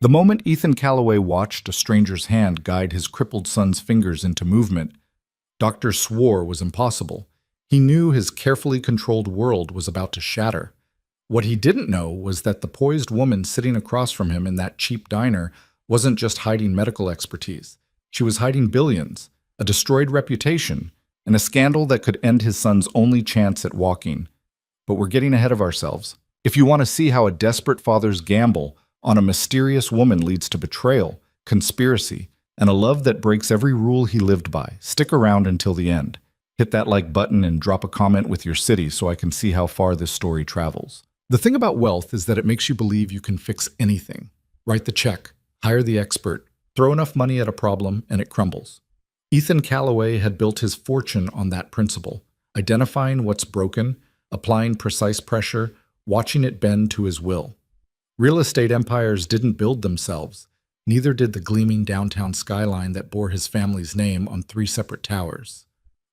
The moment Ethan Calloway watched a stranger's hand guide his crippled son's fingers into movement, Doctor swore was impossible. He knew his carefully controlled world was about to shatter. What he didn't know was that the poised woman sitting across from him in that cheap diner wasn't just hiding medical expertise. She was hiding billions, a destroyed reputation, and a scandal that could end his son's only chance at walking. But we're getting ahead of ourselves. If you want to see how a desperate father's gamble on a mysterious woman leads to betrayal, conspiracy, and a love that breaks every rule he lived by, stick around until the end. Hit that like button and drop a comment with your city so I can see how far this story travels. The thing about wealth is that it makes you believe you can fix anything. Write the check, hire the expert, throw enough money at a problem, and it crumbles. Ethan Calloway had built his fortune on that principle, identifying what's broken, applying precise pressure, watching it bend to his will. Real estate empires didn't build themselves. Neither did the gleaming downtown skyline that bore his family's name on 3 separate towers.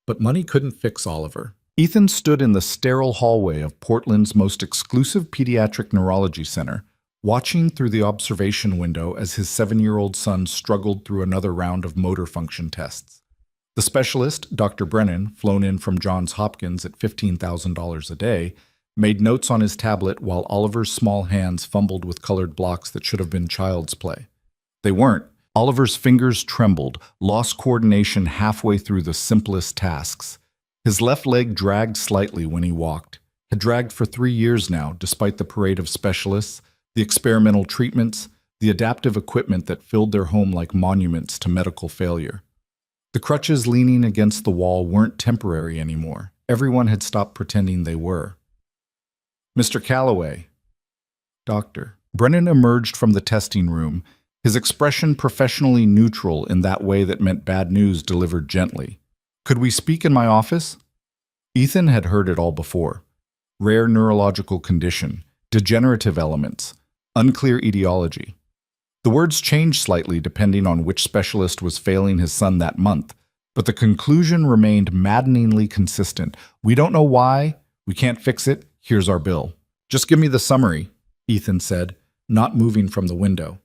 But money couldn't fix Oliver. Ethan stood in the sterile hallway of Portland's most exclusive pediatric neurology center, watching through the observation window as his 7-year-old son struggled through another round of motor function tests. The specialist, Dr. Brennan, flown in from Johns Hopkins at $15,000 a day, made notes on his tablet while Oliver's small hands fumbled with colored blocks that should have been child's play. They weren't. Oliver's fingers trembled, lost coordination halfway through the simplest tasks. His left leg dragged slightly when he walked. Had dragged for 3 years now, despite the parade of specialists, the experimental treatments, the adaptive equipment that filled their home like monuments to medical failure. The crutches leaning against the wall weren't temporary anymore. Everyone had stopped pretending they were. Mr. Calloway. Doctor. Brennan emerged from the testing room, his expression professionally neutral in that way that meant bad news delivered gently. Could we speak in my office? Ethan had heard it all before. Rare neurological condition, degenerative elements, unclear etiology. The words changed slightly depending on which specialist was failing his son that month, but the conclusion remained maddeningly consistent. We don't know why, we can't fix it, here's our bill. Just give me the summary, Ethan said, not moving from the window.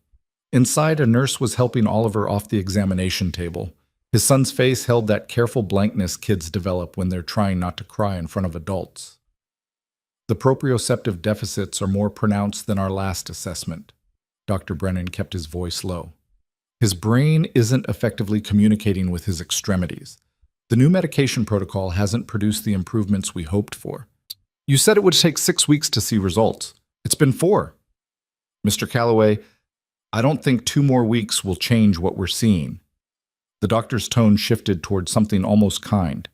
Inside, a nurse was helping Oliver off the examination table. His son's face held that careful blankness kids develop when they're trying not to cry in front of adults. The proprioceptive deficits are more pronounced than our last assessment. Dr. Brennan kept his voice low. His brain isn't effectively communicating with his extremities. The new medication protocol hasn't produced the improvements we hoped for. You said it would take 6 weeks to see results. It's been 4. Mr. Calloway, I don't think 2 more weeks will change what we're seeing. The doctor's tone shifted toward something almost kind.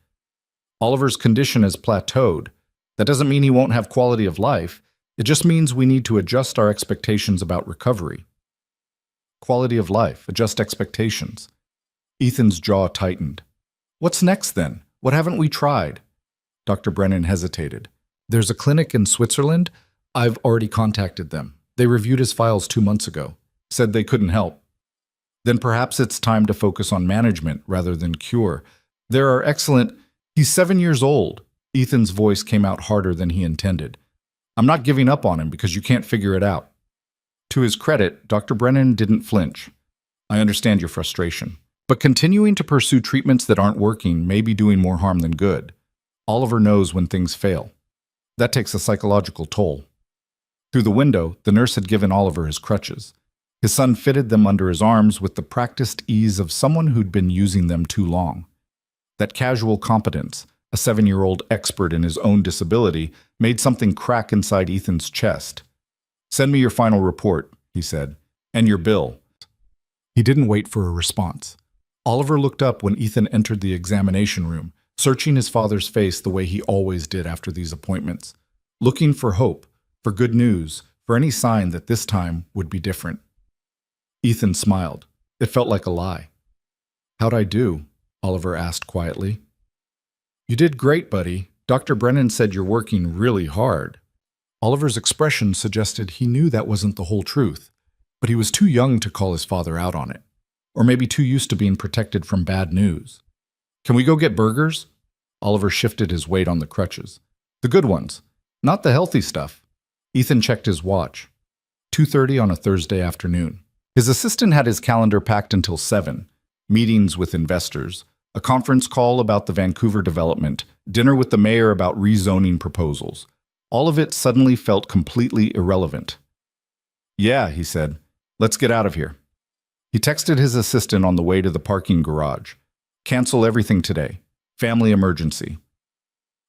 Oliver's condition has plateaued. That doesn't mean he won't have quality of life. It just means we need to adjust our expectations about recovery. Quality of life, adjust expectations. Ethan's jaw tightened. What's next then? What haven't we tried? Dr. Brennan hesitated. There's a clinic in Switzerland. I've already contacted them. They reviewed his files 2 months ago. Said they couldn't help. Then perhaps it's time to focus on management rather than cure. There are excellent... He's 7 years old. Ethan's voice came out harder than he intended. I'm not giving up on him because you can't figure it out. To his credit, Dr. Brennan didn't flinch. I understand your frustration. But continuing to pursue treatments that aren't working may be doing more harm than good. Oliver knows when things fail. That takes a psychological toll. Through the window, the nurse had given Oliver his crutches. His son fitted them under his arms with the practiced ease of someone who'd been using them too long. That casual competence, a 7-year-old expert in his own disability, made something crack inside Ethan's chest. Send me your final report, he said, and your bill. He didn't wait for a response. Oliver looked up when Ethan entered the examination room, searching his father's face the way he always did after these appointments, looking for hope, for good news, for any sign that this time would be different. Ethan smiled. It felt like a lie. How'd I do? Oliver asked quietly. You did great, buddy. Dr. Brennan said you're working really hard. Oliver's expression suggested he knew that wasn't the whole truth, but he was too young to call his father out on it, or maybe too used to being protected from bad news. Can we go get burgers? Oliver shifted his weight on the crutches. The good ones, not the healthy stuff. Ethan checked his watch. 2:30 on a Thursday afternoon. His assistant had his calendar packed until 7, meetings with investors, a conference call about the Vancouver development, dinner with the mayor about rezoning proposals. All of it suddenly felt completely irrelevant. "Yeah," he said, "let's get out of here." He texted his assistant on the way to the parking garage. "Cancel everything today. Family emergency."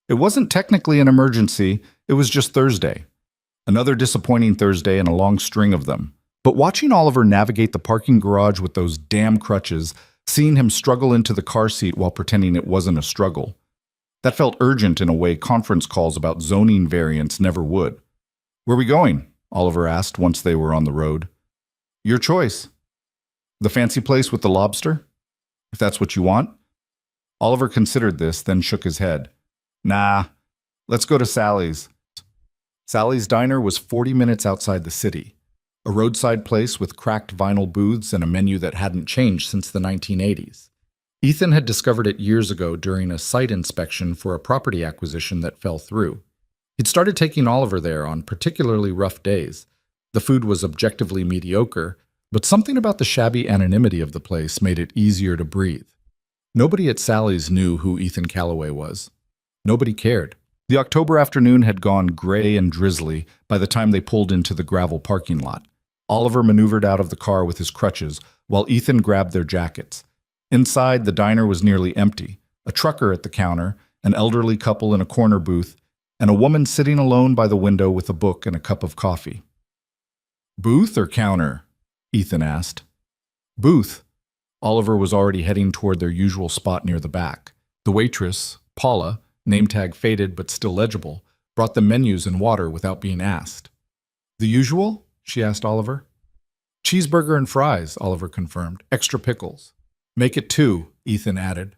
It wasn't technically an emergency, it was just Thursday. Another disappointing Thursday and a long string of them. But watching Oliver navigate the parking garage with those damn crutches, seeing him struggle into the car seat while pretending it wasn't a struggle, that felt urgent in a way conference calls about zoning variants never would. "Where are we going?" Oliver asked once they were on the road. "Your choice." "The fancy place with the lobster? If that's what you want." Oliver considered this, then shook his head. "Nah, let's go to Sally's." Sally's Diner was 40 minutes outside the city, a roadside place with cracked vinyl booths and a menu that hadn't changed since the 1980s. Ethan had discovered it years ago during a site inspection for a property acquisition that fell through. He'd started taking Oliver there on particularly rough days. The food was objectively mediocre, but something about the shabby anonymity of the place made it easier to breathe. Nobody at Sally's knew who Ethan Calloway was. Nobody cared. The October afternoon had gone gray and drizzly by the time they pulled into the gravel parking lot. Oliver maneuvered out of the car with his crutches, while Ethan grabbed their jackets. Inside, the diner was nearly empty. A trucker at the counter, an elderly couple in a corner booth, and a woman sitting alone by the window with a book and a cup of coffee. "Booth or counter?" Ethan asked. "Booth." Oliver was already heading toward their usual spot near the back. The waitress, Paula, name tag faded but still legible, brought them menus and water without being asked. "The usual?" she asked Oliver. "Cheeseburger and fries," Oliver confirmed. "Extra pickles." "Make it 2, Ethan added.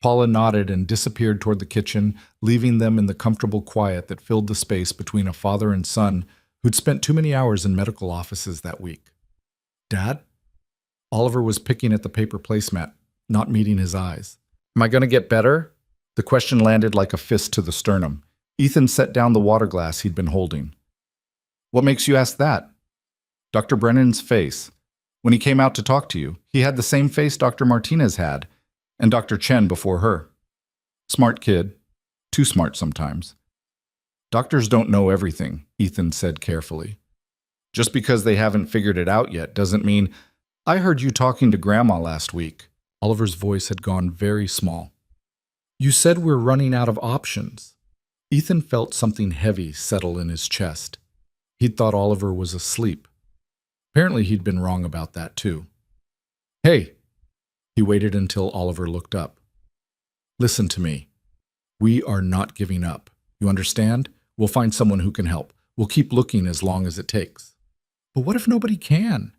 Paula nodded and disappeared toward the kitchen, leaving them in the comfortable quiet that filled the space between a father and son who'd spent too many hours in medical offices that week. "Dad?" Oliver was picking at the paper placemat, not meeting his eyes. "Am I going to get better?" The question landed like a fist to the sternum. Ethan set down the water glass he'd been holding. "What makes you ask that?" "Dr. Brennan's face. When he came out to talk to you, he had the same face Dr. Martinez had, and Dr. Chen before her. Smart kid. Too smart sometimes." "Doctors don't know everything," Ethan said carefully. "Just because they haven't figured it out yet doesn't mean—" "I heard you talking to Grandma last week." Oliver's voice had gone very small. "You said we're running out of options." Ethan felt something heavy settle in his chest. He'd thought Oliver was asleep. Apparently he'd been wrong about that too. "Hey!" He waited until Oliver looked up. "Listen to me. We are not giving up. You understand? We'll find someone who can help. We'll keep looking as long as it takes." "But what if nobody can?"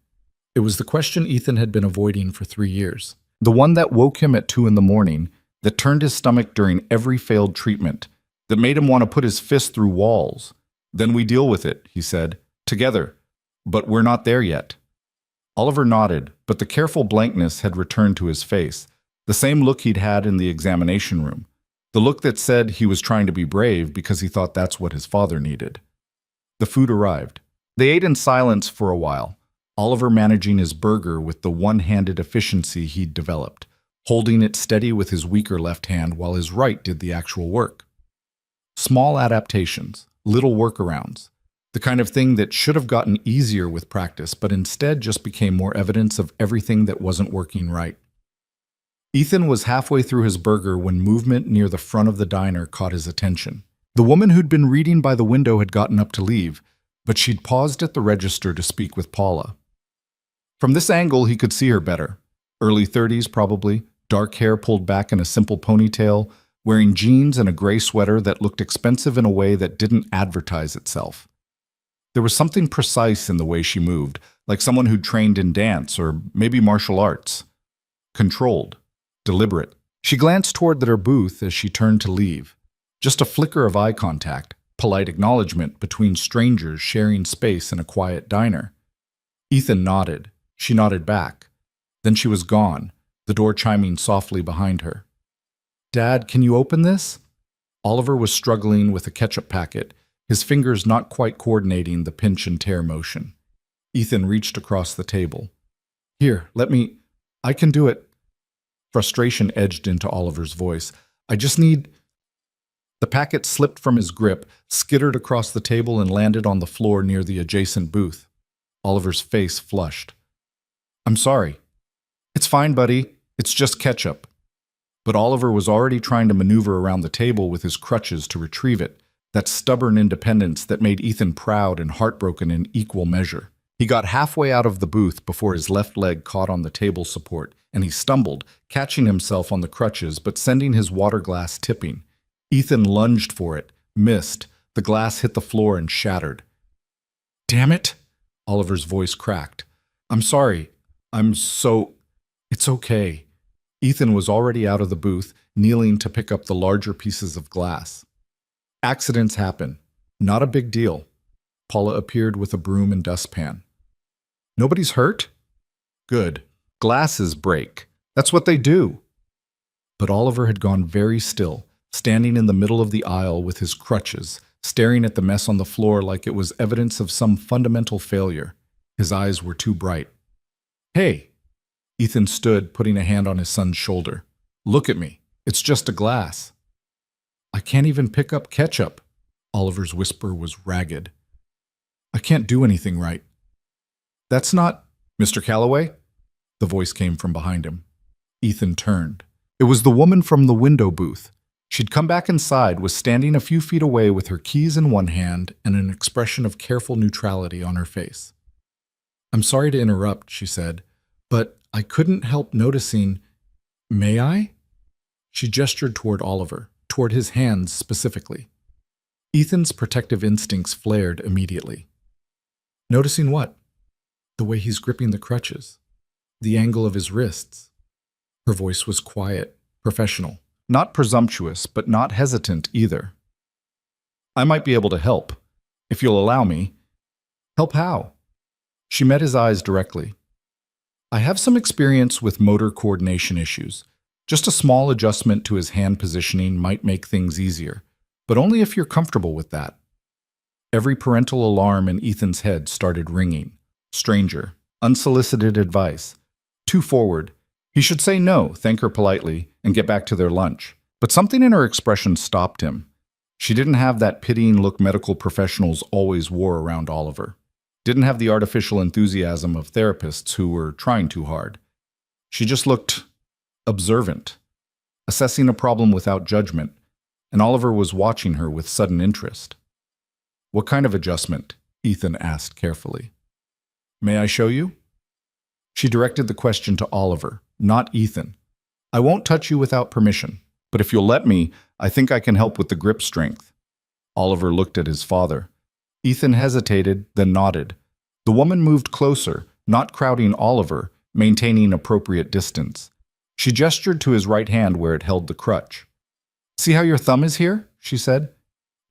It was the question Ethan had been avoiding for 3 years. The one that woke him at 2 in the morning, that turned his stomach during every failed treatment, that made him want to put his fist through walls. "Then we deal with it," he said, "together. But we're not there yet." Oliver nodded, but the careful blankness had returned to his face, the same look he'd had in the examination room, the look that said he was trying to be brave because he thought that's what his father needed. The food arrived. They ate in silence for a while, Oliver managing his burger with the one-handed efficiency he'd developed, holding it steady with his weaker left hand while his right did the actual work. Small adaptations, little workarounds, the kind of thing that should have gotten easier with practice, but instead just became more evidence of everything that wasn't working right. Ethan was halfway through his burger when movement near the front of the diner caught his attention. The woman who'd been reading by the window had gotten up to leave, but she'd paused at the register to speak with Paula. From this angle, he could see her better. Early 30s, probably, dark hair pulled back in a simple ponytail, wearing jeans and a gray sweater that looked expensive in a way that didn't advertise itself. There was something precise in the way she moved, like someone who'd trained in dance or maybe martial arts. Controlled, deliberate. She glanced toward their booth as she turned to leave. Just a flicker of eye contact, polite acknowledgement between strangers sharing space in a quiet diner. Ethan nodded. She nodded back. Then she was gone, the door chiming softly behind her. "Dad, can you open this?" Oliver was struggling with a ketchup packet, his fingers not quite coordinating the pinch and tear motion. Ethan reached across the table. Here, I can do it. Frustration edged into Oliver's voice. I just need. The packet slipped from his grip, skittered across the table, and landed on the floor near the adjacent booth. Oliver's face flushed. I'm sorry. It's fine, buddy. It's just ketchup. But Oliver was already trying to maneuver around the table with his crutches to retrieve it, that stubborn independence that made Ethan proud and heartbroken in equal measure. He got halfway out of the booth before his left leg caught on the table support, and he stumbled, catching himself on the crutches but sending his water glass tipping. Ethan lunged for it, missed. The glass hit the floor and shattered. Damn it! Oliver's voice cracked. I'm sorry. It's okay. Ethan was already out of the booth, kneeling to pick up the larger pieces of glass. Accidents happen. Not a big deal. Paula appeared with a broom and dustpan. Nobody's hurt? Good. Glasses break. That's what they do. But Oliver had gone very still, standing in the middle of the aisle with his crutches, staring at the mess on the floor like it was evidence of some fundamental failure. His eyes were too bright. Hey! Ethan stood, putting a hand on his son's shoulder. Look at me. It's just a glass. I can't even pick up ketchup. Oliver's whisper was ragged. I can't do anything right. That's not... Mr. Calloway? The voice came from behind him. Ethan turned. It was the woman from the window booth. She'd come back inside, was standing a few feet away with her keys in one hand and an expression of careful neutrality on her face. I'm sorry to interrupt, she said, but I couldn't help noticing... May I? She gestured toward Oliver, toward his hands specifically. Ethan's protective instincts flared immediately. Noticing what? The way he's gripping the crutches. The angle of his wrists. Her voice was quiet, professional. Not presumptuous, but not hesitant either. I might be able to help, if you'll allow me. Help how? She met his eyes directly. I have some experience with motor coordination issues. Just a small adjustment to his hand positioning might make things easier, but only if you're comfortable with that. Every parental alarm in Ethan's head started ringing. Stranger, unsolicited advice, too forward. He should say no, thank her politely, and get back to their lunch. But something in her expression stopped him. She didn't have that pitying look medical professionals always wore around Oliver. Didn't have the artificial enthusiasm of therapists who were trying too hard. She just looked observant, assessing a problem without judgment, and Oliver was watching her with sudden interest. What kind of adjustment? Ethan asked carefully. May I show you? She directed the question to Oliver, not Ethan. I won't touch you without permission, but if you'll let me, I think I can help with the grip strength. Oliver looked at his father. Ethan hesitated, then nodded. The woman moved closer, not crowding Oliver, maintaining appropriate distance. She gestured to his right hand where it held the crutch. See how your thumb is here? She said.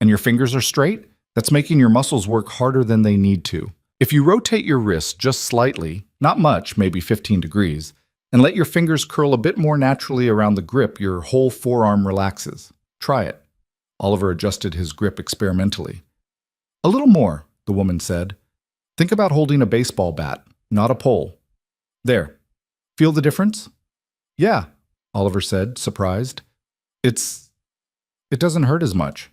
And your fingers are straight? That's making your muscles work harder than they need to. If you rotate your wrist just slightly, not much, maybe 15 degrees, and let your fingers curl a bit more naturally around the grip, your whole forearm relaxes. Try it. Oliver adjusted his grip experimentally. A little more, the woman said. Think about holding a baseball bat, not a pole. There. Feel the difference? Yeah, Oliver said, surprised. It doesn't hurt as much.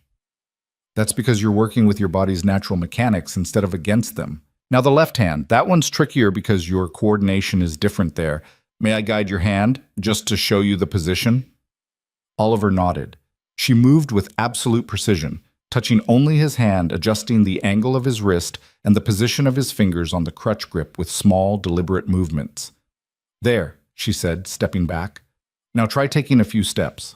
That's because you're working with your body's natural mechanics instead of against them. Now the left hand, that one's trickier because your coordination is different there. May I guide your hand, just to show you the position? Oliver nodded. She moved with absolute precision, touching only his hand, adjusting the angle of his wrist and the position of his fingers on the crutch grip with small, deliberate movements. There, she said, stepping back. Now try taking a few steps.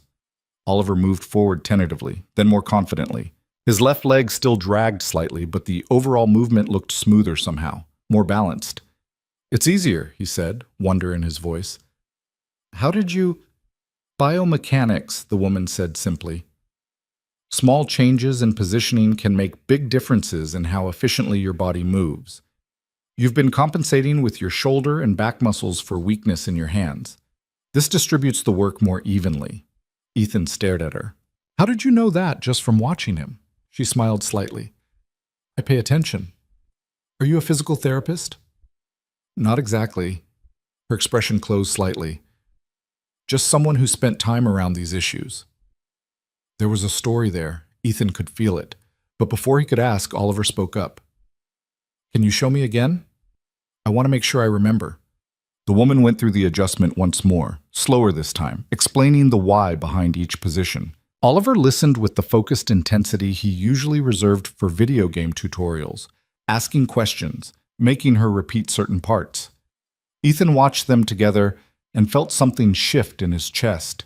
Oliver moved forward tentatively, then more confidently. His left leg still dragged slightly, but the overall movement looked smoother somehow, more balanced. It's easier, he said, wonder in his voice. How did you... Biomechanics, the woman said simply. Small changes in positioning can make big differences in how efficiently your body moves. You've been compensating with your shoulder and back muscles for weakness in your hands. This distributes the work more evenly. Ethan stared at her. How did you know that just from watching him? She smiled slightly. I pay attention. Are you a physical therapist? Not exactly. Her expression closed slightly. Just someone who spent time around these issues. There was a story there. Ethan could feel it. But before he could ask, Oliver spoke up. Can you show me again? I want to make sure I remember. The woman went through the adjustment once more, slower this time, explaining the why behind each position. Oliver listened with the focused intensity he usually reserved for video game tutorials, asking questions, making her repeat certain parts. Ethan watched them together and felt something shift in his chest.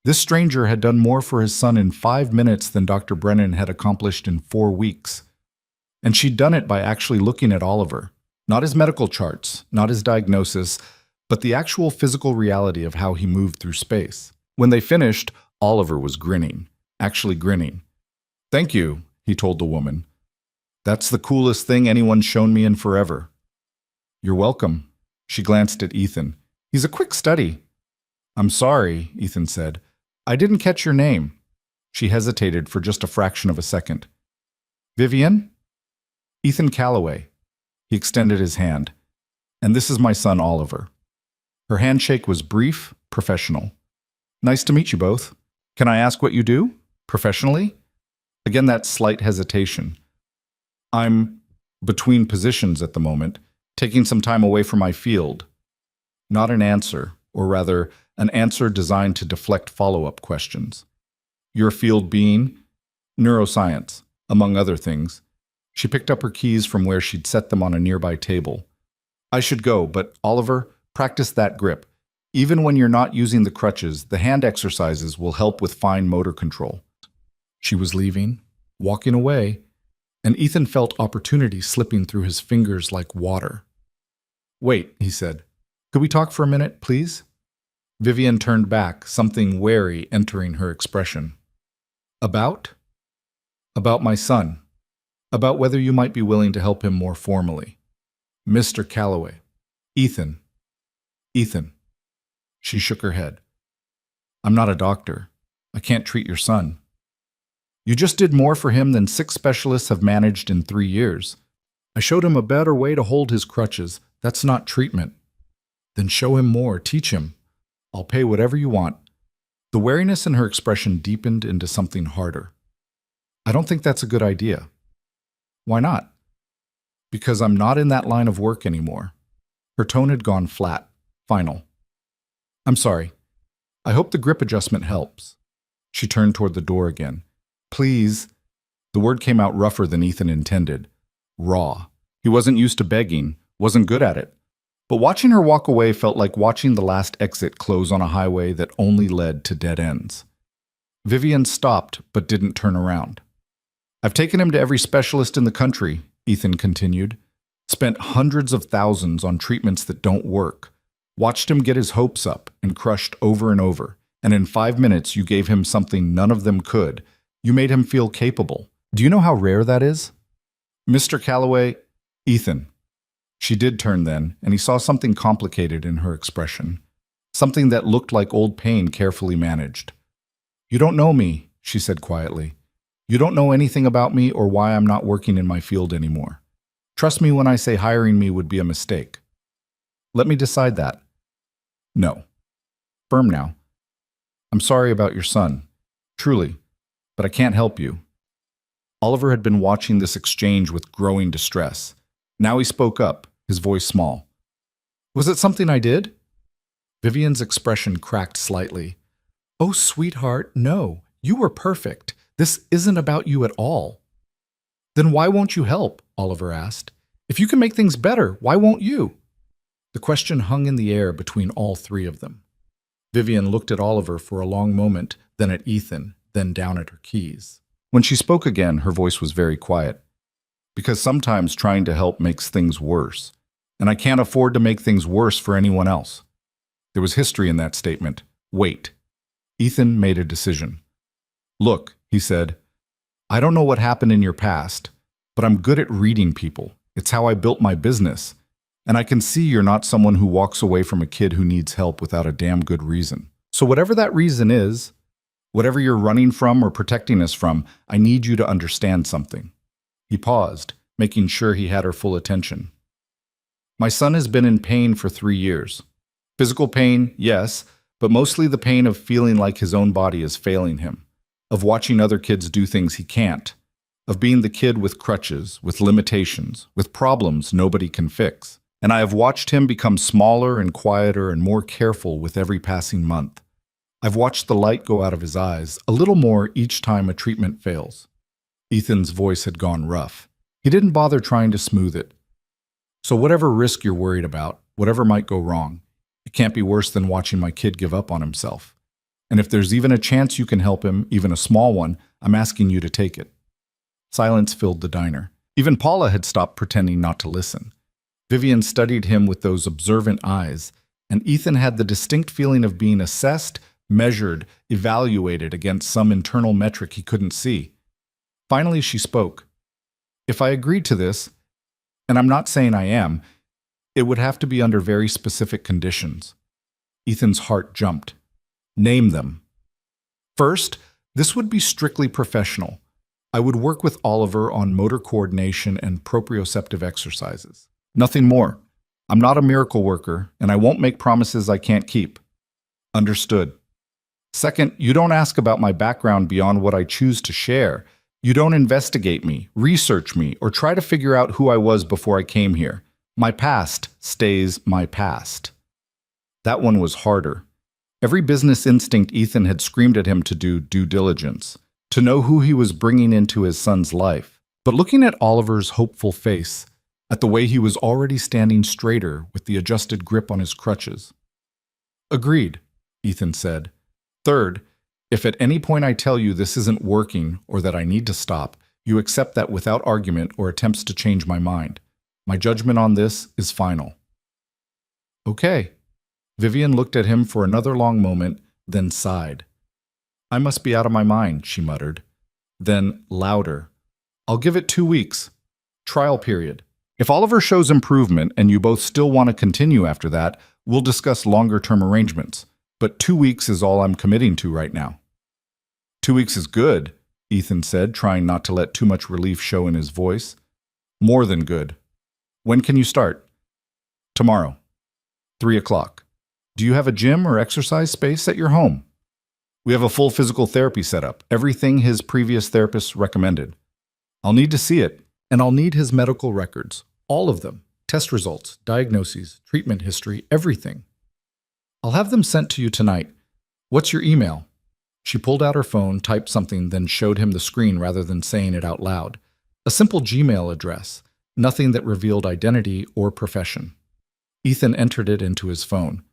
This stranger had done more for his son in 5 minutes than Dr. Brennan had accomplished in 4 weeks. And she'd done it by actually looking at Oliver. Not his medical charts, not his diagnosis, but the actual physical reality of how he moved through space. When they finished, Oliver was grinning, actually grinning. Thank you, he told the woman. That's the coolest thing anyone's shown me in forever. You're welcome. She glanced at Ethan. He's a quick study. I'm sorry, Ethan said. I didn't catch your name. She hesitated for just a fraction of a second. Vivian? Ethan Calloway. He extended his hand. And this is my son, Oliver. Her handshake was brief, professional. Nice to meet you both. Can I ask what you do? Professionally? Again, that slight hesitation. I'm between positions at the moment, taking some time away from my field. Not an answer, or rather, an answer designed to deflect follow-up questions. Your field being? Neuroscience, among other things. She picked up her keys from where she'd set them on a nearby table. I should go, but Oliver, practice that grip. Even when you're not using the crutches, the hand exercises will help with fine motor control. She was leaving, walking away, and Ethan felt opportunity slipping through his fingers like water. Wait, he said. Could we talk for a minute, please? Vivian turned back, something wary entering her expression. About? About my son. About whether you might be willing to help him more formally. Mr. Calloway. Ethan. Ethan. She shook her head. I'm not a doctor. I can't treat your son. You just did more for him than 6 specialists have managed in 3 years. I showed him a better way to hold his crutches. That's not treatment. Then show him more, teach him. I'll pay whatever you want. The wariness in her expression deepened into something harder. I don't think that's a good idea. Why not? Because I'm not in that line of work anymore. Her tone had gone flat, final. I'm sorry. I hope the grip adjustment helps. She turned toward the door again. Please. The word came out rougher than Ethan intended. Raw. He wasn't used to begging, wasn't good at it. But watching her walk away felt like watching the last exit close on a highway that only led to dead ends. Vivian stopped but didn't turn around. I've taken him to every specialist in the country, Ethan continued. Spent hundreds of thousands on treatments that don't work. Watched him get his hopes up and crushed over and over. And in 5 minutes you gave him something none of them could. You made him feel capable. Do you know how rare that is? Mr. Calloway, Ethan. She did turn then, and he saw something complicated in her expression. Something that looked like old pain carefully managed. You don't know me, she said quietly. You don't know anything about me or why I'm not working in my field anymore. Trust me when I say hiring me would be a mistake. Let me decide that. No. Firm now. I'm sorry about your son. Truly. But I can't help you. Oliver had been watching this exchange with growing distress. Now he spoke up, his voice small. Was it something I did? Vivian's expression cracked slightly. Oh, sweetheart, no. You were perfect. This isn't about you at all. Then why won't you help? Oliver asked. If you can make things better, why won't you? The question hung in the air between all 3 of them. Vivian looked at Oliver for a long moment, then at Ethan, then down at her keys. When she spoke again, her voice was very quiet. Because sometimes trying to help makes things worse, and I can't afford to make things worse for anyone else. There was history in that statement. Wait. Ethan made a decision. Look, he said, I don't know what happened in your past, but I'm good at reading people. It's how I built my business. And I can see you're not someone who walks away from a kid who needs help without a damn good reason. So whatever that reason is, whatever you're running from or protecting us from, I need you to understand something. He paused, making sure he had her full attention. My son has been in pain for 3 years. Physical pain, yes, but mostly the pain of feeling like his own body is failing him, of watching other kids do things he can't, of being the kid with crutches, with limitations, with problems nobody can fix. And I have watched him become smaller and quieter and more careful with every passing month. I've watched the light go out of his eyes a little more each time a treatment fails. Ethan's voice had gone rough. He didn't bother trying to smooth it. So whatever risk you're worried about, whatever might go wrong, it can't be worse than watching my kid give up on himself. And if there's even a chance you can help him, even a small one, I'm asking you to take it. Silence filled the diner. Even Paula had stopped pretending not to listen. Vivian studied him with those observant eyes, and Ethan had the distinct feeling of being assessed, measured, evaluated against some internal metric he couldn't see. Finally, she spoke. If I agreed to this, and I'm not saying I am, it would have to be under very specific conditions. Ethan's heart jumped. Name them. First, this would be strictly professional. I would work with Oliver on motor coordination and proprioceptive exercises. Nothing more. I'm not a miracle worker, and I won't make promises I can't keep. Understood. Second, you don't ask about my background beyond what I choose to share. You don't investigate me, research me, or try to figure out who I was before I came here. My past stays my past. That one was harder. Every business instinct Ethan had screamed at him to do due diligence, to know who he was bringing into his son's life. But looking at Oliver's hopeful face, at the way he was already standing straighter with the adjusted grip on his crutches. Agreed, Ethan said. Third, if at any point I tell you this isn't working or that I need to stop, you accept that without argument or attempts to change my mind. My judgment on this is final. Okay. Vivian looked at him for another long moment, then sighed. I must be out of my mind, she muttered. Then, louder. I'll give it 2 weeks. Trial period. If Oliver shows improvement and you both still want to continue after that, we'll discuss longer-term arrangements. But 2 weeks is all I'm committing to right now. 2 weeks is good, Ethan said, trying not to let too much relief show in his voice. More than good. When can you start? Tomorrow. 3 o'clock. Do you have a gym or exercise space at your home? We have a full physical therapy setup, everything his previous therapist recommended. I'll need to see it, and I'll need his medical records. All of them. Test results, diagnoses, treatment history, everything. I'll have them sent to you tonight. What's your email? She pulled out her phone, typed something, then showed him the screen rather than saying it out loud. A simple Gmail address, nothing that revealed identity or profession. Ethan entered it into his phone.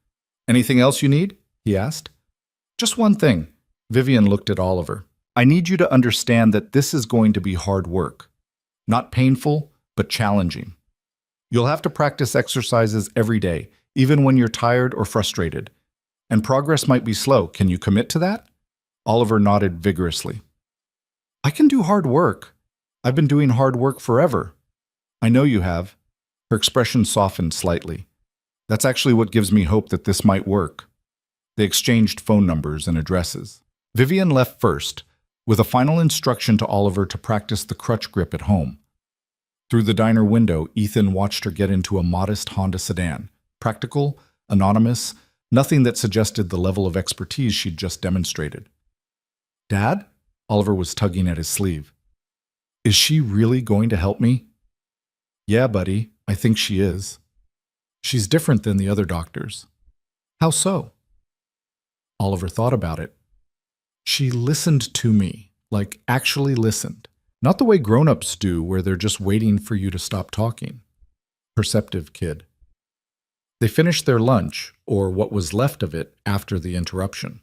Anything else you need? He asked. Just one thing. Vivian looked at Oliver. I need you to understand that this is going to be hard work. Not painful, but challenging. You'll have to practice exercises every day, even when you're tired or frustrated. And progress might be slow. Can you commit to that? Oliver nodded vigorously. I can do hard work. I've been doing hard work forever. I know you have. Her expression softened slightly. That's actually what gives me hope that this might work. They exchanged phone numbers and addresses. Vivian left first, with a final instruction to Oliver to practice the crutch grip at home. Through the diner window, Ethan watched her get into a modest Honda sedan. Practical, anonymous, nothing that suggested the level of expertise she'd just demonstrated. Dad? Oliver was tugging at his sleeve. Is she really going to help me? Yeah, buddy, I think she is. She's different than the other doctors. How so? Oliver thought about it. She listened to me, like actually listened. Not the way grown-ups do, where they're just waiting for you to stop talking. Perceptive kid. They finished their lunch, or what was left of it, after the interruption.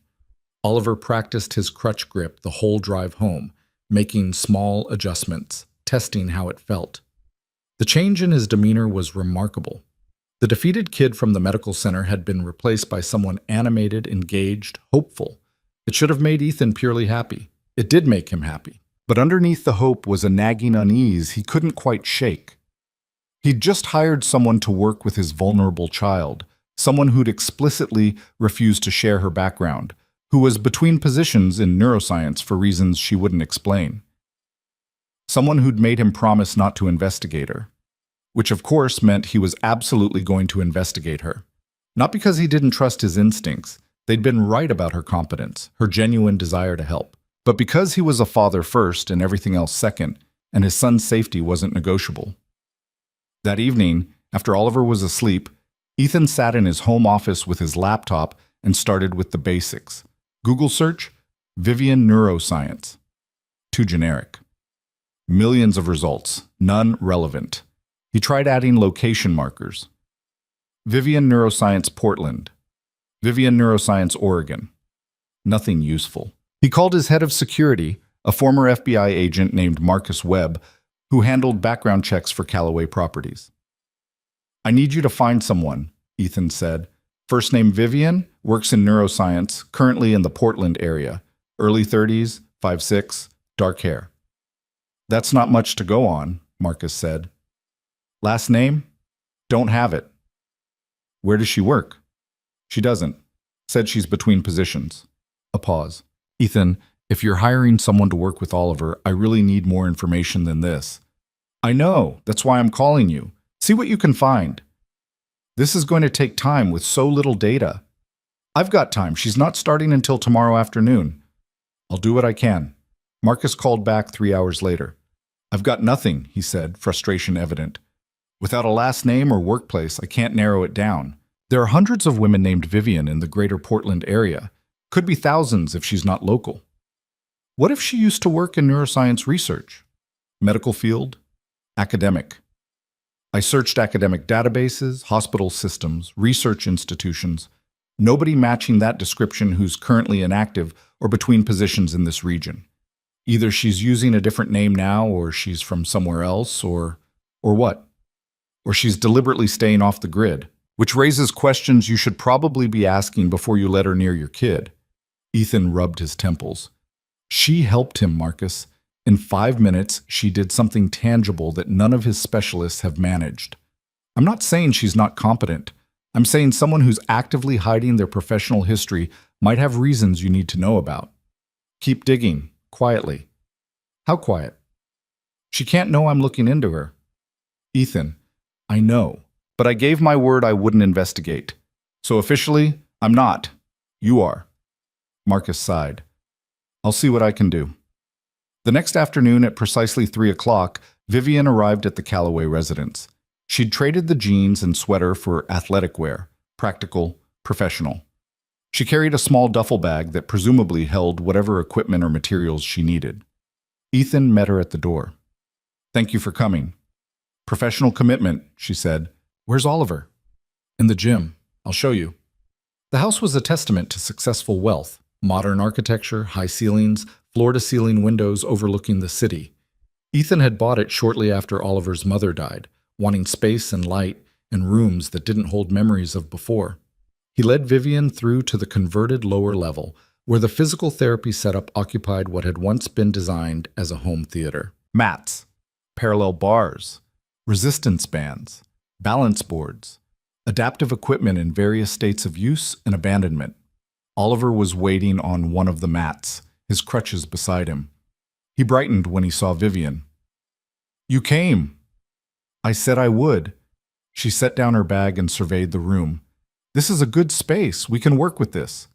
Oliver practiced his crutch grip the whole drive home, making small adjustments, testing how it felt. The change in his demeanor was remarkable. The defeated kid from the medical center had been replaced by someone animated, engaged, hopeful. It should have made Ethan purely happy. It did make him happy. But underneath the hope was a nagging unease he couldn't quite shake. He'd just hired someone to work with his vulnerable child, someone who'd explicitly refused to share her background, who was between positions in neuroscience for reasons she wouldn't explain. Someone who'd made him promise not to investigate her, which of course meant he was absolutely going to investigate her. Not because he didn't trust his instincts. They'd been right about her competence, her genuine desire to help. But because he was a father first and everything else second, and his son's safety wasn't negotiable. That evening, after Oliver was asleep, Ethan sat in his home office with his laptop and started with the basics. Google search, Vivian Neuroscience. Too generic. Millions of results, none relevant. He tried adding location markers. Vivian Neuroscience Portland. Vivian Neuroscience Oregon. Nothing useful. He called his head of security, a former FBI agent named Marcus Webb, who handled background checks for Callaway Properties. I need you to find someone, Ethan said. First name Vivian, works in neuroscience, currently in the Portland area. Early 30s, 5'6", dark hair. That's not much to go on, Marcus said. Last name? Don't have it. Where does she work? She doesn't. Said she's between positions. A pause. Ethan, if you're hiring someone to work with Oliver, I really need more information than this. I know. That's why I'm calling you. See what you can find. This is going to take time with so little data. I've got time. She's not starting until tomorrow afternoon. I'll do what I can. Marcus called back 3 hours later. I've got nothing, he said, frustration evident. Without a last name or workplace, I can't narrow it down. There are hundreds of women named Vivian in the greater Portland area. Could be thousands if she's not local. What if she used to work in neuroscience research? Medical field? Academic. I searched academic databases, hospital systems, research institutions. Nobody matching that description who's currently inactive or between positions in this region. Either she's using a different name now, or she's from somewhere else, or what? Or she's deliberately staying off the grid, which raises questions you should probably be asking before you let her near your kid. Ethan rubbed his temples. She helped him, Marcus. In 5 minutes, she did something tangible that none of his specialists have managed. I'm not saying she's not competent. I'm saying someone who's actively hiding their professional history might have reasons you need to know about. Keep digging, quietly. How quiet? She can't know I'm looking into her. Ethan, I know, but I gave my word I wouldn't investigate. So officially, I'm not. You are. Marcus sighed. I'll see what I can do. The next afternoon at precisely 3 o'clock, Vivian arrived at the Callaway residence. She'd traded the jeans and sweater for athletic wear, practical, professional. She carried a small duffel bag that presumably held whatever equipment or materials she needed. Ethan met her at the door. Thank you for coming. Professional commitment, she said. Where's Oliver? In the gym. I'll show you. The house was a testament to successful wealth. Modern architecture, high ceilings, floor-to-ceiling windows overlooking the city. Ethan had bought it shortly after Oliver's mother died, wanting space and light and rooms that didn't hold memories of before. He led Vivian through to the converted lower level, where the physical therapy setup occupied what had once been designed as a home theater. Mats, parallel bars, resistance bands, balance boards, adaptive equipment in various states of use and abandonment. Oliver was waiting on one of the mats, his crutches beside him. He brightened when he saw Vivian. You came. I said I would. She set down her bag and surveyed the room. This is a good space. We can work with this.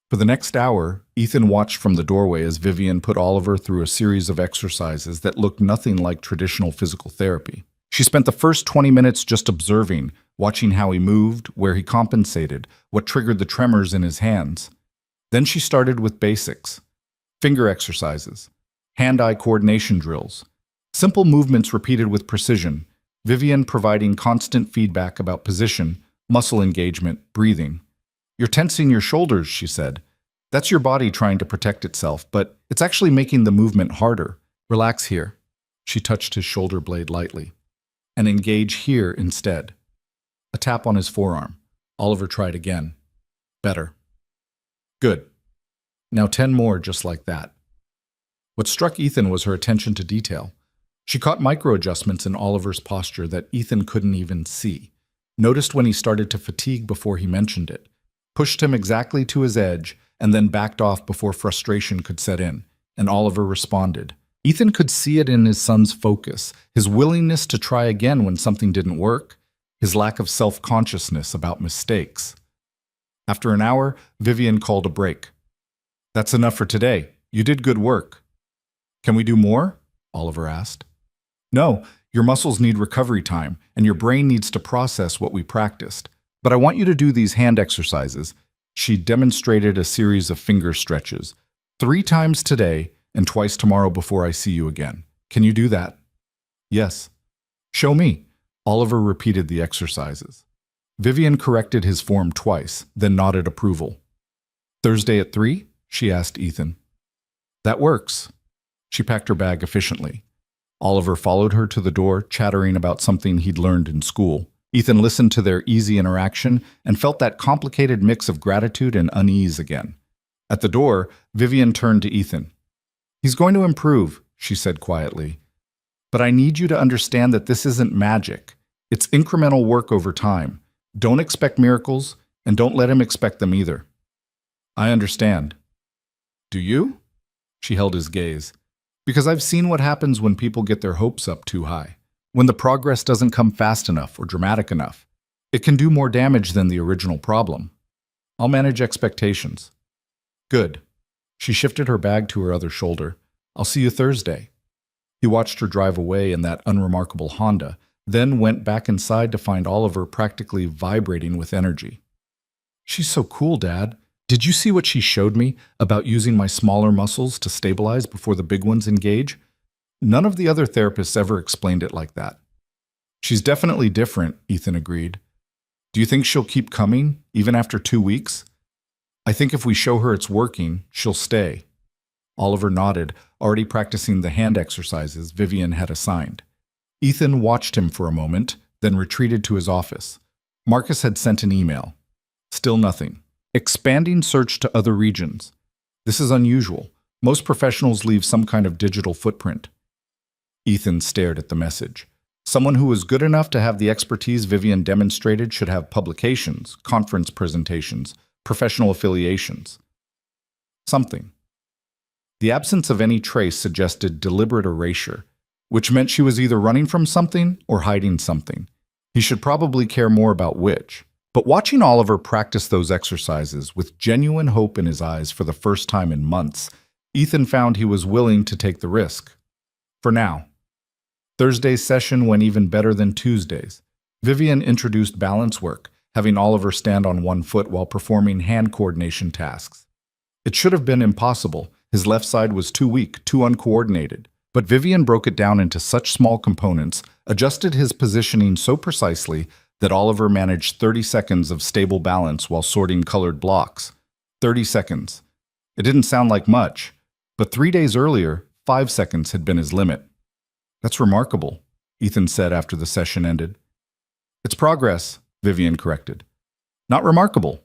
For the next hour, Ethan watched from the doorway as Vivian put Oliver through a series of exercises that looked nothing like traditional physical therapy. She spent the first 20 minutes just observing, watching how he moved, where he compensated, what triggered the tremors in his hands. Then she started with basics. Finger exercises, hand-eye coordination drills, simple movements repeated with precision, Vivian providing constant feedback about position, muscle engagement, breathing. You're tensing your shoulders, she said. That's your body trying to protect itself, but it's actually making the movement harder. Relax here. She touched his shoulder blade lightly. And engage here instead. A tap on his forearm. Oliver tried again. Better. Good. Now 10 more just like that. What struck Ethan was her attention to detail. She caught micro-adjustments in Oliver's posture that Ethan couldn't even see. Noticed when he started to fatigue before he mentioned it. Pushed him exactly to his edge, and then backed off before frustration could set in, and Oliver responded. Ethan could see it in his son's focus, his willingness to try again when something didn't work. his lack of self-consciousness about mistakes. After an hour, Vivian called a break. "That's enough for today. You did good work." "Can we do more?" Oliver asked. "No, your muscles need recovery time, and your brain needs to process what we practiced. But I want you to do these hand exercises." She demonstrated a series of finger stretches. 3 times today and twice tomorrow before I see you again. Can you do that?" "Yes." "Show me." Oliver repeated the exercises. Vivian corrected his form twice, then nodded approval. "Thursday at 3? She asked Ethan. "That works." She packed her bag efficiently. Oliver followed her to the door, chattering about something he'd learned in school. Ethan listened to their easy interaction and felt that complicated mix of gratitude and unease again. At the door, Vivian turned to Ethan. "He's going to improve," she said quietly. "But I need you to understand that this isn't magic. It's incremental work over time. Don't expect miracles, and don't let him expect them either." "I understand." "Do you?" She held his gaze. "Because I've seen what happens when people get their hopes up too high. When the progress doesn't come fast enough or dramatic enough, it can do more damage than the original problem. I'll manage expectations." "Good." She shifted her bag to her other shoulder. "I'll see you Thursday." He watched her drive away in that unremarkable Honda, then went back inside to find Oliver practically vibrating with energy. "She's so cool, Dad. Did you see what she showed me about using my smaller muscles to stabilize before the big ones engage? None of the other therapists ever explained it like that." "She's definitely different," Ethan agreed. "Do you think she'll keep coming, even after 2 weeks?" "I think if we show her it's working, she'll stay." Oliver nodded, already practicing the hand exercises Vivian had assigned. Ethan watched him for a moment, then retreated to his office. Marcus had sent an email. Still nothing. Expanding search to other regions. This is unusual. Most professionals leave some kind of digital footprint. Ethan stared at the message. Someone who was good enough to have the expertise Vivian demonstrated should have publications, conference presentations, professional affiliations. Something. The absence of any trace suggested deliberate erasure, which meant she was either running from something or hiding something. He should probably care more about which. But watching Oliver practice those exercises with genuine hope in his eyes for the first time in months, Ethan found he was willing to take the risk. For now. Thursday's session went even better than Tuesday's. Vivian introduced balance work, having Oliver stand on one foot while performing hand coordination tasks. It should have been impossible. His left side was too weak, too uncoordinated. But Vivian broke it down into such small components, adjusted his positioning so precisely that Oliver managed 30 seconds of stable balance while sorting colored blocks. 30 seconds. It didn't sound like much, but 3 days earlier, 5 seconds had been his limit. "That's remarkable," Ethan said after the session ended. "It's progress," Vivian corrected. "Not remarkable.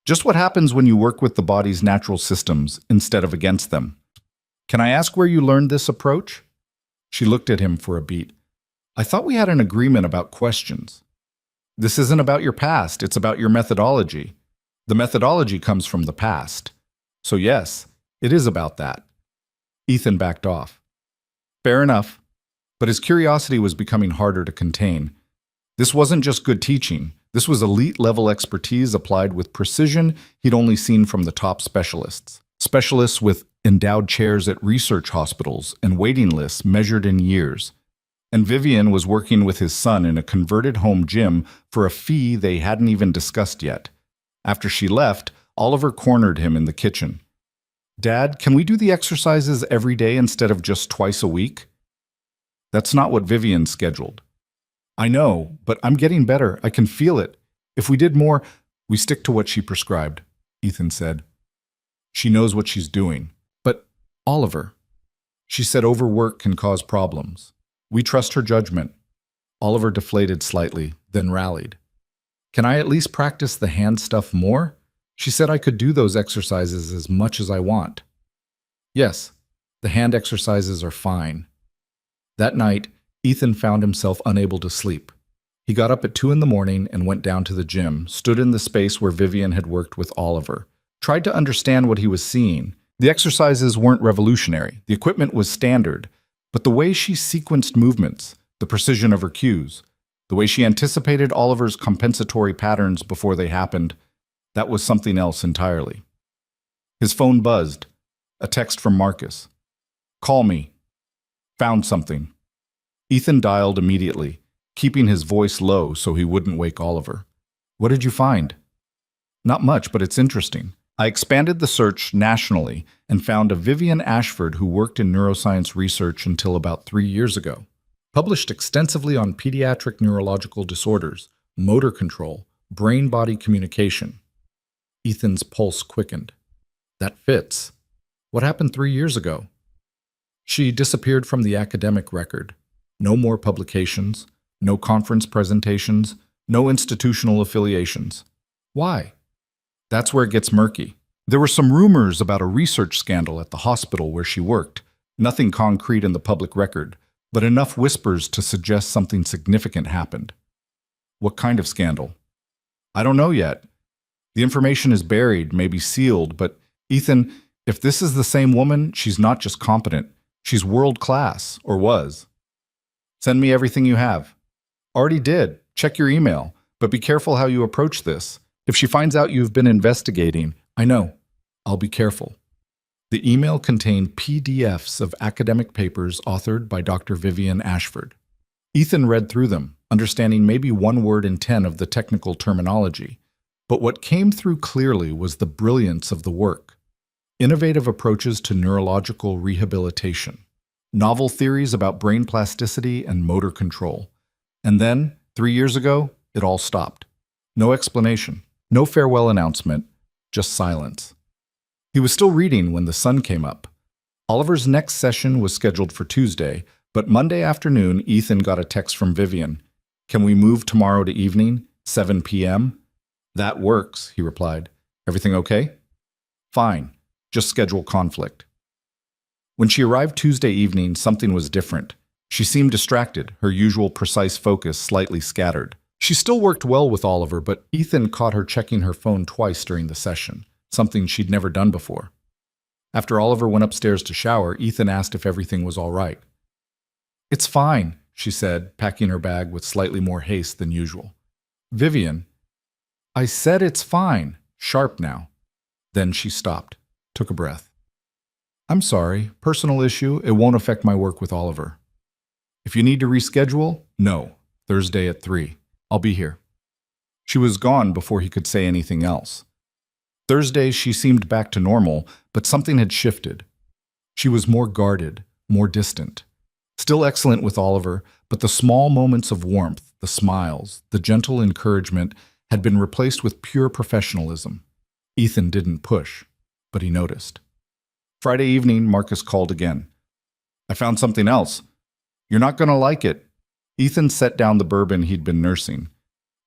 Just what happens when you work with the body's natural systems instead of against them. Can I ask where you learned this approach?" She looked at him for a beat. "I thought we had an agreement about questions." "This isn't about your past, it's about your methodology. The methodology comes from the past. So yes, it is about that." Ethan backed off. Fair enough. But his curiosity was becoming harder to contain. This wasn't just good teaching. This was elite-level expertise applied with precision he'd only seen from the top specialists. Specialists with endowed chairs at research hospitals and waiting lists measured in years. And Vivian was working with his son in a converted home gym for a fee they hadn't even discussed yet. After she left, Oliver cornered him in the kitchen. "Dad, can we do the exercises every day instead of just twice a week?" "That's not what Vivian scheduled." "I know, but I'm getting better. I can feel it. If we did more—" "We stick to what she prescribed," Ethan said. "She knows what she's doing." "But, Oliver," she said, "overwork can cause problems. We trust her judgment." Oliver deflated slightly, then rallied. "Can I at least practice the hand stuff more? She said I could do those exercises as much as I want." "Yes, the hand exercises are fine." That night, Ethan found himself unable to sleep. He got up at 2 in the morning and went down to the gym, stood in the space where Vivian had worked with Oliver, tried to understand what he was seeing. The exercises weren't revolutionary, the equipment was standard, but the way she sequenced movements, the precision of her cues, The way she anticipated Oliver's compensatory patterns before they happened, that was something else entirely. His phone buzzed. A text from Marcus. "Call me. Found something." Ethan dialed immediately, keeping his voice low so he wouldn't wake Oliver. "What did you find?" "Not much, but it's interesting. I expanded the search nationally and found a Vivian Ashford who worked in neuroscience research until about 3 years ago. Published extensively on pediatric neurological disorders, motor control, brain-body communication." Ethan's pulse quickened. "That fits. What happened 3 years ago?" "She disappeared from the academic record. No more publications, no conference presentations, no institutional affiliations." "Why?" "That's where it gets murky. There were some rumors about a research scandal at the hospital where she worked. Nothing concrete in the public record, but enough whispers to suggest something significant happened." "What kind of scandal?" "I don't know yet. The information is buried, maybe sealed, but Ethan, if this is the same woman, she's not just competent. She's world-class, or was." "Send me everything you have." "Already did. Check your email, but be careful how you approach this. If she finds out you've been investigating..." "I know. I'll be careful." The email contained PDFs of academic papers authored by Dr. Vivian Ashford. Ethan read through them, understanding maybe 1 word in 10 of the technical terminology. But what came through clearly was the brilliance of the work. Innovative approaches to neurological rehabilitation. Novel theories about brain plasticity and motor control. And then, 3 years ago, it all stopped. No explanation. No farewell announcement. Just silence. He was still reading when the sun came up. Oliver's next session was scheduled for Tuesday, but Monday afternoon, Ethan got a text from Vivian. "Can we move tomorrow to evening, 7 p.m.? "That works," he replied. "Everything okay?" "Fine. Just schedule conflict." When she arrived Tuesday evening, something was different. She seemed distracted, her usual precise focus slightly scattered. She still worked well with Oliver, but Ethan caught her checking her phone twice during the session, something she'd never done before. After Oliver went upstairs to shower, Ethan asked if everything was all right. "It's fine," she said, packing her bag with slightly more haste than usual. "Vivian..." "I said it's fine." Sharp now. Then she stopped, took a breath. "I'm sorry, personal issue, it won't affect my work with Oliver." "If you need to reschedule, no. Thursday at 3. I'll be here." She was gone before he could say anything else. Thursday she seemed back to normal, but something had shifted. She was more guarded, more distant. Still excellent with Oliver, but the small moments of warmth, the smiles, the gentle encouragement had been replaced with pure professionalism. Ethan didn't push, but he noticed. Friday evening, Marcus called again. "I found something else. You're not going to like it." Ethan set down the bourbon he'd been nursing.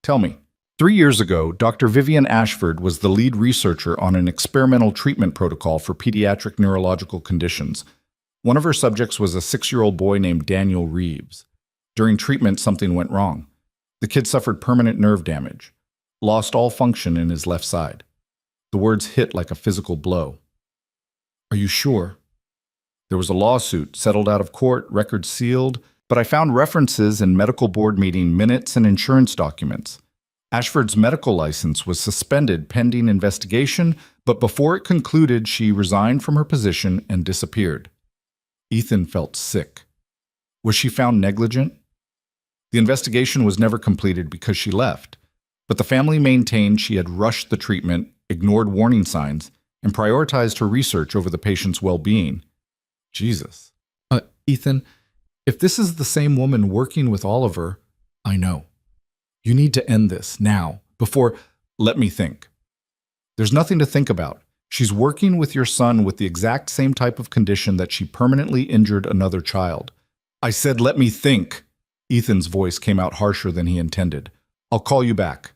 "Tell me." 3 years ago, Dr. Vivian Ashford was the lead researcher on an experimental treatment protocol for pediatric neurological conditions. One of her subjects was a 6-year-old boy named Daniel Reeves. During treatment, something went wrong. The kid suffered permanent nerve damage, lost all function in his left side. The words hit like a physical blow. "Are you sure?" "There was a lawsuit, settled out of court, records sealed, but I found references in medical board meeting minutes and insurance documents. Ashford's medical license was suspended pending investigation, but before it concluded, she resigned from her position and disappeared." Ethan felt sick. Was she found negligent? The investigation was never completed because she left, but the family maintained she had rushed the treatment, ignored warning signs, and prioritized her research over the patient's well-being. Jesus. Ethan, if this is the same woman working with Oliver, I know. You need to end this, now, before... Let me think. There's nothing to think about. She's working with your son with the exact same type of condition that she permanently injured another child. I said, let me think. Ethan's voice came out harsher than he intended. I'll call you back.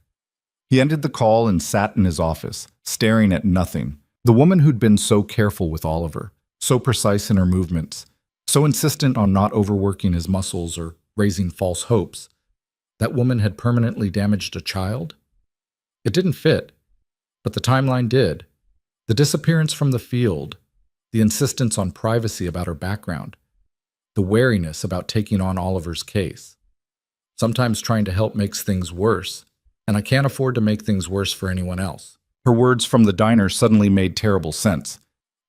He ended the call and sat in his office, staring at nothing. The woman who'd been so careful with Oliver, so precise in her movements, so insistent on not overworking his muscles or raising false hopes. That woman had permanently damaged a child? It didn't fit, but the timeline did. The disappearance from the field, the insistence on privacy about her background, the wariness about taking on Oliver's case. Sometimes trying to help makes things worse, and I can't afford to make things worse for anyone else." Her words from the diner suddenly made terrible sense.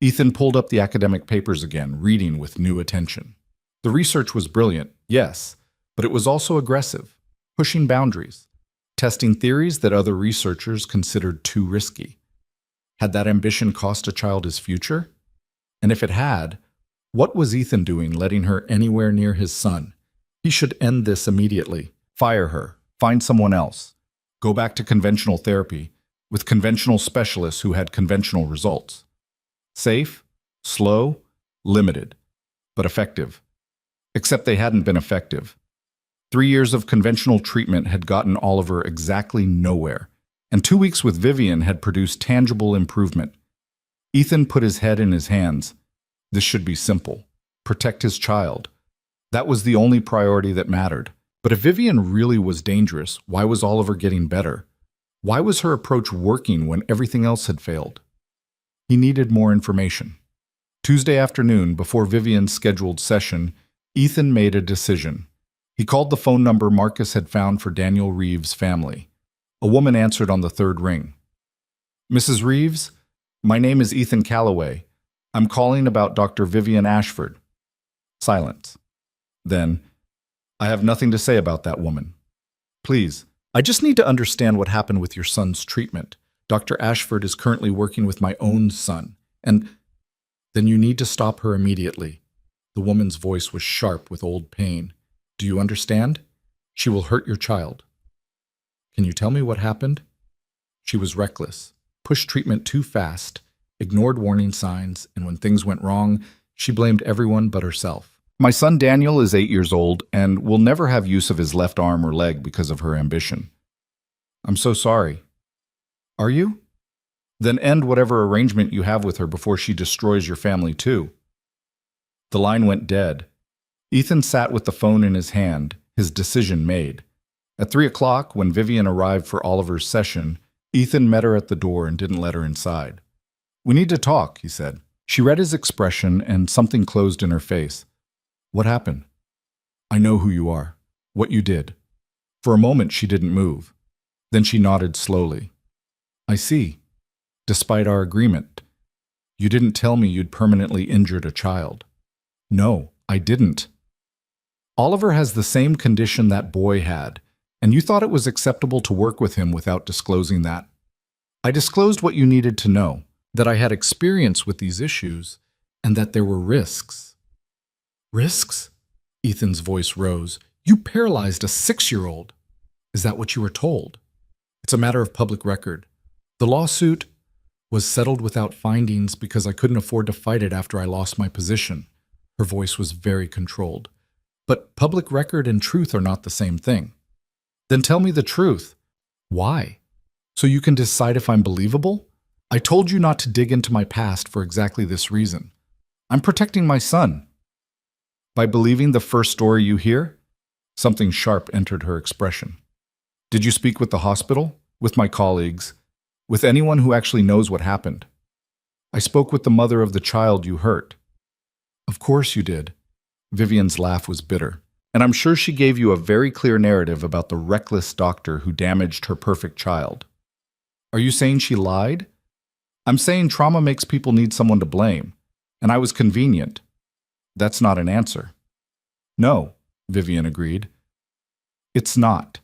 Ethan pulled up the academic papers again, reading with new attention. The research was brilliant, yes, but it was also aggressive, pushing boundaries, testing theories that other researchers considered too risky. Had that ambition cost a child his future? And if it had, what was Ethan doing letting her anywhere near his son? He should end this immediately. Fire her. Find someone else. Go back to conventional therapy with conventional specialists who had conventional results. Safe, slow, limited, but effective. Except they hadn't been effective. 3 years of conventional treatment had gotten Oliver exactly nowhere, and 2 weeks with Vivian had produced tangible improvement. Ethan put his head in his hands. This should be simple. Protect his child. That was the only priority that mattered. But if Vivian really was dangerous, why was Oliver getting better? Why was her approach working when everything else had failed? He needed more information. Tuesday afternoon, before Vivian's scheduled session, Ethan made a decision. He called the phone number Marcus had found for Daniel Reeves' family. A woman answered on the third ring. "Mrs. Reeves, my name is Ethan Calloway. I'm calling about Dr. Vivian Ashford." Silence. Then, "I have nothing to say about that woman. Please, I just need to understand what happened with your son's treatment. Dr. Ashford is currently working with my own son, and then you need to stop her immediately." The woman's voice was sharp with old pain. "Do you understand? She will hurt your child." "Can you tell me what happened?" She was reckless, pushed treatment too fast, ignored warning signs, and when things went wrong, she blamed everyone but herself. "My son Daniel is 8 years old and will never have use of his left arm or leg because of her ambition." "I'm so sorry." "Are you? Then end whatever arrangement you have with her before she destroys your family too." The line went dead. Ethan sat with the phone in his hand, his decision made. At 3 o'clock, when Vivian arrived for Oliver's session, Ethan met her at the door and didn't let her inside. "We need to talk," he said. She read his expression and something closed in her face. "What happened?" "I know who you are, what you did." For a moment she didn't move. Then she nodded slowly. "I see. Despite our agreement, you didn't tell me you'd permanently injured a child." "No, I didn't." "Oliver has the same condition that boy had, and you thought it was acceptable to work with him without disclosing that." "I disclosed what you needed to know, that I had experience with these issues, and that there were risks." "Risks?" Ethan's voice rose. "You paralyzed a 6-year-old. Is that what you were told?" "It's a matter of public record. The lawsuit was settled without findings because I couldn't afford to fight it after I lost my position." Her voice was very controlled. "But public record and truth are not the same thing." "Then tell me the truth." "Why? So you can decide if I'm believable? I told you not to dig into my past for exactly this reason. I'm protecting my son." "By believing the first story you hear?" Something sharp entered her expression. "Did you speak with the hospital? With my colleagues? With anyone who actually knows what happened?" "I spoke with the mother of the child you hurt." "Of course you did." Vivian's laugh was bitter. "And I'm sure she gave you a very clear narrative about the reckless doctor who damaged her perfect child." "Are you saying she lied?" "I'm saying trauma makes people need someone to blame, and I was convenient." "That's not an answer." "No," Vivian agreed. "It's not.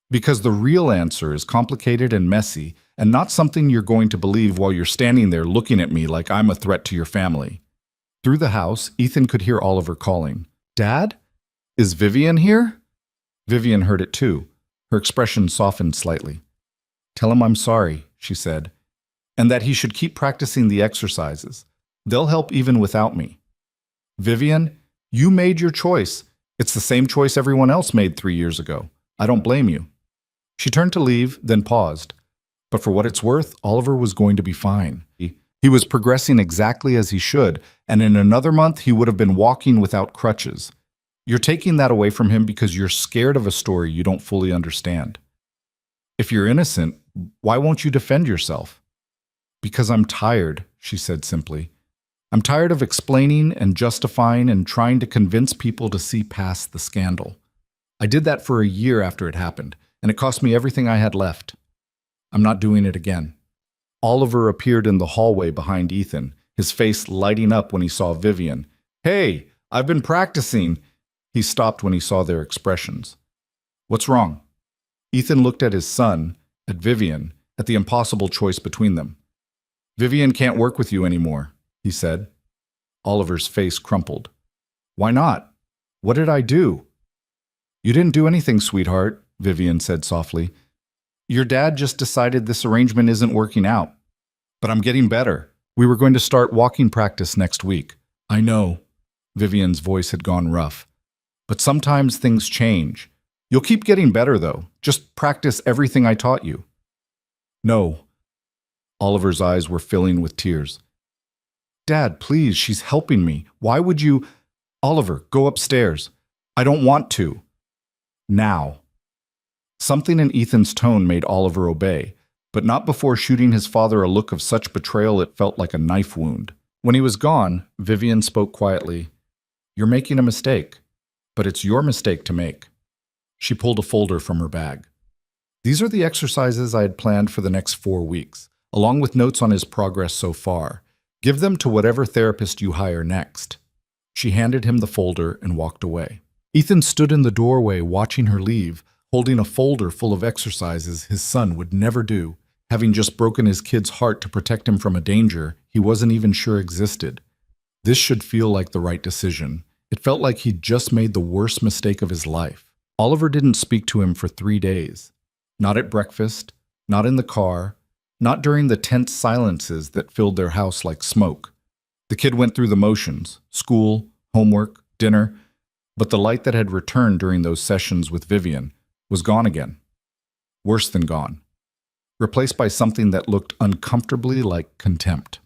Because the real answer is complicated and messy, and not something you're going to believe while you're standing there looking at me like I'm a threat to your family." Through the house, Ethan could hear Oliver calling. "Dad? Is Vivian here?" Vivian heard it too. Her expression softened slightly. "Tell him I'm sorry," she said, "and that he should keep practicing the exercises. They'll help even without me." "Vivian, you made your choice. It's the same choice everyone else made 3 years ago. I don't blame you." She turned to leave, then paused. But for what it's worth, Oliver was going to be fine. He was progressing exactly as he should, and in another month he would have been walking without crutches. You're taking that away from him because you're scared of a story you don't fully understand. If you're innocent, why won't you defend yourself? "Because I'm tired," she said simply. "I'm tired of explaining and justifying and trying to convince people to see past the scandal. I did that for a year after it happened, and it cost me everything I had left. I'm not doing it again. Oliver appeared in the hallway behind Ethan, his face lighting up when he saw Vivian. Hey, I've been practicing. He stopped when he saw their expressions. What's wrong? Ethan looked at his son, at Vivian, at the impossible choice between them. Vivian can't work with you anymore, he said. Oliver's face crumpled. Why not? What did I do? You didn't do anything, sweetheart, Vivian said softly. Your dad just decided this arrangement isn't working out. But I'm getting better. We were going to start walking practice next week. I know. Vivian's voice had gone rough. But sometimes things change. You'll keep getting better, though. Just practice everything I taught you. No. Oliver's eyes were filling with tears. Dad, please, she's helping me. Why would you… Oliver, go upstairs. I don't want to. Now. Something in Ethan's tone made Oliver obey, but not before shooting his father a look of such betrayal it felt like a knife wound. When he was gone, Vivian spoke quietly. You're making a mistake, but it's your mistake to make. She pulled a folder from her bag. These are the exercises I had planned for the next 4 weeks, along with notes on his progress so far. Give them to whatever therapist you hire next. She handed him the folder and walked away. Ethan stood in the doorway watching her leave, holding a folder full of exercises his son would never do, having just broken his kid's heart to protect him from a danger he wasn't even sure existed. This should feel like the right decision. It felt like he'd just made the worst mistake of his life. Oliver didn't speak to him for 3 days. Not at breakfast, not in the car, not during the tense silences that filled their house like smoke. The kid went through the motions, school, homework, dinner, but the light that had returned during those sessions with Vivian was gone again. Worse than gone. Replaced by something that looked uncomfortably like contempt.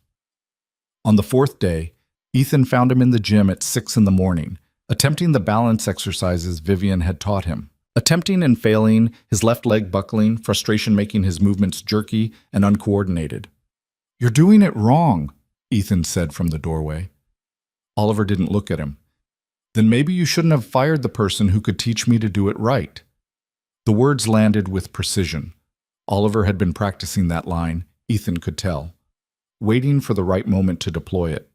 On the 4th day, Ethan found him in the gym at 6 in the morning, attempting the balance exercises Vivian had taught him. Attempting and failing, his left leg buckling, frustration making his movements jerky and uncoordinated. You're doing it wrong, Ethan said from the doorway. Oliver didn't look at him. Then maybe you shouldn't have fired the person who could teach me to do it right. The words landed with precision. Oliver had been practicing that line, Ethan could tell, waiting for the right moment to deploy it.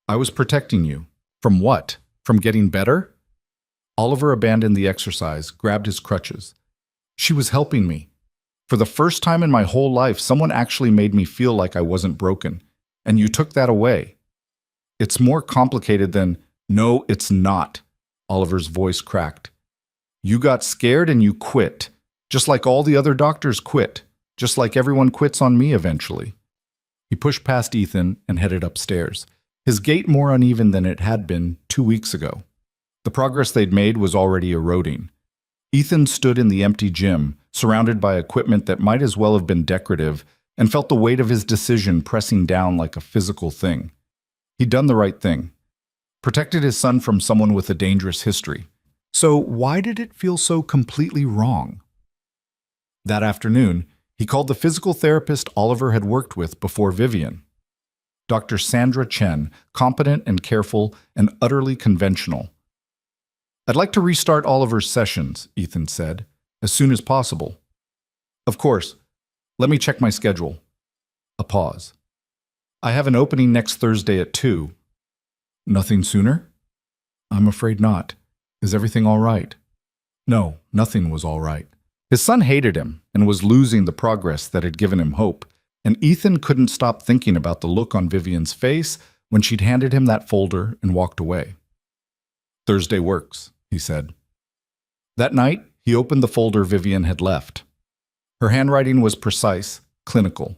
I was protecting you. From what? From getting better? Oliver abandoned the exercise, grabbed his crutches. She was helping me. For the first time in my whole life, someone actually made me feel like I wasn't broken, and you took that away. It's more complicated than… No, it's not. Oliver's voice cracked. You got scared and you quit, just like all the other doctors quit, just like everyone quits on me eventually. He pushed past Ethan and headed upstairs, his gait more uneven than it had been 2 weeks ago. The progress they'd made was already eroding. Ethan stood in the empty gym, surrounded by equipment that might as well have been decorative, and felt the weight of his decision pressing down like a physical thing. He'd done the right thing. Protected his son from someone with a dangerous history. So why did it feel so completely wrong? That afternoon, he called the physical therapist Oliver had worked with before Vivian. Dr. Sandra Chen, competent and careful and utterly conventional. I'd like to restart Oliver's sessions, Ethan said, as soon as possible. Of course. Let me check my schedule. A pause. I have an opening next Thursday at 2. Nothing sooner? I'm afraid not. Is everything all right? No, nothing was all right. His son hated him and was losing the progress that had given him hope, and Ethan couldn't stop thinking about the look on Vivian's face when she'd handed him that folder and walked away. Thursday works, he said. That night, he opened the folder Vivian had left. Her handwriting was precise, clinical.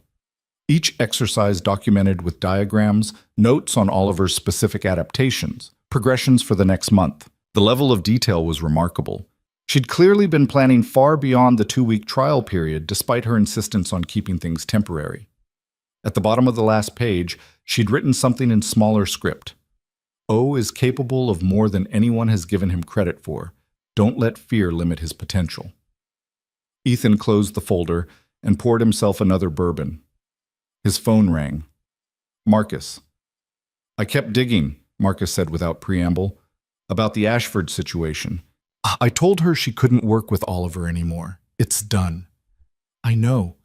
Each exercise documented with diagrams, notes on Oliver's specific adaptations, progressions for the next month. The level of detail was remarkable. She'd clearly been planning far beyond the 2-week trial period despite her insistence on keeping things temporary. At the bottom of the last page, she'd written something in smaller script. O is capable of more than anyone has given him credit for. Don't let fear limit his potential. Ethan closed the folder and poured himself another bourbon. His phone rang. Marcus. I kept digging, Marcus said without preamble, about the Ashford situation. I told her she couldn't work with Oliver anymore. It's done. I know,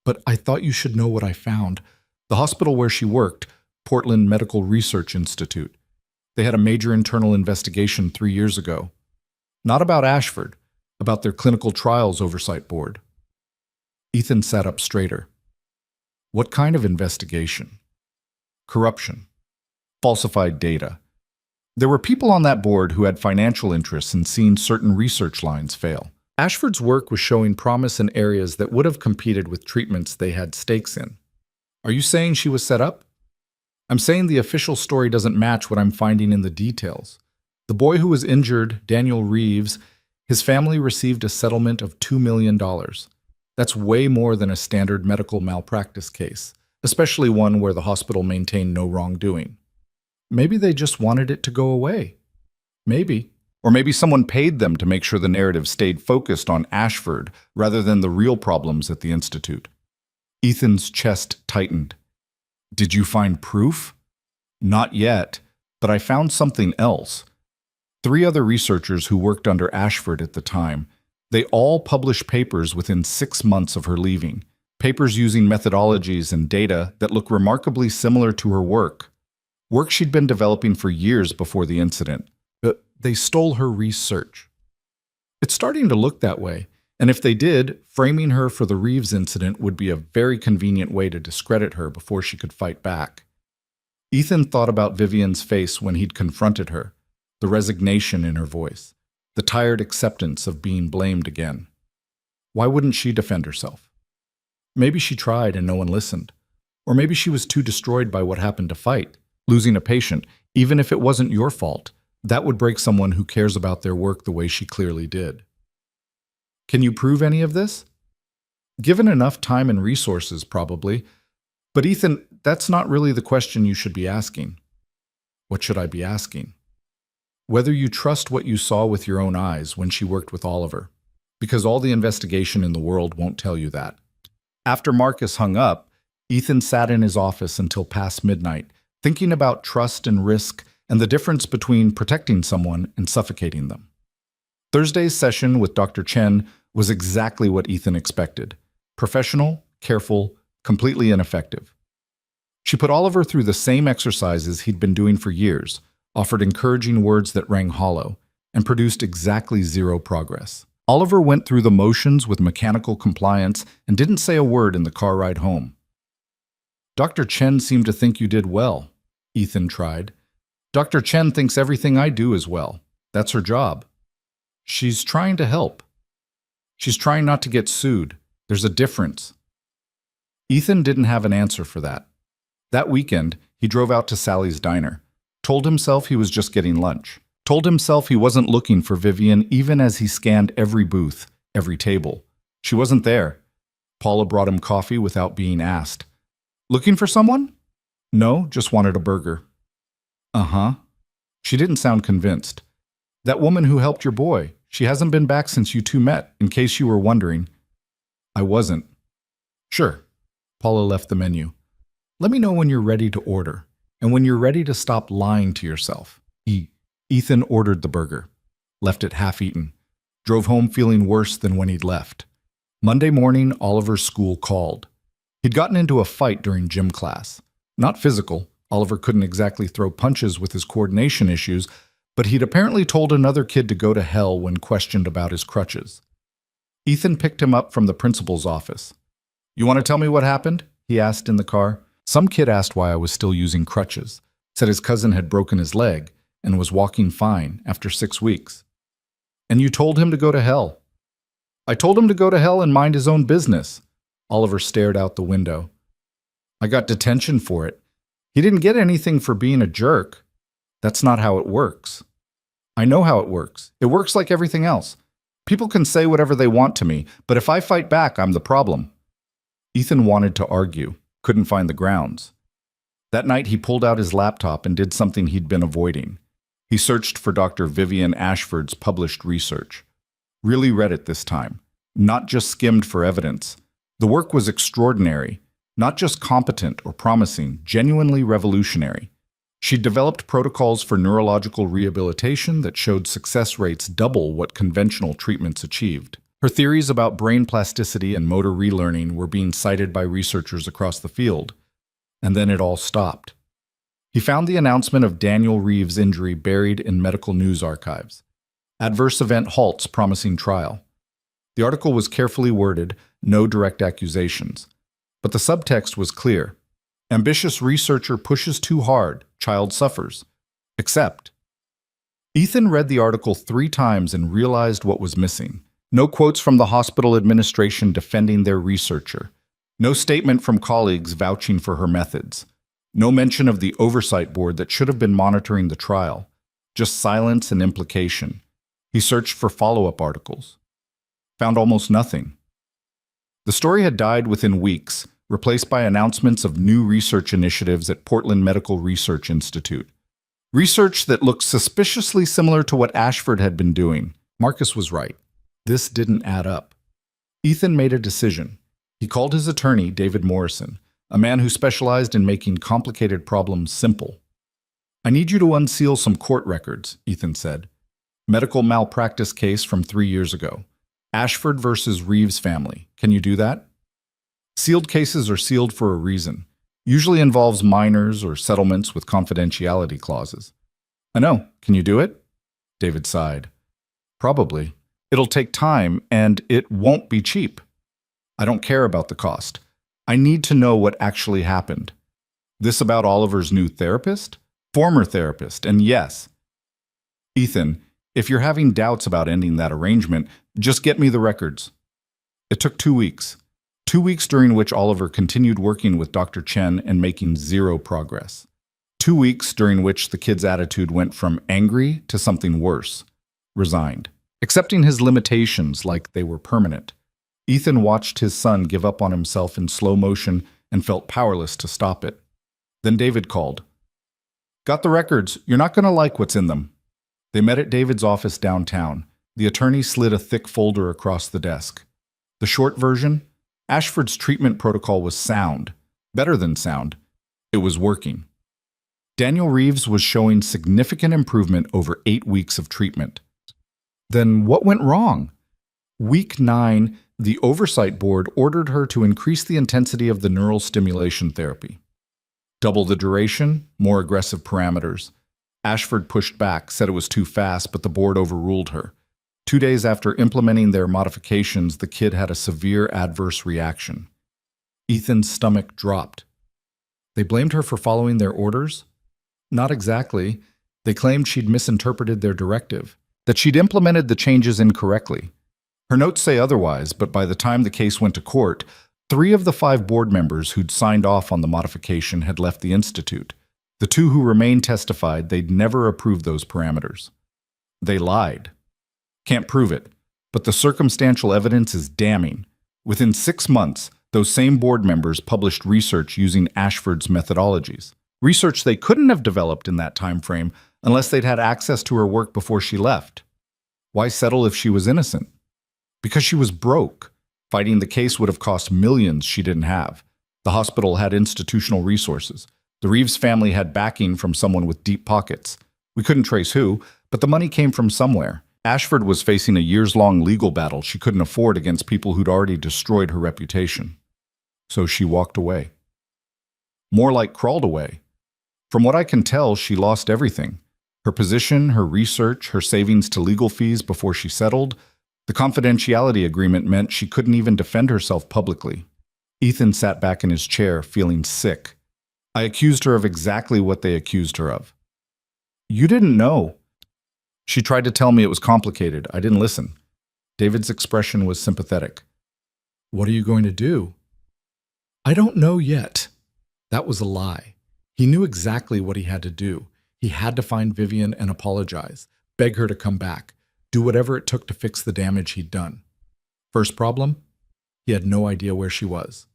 but I thought you should know what I found. The hospital where she worked, Portland Medical Research Institute, they had a major internal investigation 3 years ago. Not about Ashford, about their clinical trials oversight board. Ethan sat up straighter. What kind of investigation? Corruption. Falsified data. There were people on that board who had financial interests and seen certain research lines fail. Ashford's work was showing promise in areas that would have competed with treatments they had stakes in. Are you saying she was set up? I'm saying the official story doesn't match what I'm finding in the details. The boy who was injured, Daniel Reeves, his family received a settlement of $2 million. That's way more than a standard medical malpractice case, especially one where the hospital maintained no wrongdoing. Maybe they just wanted it to go away. Maybe. Or maybe someone paid them to make sure the narrative stayed focused on Ashford rather than the real problems at the Institute. Ethan's chest tightened. Did you find proof? Not yet, but I found something else. 3 other researchers who worked under Ashford at the time, they all published papers within 6 months of her leaving, papers using methodologies and data that look remarkably similar to her work she'd been developing for years before the incident. They stole her research. It's starting to look that way, and if they did, framing her for the Reeves incident would be a very convenient way to discredit her before she could fight back. Ethan thought about Vivian's face when he'd confronted her, the resignation in her voice, the tired acceptance of being blamed again. Why wouldn't she defend herself? Maybe she tried and no one listened. Or maybe she was too destroyed by what happened to fight. Losing a patient, even if it wasn't your fault, that would break someone who cares about their work the way she clearly did. Can you prove any of this? Given enough time and resources, probably. But Ethan, that's not really the question you should be asking. What should I be asking? Whether you trust what you saw with your own eyes when she worked with Oliver. Because all the investigation in the world won't tell you that. After Marcus hung up, Ethan sat in his office until past midnight, thinking about trust and risk and the difference between protecting someone and suffocating them. Thursday's session with Dr. Chen was exactly what Ethan expected. Professional, careful, completely ineffective. She put Oliver through the same exercises he'd been doing for years, offered encouraging words that rang hollow, and produced exactly 0 progress. Oliver went through the motions with mechanical compliance and didn't say a word in the car ride home. Dr. Chen seemed to think you did well, Ethan tried. Dr. Chen thinks everything I do is well. That's her job. She's trying to help. She's trying not to get sued. There's a difference. Ethan didn't have an answer for that. That weekend, he drove out to Sally's diner, told himself he was just getting lunch, told himself he wasn't looking for Vivian even as he scanned every booth, every table. She wasn't there. Paula brought him coffee without being asked. Looking for someone? No, just wanted a burger. Uh-huh. She didn't sound convinced. That woman who helped your boy, she hasn't been back since you two met, in case you were wondering. I wasn't. Sure. Paula left the menu. Let me know when you're ready to order, and when you're ready to stop lying to yourself. Ethan ordered the burger, left it half-eaten, drove home feeling worse than when he'd left. Monday morning, Oliver's school called. He'd gotten into a fight during gym class. Not physical. Oliver couldn't exactly throw punches with his coordination issues, but he'd apparently told another kid to go to hell when questioned about his crutches. Ethan picked him up from the principal's office. You want to tell me what happened? He asked in the car. Some kid asked why I was still using crutches, said his cousin had broken his leg and was walking fine after 6 weeks. And you told him to go to hell. I told him to go to hell and mind his own business. Oliver stared out the window. I got detention for it. He didn't get anything for being a jerk. That's not how it works. I know how it works. It works like everything else. People can say whatever they want to me, but if I fight back, I'm the problem. Ethan wanted to argue, couldn't find the grounds. That night, he pulled out his laptop and did something he'd been avoiding. He searched for Dr. Vivian Ashford's published research. Really read it this time, not just skimmed for evidence. The work was extraordinary, not just competent or promising, genuinely revolutionary. She'd developed protocols for neurological rehabilitation that showed success rates double what conventional treatments achieved. Her theories about brain plasticity and motor relearning were being cited by researchers across the field. And then it all stopped. He found the announcement of Daniel Reeves' injury buried in medical news archives. Adverse event halts promising trial. The article was carefully worded, no direct accusations. But the subtext was clear. Ambitious researcher pushes too hard, child suffers. Except. Ethan read the article 3 times and realized what was missing. No quotes from the hospital administration defending their researcher. No statement from colleagues vouching for her methods. No mention of the oversight board that should have been monitoring the trial. Just silence and implication. He searched for follow-up articles. Found almost nothing. The story had died within weeks, replaced by announcements of new research initiatives at Portland Medical Research Institute. Research that looked suspiciously similar to what Ashford had been doing. Marcus was right. This didn't add up. Ethan made a decision. He called his attorney, David Morrison, a man who specialized in making complicated problems simple. "I need you to unseal some court records," Ethan said. "Medical malpractice case from 3 years ago. Ashford versus Reeves family. Can you do that?" Sealed cases are sealed for a reason. Usually involves minors or settlements with confidentiality clauses. "I know. Can you do it?" David sighed. "Probably. It'll take time, and it won't be cheap. I don't care about the cost. I need to know what actually happened. This about Oliver's new therapist? Former therapist, and yes." "Ethan, if you're having doubts about ending that arrangement, just get me the records." It took 2 weeks. 2 weeks during which Oliver continued working with Dr. Chen and making zero progress. 2 weeks during which the kid's attitude went from angry to something worse. Resigned. Accepting his limitations like they were permanent. Ethan watched his son give up on himself in slow motion and felt powerless to stop it. Then David called. "Got the records. You're not going to like what's in them." They met at David's office downtown. The attorney slid a thick folder across the desk. The short version? Ashford's treatment protocol was sound. Better than sound. It was working. Daniel Reeves was showing significant improvement over 8 weeks of treatment. Then what went wrong? Week 9, the oversight board ordered her to increase the intensity of the neural stimulation therapy. Double the duration, more aggressive parameters. Ashford pushed back, said it was too fast, but the board overruled her. 2 days after implementing their modifications, the kid had a severe adverse reaction. Ethan's stomach dropped. They blamed her for following their orders? Not exactly. They claimed she'd misinterpreted their directive, that she'd implemented the changes incorrectly. Her notes say otherwise, but by the time the case went to court, 3 of the 5 board members who'd signed off on the modification had left the institute. The 2 who remained testified they'd never approved those parameters. They lied. Can't prove it, but the circumstantial evidence is damning. Within 6 months, those same board members published research using Ashford's methodologies. Research they couldn't have developed in that time frame unless they'd had access to her work before she left. Why settle if she was innocent? Because she was broke. Fighting the case would have cost millions she didn't have. The hospital had institutional resources. The Reeves family had backing from someone with deep pockets. We couldn't trace who, but the money came from somewhere. Ashford was facing a years-long legal battle she couldn't afford against people who'd already destroyed her reputation. So she walked away. More like crawled away. From what I can tell, she lost everything. Her position, her research, her savings to legal fees before she settled. The confidentiality agreement meant she couldn't even defend herself publicly. Ethan sat back in his chair, feeling sick. I accused her of exactly what they accused her of. You didn't know. She tried to tell me it was complicated. I didn't listen. David's expression was sympathetic. What are you going to do? I don't know yet. That was a lie. He knew exactly what he had to do. He had to find Vivian and apologize, beg her to come back, do whatever it took to fix the damage he'd done. First problem? He had no idea where she was.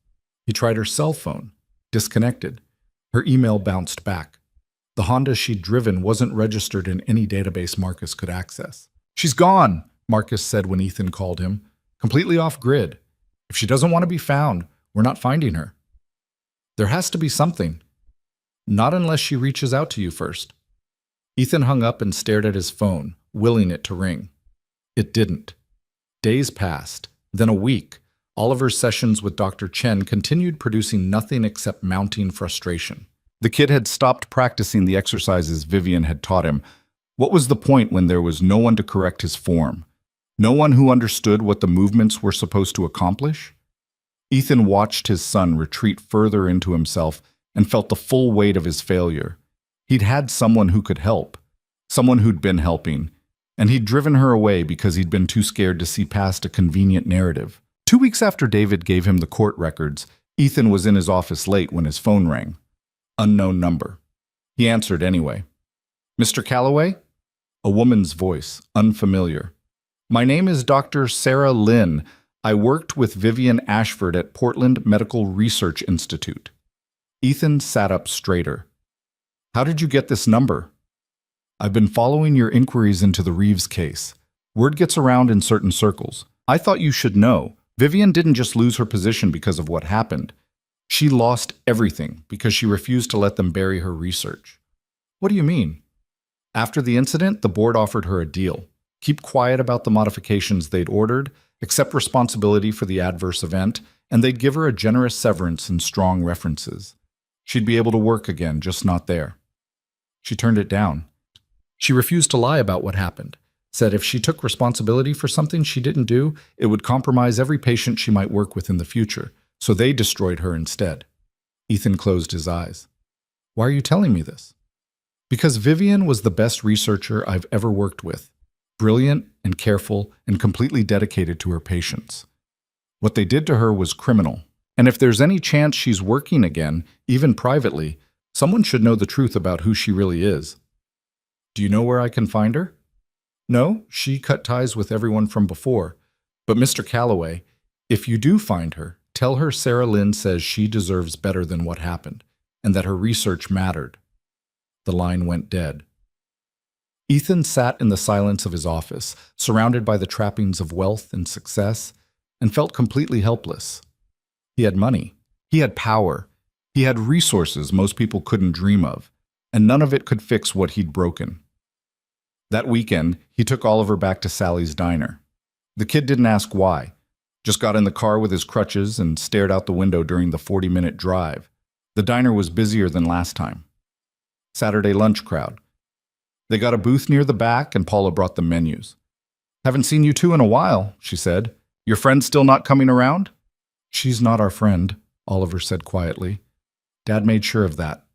He tried her cell phone, disconnected. Her email bounced back. The Honda she'd driven wasn't registered in any database Marcus could access. She's gone, Marcus said when Ethan called him, completely off grid. If she doesn't want to be found, we're not finding her. There has to be something. Not unless she reaches out to you first. Ethan hung up and stared at his phone, willing it to ring. It didn't. Days passed, then a week. Oliver's sessions with Dr. Chen continued producing nothing except mounting frustration. The kid had stopped practicing the exercises Vivian had taught him. What was the point when there was no one to correct his form? No one who understood what the movements were supposed to accomplish? Ethan watched his son retreat further into himself and felt the full weight of his failure. He'd had someone who could help, someone who'd been helping, and he'd driven her away because he'd been too scared to see past a convenient narrative. 2 weeks after David gave him the court records, Ethan was in his office late when his phone rang. Unknown number. He answered anyway. Mr. Calloway? A woman's voice, unfamiliar. My name is Dr. Sarah Lynn. I worked with Vivian Ashford at Portland Medical Research Institute. Ethan sat up straighter. How did you get this number? I've been following your inquiries into the Reeves case. Word gets around in certain circles. I thought you should know. Vivian didn't just lose her position because of what happened. She lost everything because she refused to let them bury her research. What do you mean? After the incident, the board offered her a deal. Keep quiet about the modifications they'd ordered, accept responsibility for the adverse event, and they'd give her a generous severance and strong references. She'd be able to work again, just not there. She turned it down. She refused to lie about what happened, said if she took responsibility for something she didn't do, it would compromise every patient she might work with in the future, so they destroyed her instead. Ethan closed his eyes. Why are you telling me this? Because Vivian was the best researcher I've ever worked with, brilliant and careful and completely dedicated to her patients. What they did to her was criminal, and if there's any chance she's working again, even privately, someone should know the truth about who she really is. Do you know where I can find her? No, she cut ties with everyone from before. But Mr. Calloway, if you do find her, tell her Sarah Lynn says she deserves better than what happened, and that her research mattered. The line went dead. Ethan sat in the silence of his office, surrounded by the trappings of wealth and success, and felt completely helpless. He had money. He had power. He had resources most people couldn't dream of, and none of it could fix what he'd broken. That weekend, he took Oliver back to Sally's diner. The kid didn't ask why, just got in the car with his crutches and stared out the window during the 40-minute drive. The diner was busier than last time. Saturday lunch crowd. They got a booth near the back and Paula brought them menus. Haven't seen you two in a while, she said. Your friend still not coming around? She's not our friend, Oliver said quietly. Dad made sure of that.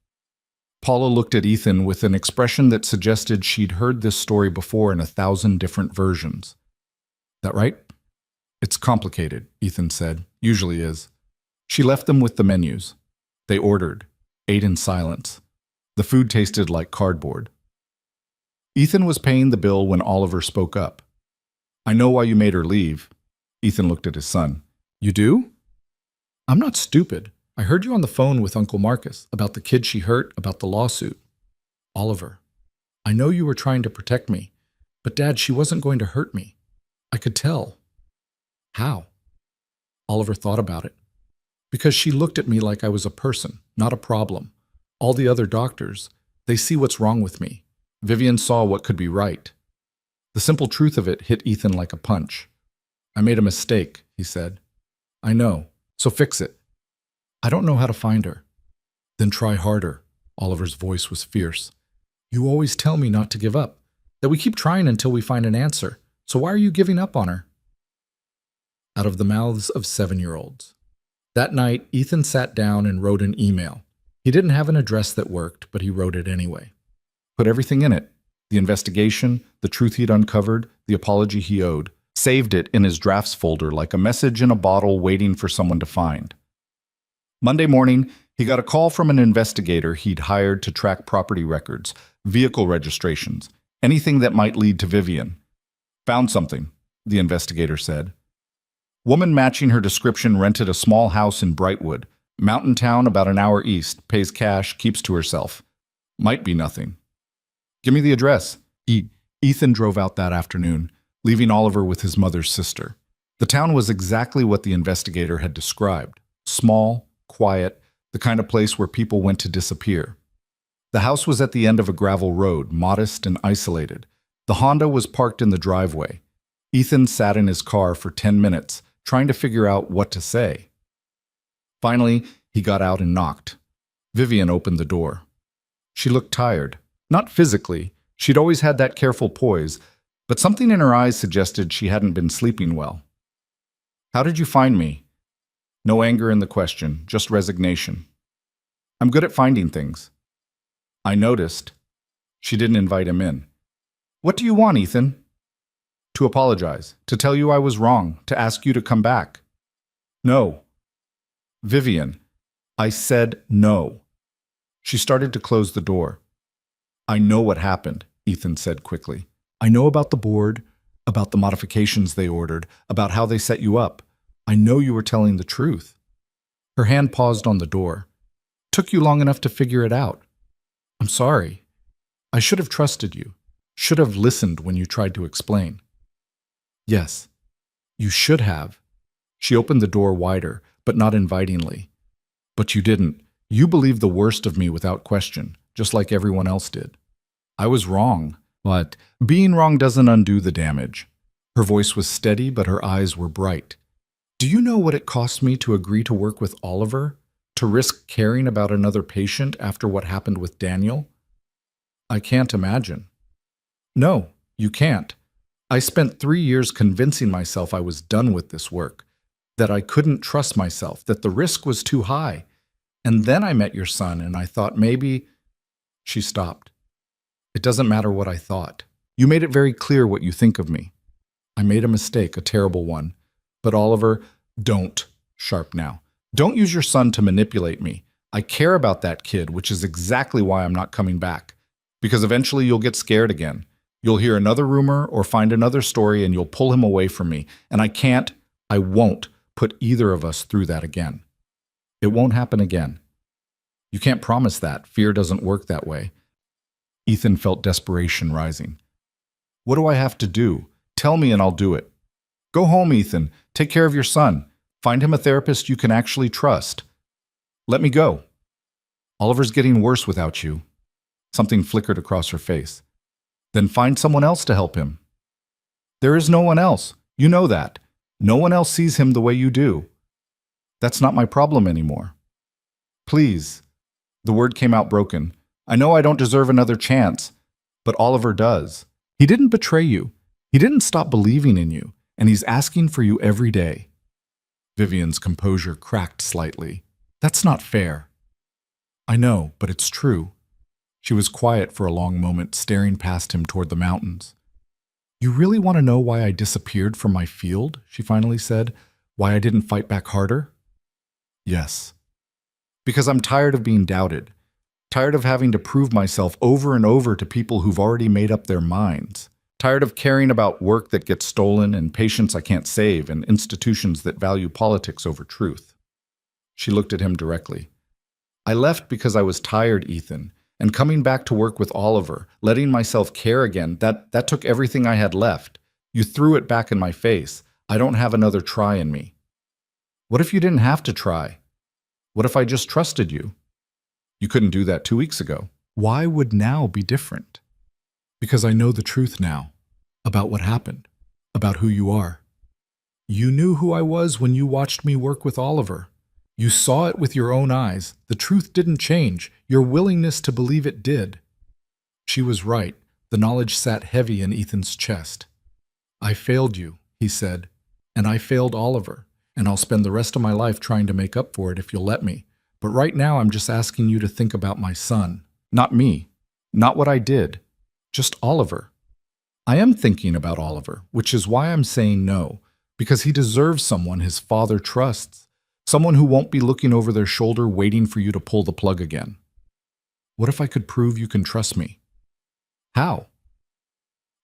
Paula looked at Ethan with an expression that suggested she'd heard this story before in 1,000 different versions. That right? It's complicated, Ethan said. Usually is. She left them with the menus. They ordered, ate in silence. The food tasted like cardboard. Ethan was paying the bill when Oliver spoke up. I know why you made her leave. Ethan looked at his son. You do? I'm not stupid. I heard you on the phone with Uncle Marcus about the kid she hurt, about the lawsuit. Oliver, I know you were trying to protect me, but Dad, she wasn't going to hurt me. I could tell. How? Oliver thought about it. Because she looked at me like I was a person, not a problem. All the other doctors, they see what's wrong with me. Vivian saw what could be right. The simple truth of it hit Ethan like a punch. I made a mistake, he said. I know, so fix it. I don't know how to find her. Then try harder. Oliver's voice was fierce. You always tell me not to give up, that we keep trying until we find an answer. So why are you giving up on her? Out of the mouths of 7-year-olds. That night, Ethan sat down and wrote an email. He didn't have an address that worked, but he wrote it anyway. Put everything in it. The investigation, the truth he'd uncovered, the apology he owed. Saved it in his drafts folder like a message in a bottle waiting for someone to find. Monday morning, he got a call from an investigator he'd hired to track property records, vehicle registrations, anything that might lead to Vivian. Found something, the investigator said. Woman matching her description rented a small house in Brightwood, mountain town about an hour east, pays cash, keeps to herself. Might be nothing. Give me the address. Ethan drove out that afternoon, leaving Oliver with his mother's sister. The town was exactly what the investigator had described. Small, quiet, the kind of place where people went to disappear. The house was at the end of a gravel road, modest and isolated. The Honda was parked in the driveway. Ethan sat in his car for 10 minutes, trying to figure out what to say. Finally, he got out and knocked. Vivian opened the door. She looked tired. Not physically. She'd always had that careful poise, but something in her eyes suggested she hadn't been sleeping well. "How did you find me?" No anger in the question, just resignation. "I'm good at finding things." "I noticed." She didn't invite him in. "What do you want, Ethan?" "To apologize, to tell you I was wrong, to ask you to come back." "No." "Vivian, I said no." She started to close the door. "I know what happened," Ethan said quickly. "I know about the board, about the modifications they ordered, about how they set you up. I know you were telling the truth." Her hand paused on the door. "Took you long enough to figure it out. I'm sorry. I should have trusted you, should have listened when you tried to explain." "Yes, you should have." She opened the door wider, but not invitingly. "But you didn't. You believed the worst of me without question, just like everyone else did. I was wrong, but being wrong doesn't undo the damage." Her voice was steady, but her eyes were bright. "Do you know what it cost me to agree to work with Oliver? To risk caring about another patient after what happened with Daniel?" "I can't imagine." "No, you can't. I spent 3 years convincing myself I was done with this work, that I couldn't trust myself, that the risk was too high. And then I met your son, and I thought maybe—" She stopped. "It doesn't matter what I thought. You made it very clear what you think of me. I made a mistake, a terrible one. But Oliver, don't," sharp now. "Don't use your son to manipulate me. I care about that kid, which is exactly why I'm not coming back. Because eventually you'll get scared again. You'll hear another rumor or find another story and you'll pull him away from me. And I won't put either of us through that again. It won't happen again." "You can't promise that. Fear doesn't work that way." Ethan felt desperation rising. "What do I have to do? Tell me and I'll do it." "Go home, Ethan. Take care of your son. Find him a therapist you can actually trust. Let me go." "Oliver's getting worse without you." Something flickered across her face. "Then find someone else to help him." "There is no one else. You know that. No one else sees him the way you do." "That's not my problem anymore." "Please." The word came out broken. "I know I don't deserve another chance, but Oliver does. He didn't betray you. He didn't stop believing in you, and he's asking for you every day." Vivian's composure cracked slightly. "That's not fair." "I know, but it's true." She was quiet for a long moment, staring past him toward the mountains. "You really want to know why I disappeared from my field?" she finally said. "Why I didn't fight back harder?" "Yes." "Because I'm tired of being doubted. Tired of having to prove myself over and over to people who've already made up their minds. Tired of caring about work that gets stolen and patients I can't save and institutions that value politics over truth." She looked at him directly. "I left because I was tired, Ethan. And coming back to work with Oliver, letting myself care again, that took everything I had left. You threw it back in my face. I don't have another try in me." "What if you didn't have to try? What if I just trusted you?" "You couldn't do that 2 weeks ago." "Why would now be different?" "Because I know the truth now. About what happened. About who you are. You knew who I was when you watched me work with Oliver. You saw it with your own eyes. The truth didn't change. Your willingness to believe it did." She was right. The knowledge sat heavy in Ethan's chest. "I failed you," he said, "and I failed Oliver, and I'll spend the rest of my life trying to make up for it if you'll let me. But right now I'm just asking you to think about my son. Not me. Not what I did. Just Oliver. I am thinking about Oliver, which is why I'm saying no, because he deserves someone his father trusts. Someone who won't be looking over their shoulder waiting for you to pull the plug again. What if I could prove you can trust me?" "How?"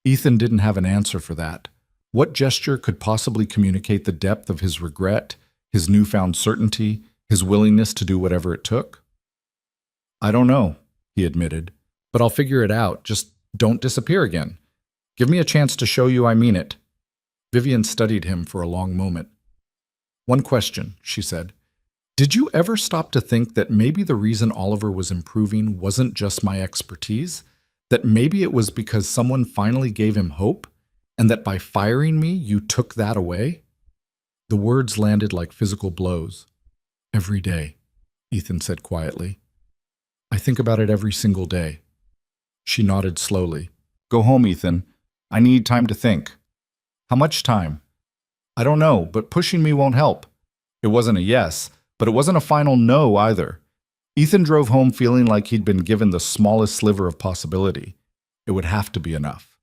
Ethan didn't have an answer for that. What gesture could possibly communicate the depth of his regret, his newfound certainty, his willingness to do whatever it took? "I don't know," he admitted, "but I'll figure it out. Just don't disappear again. Give me a chance to show you I mean it." Vivian studied him for a long moment. "One question," she said. Did you ever stop to think that maybe the reason Oliver was improving wasn't just my expertise? That maybe it was because someone finally gave him hope? And that by firing me, you took that away? The words landed like physical blows. Every day, Ethan said quietly. I think about it every single day. She nodded slowly. Go home, Ethan. I need time to think. How much time? I don't know, but pushing me won't help. It wasn't a yes, but it wasn't a final no either. Ethan drove home feeling like he'd been given the smallest sliver of possibility. It would have to be enough.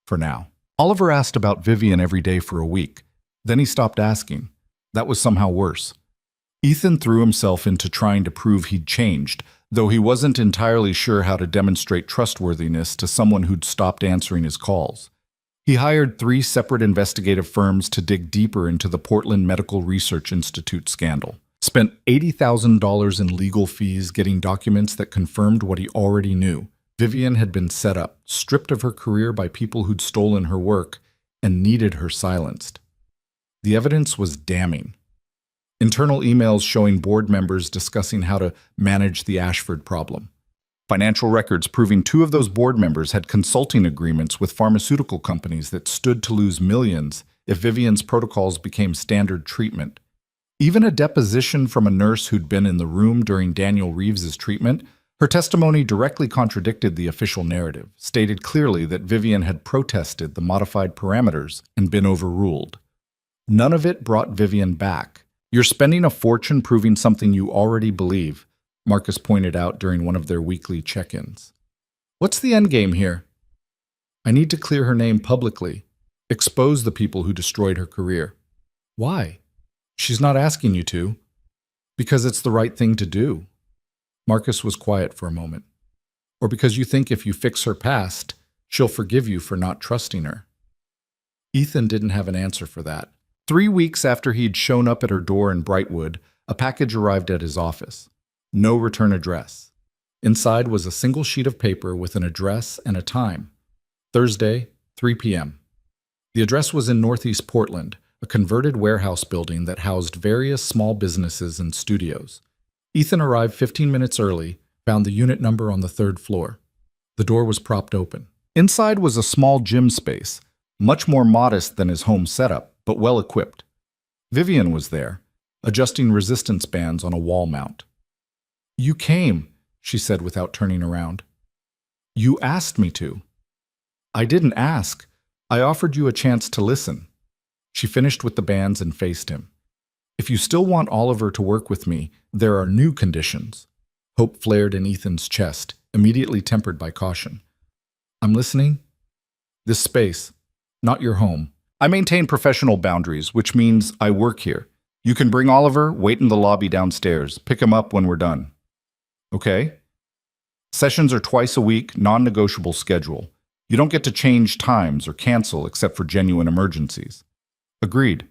For now. Oliver asked about Vivian every day for a week. Then he stopped asking. That was somehow worse. Ethan threw himself into trying to prove he'd changed, though he wasn't entirely sure how to demonstrate trustworthiness to someone who'd stopped answering his calls. He hired 3 separate investigative firms to dig deeper into the Portland Medical Research Institute scandal. Spent $80,000 in legal fees getting documents that confirmed what he already knew. Vivian had been set up, stripped of her career by people who'd stolen her work, and needed her silenced. The evidence was damning. Internal emails showing board members discussing how to manage the Ashford problem. Financial records proving 2 of those board members had consulting agreements with pharmaceutical companies that stood to lose millions if Vivian's protocols became standard treatment. Even a deposition from a nurse who'd been in the room during Daniel Reeves's treatment, her testimony directly contradicted the official narrative, stated clearly that Vivian had protested the modified parameters and been overruled. None of it brought Vivian back. You're spending a fortune proving something you already believe, Marcus pointed out during one of their weekly check-ins. What's the endgame here? I need to clear her name publicly, expose the people who destroyed her career. Why? She's not asking you to. Because it's the right thing to do. Marcus was quiet for a moment. Or because you think if you fix her past, she'll forgive you for not trusting her. Ethan didn't have an answer for that. 3 weeks after he'd shown up at her door in Brightwood, a package arrived at his office. No return address. Inside was a single sheet of paper with an address and a time. Thursday, 3 p.m. The address was in Northeast Portland, a converted warehouse building that housed various small businesses and studios. Ethan arrived 15 minutes early, found the unit number on the 3rd floor. The door was propped open. Inside was a small gym space, much more modest than his home setup, but well equipped. Vivian was there, adjusting resistance bands on a wall mount. You came, she said without turning around. You asked me to. I didn't ask. I offered you a chance to listen. She finished with the bands and faced him. If you still want Oliver to work with me, there are new conditions. Hope flared in Ethan's chest, immediately tempered by caution. I'm listening. This space, not your home. I maintain professional boundaries, which means I work here. You can bring Oliver, wait in the lobby downstairs, pick him up when we're done. Okay? Sessions are twice a week, non-negotiable schedule. You don't get to change times or cancel except for genuine emergencies. Agreed.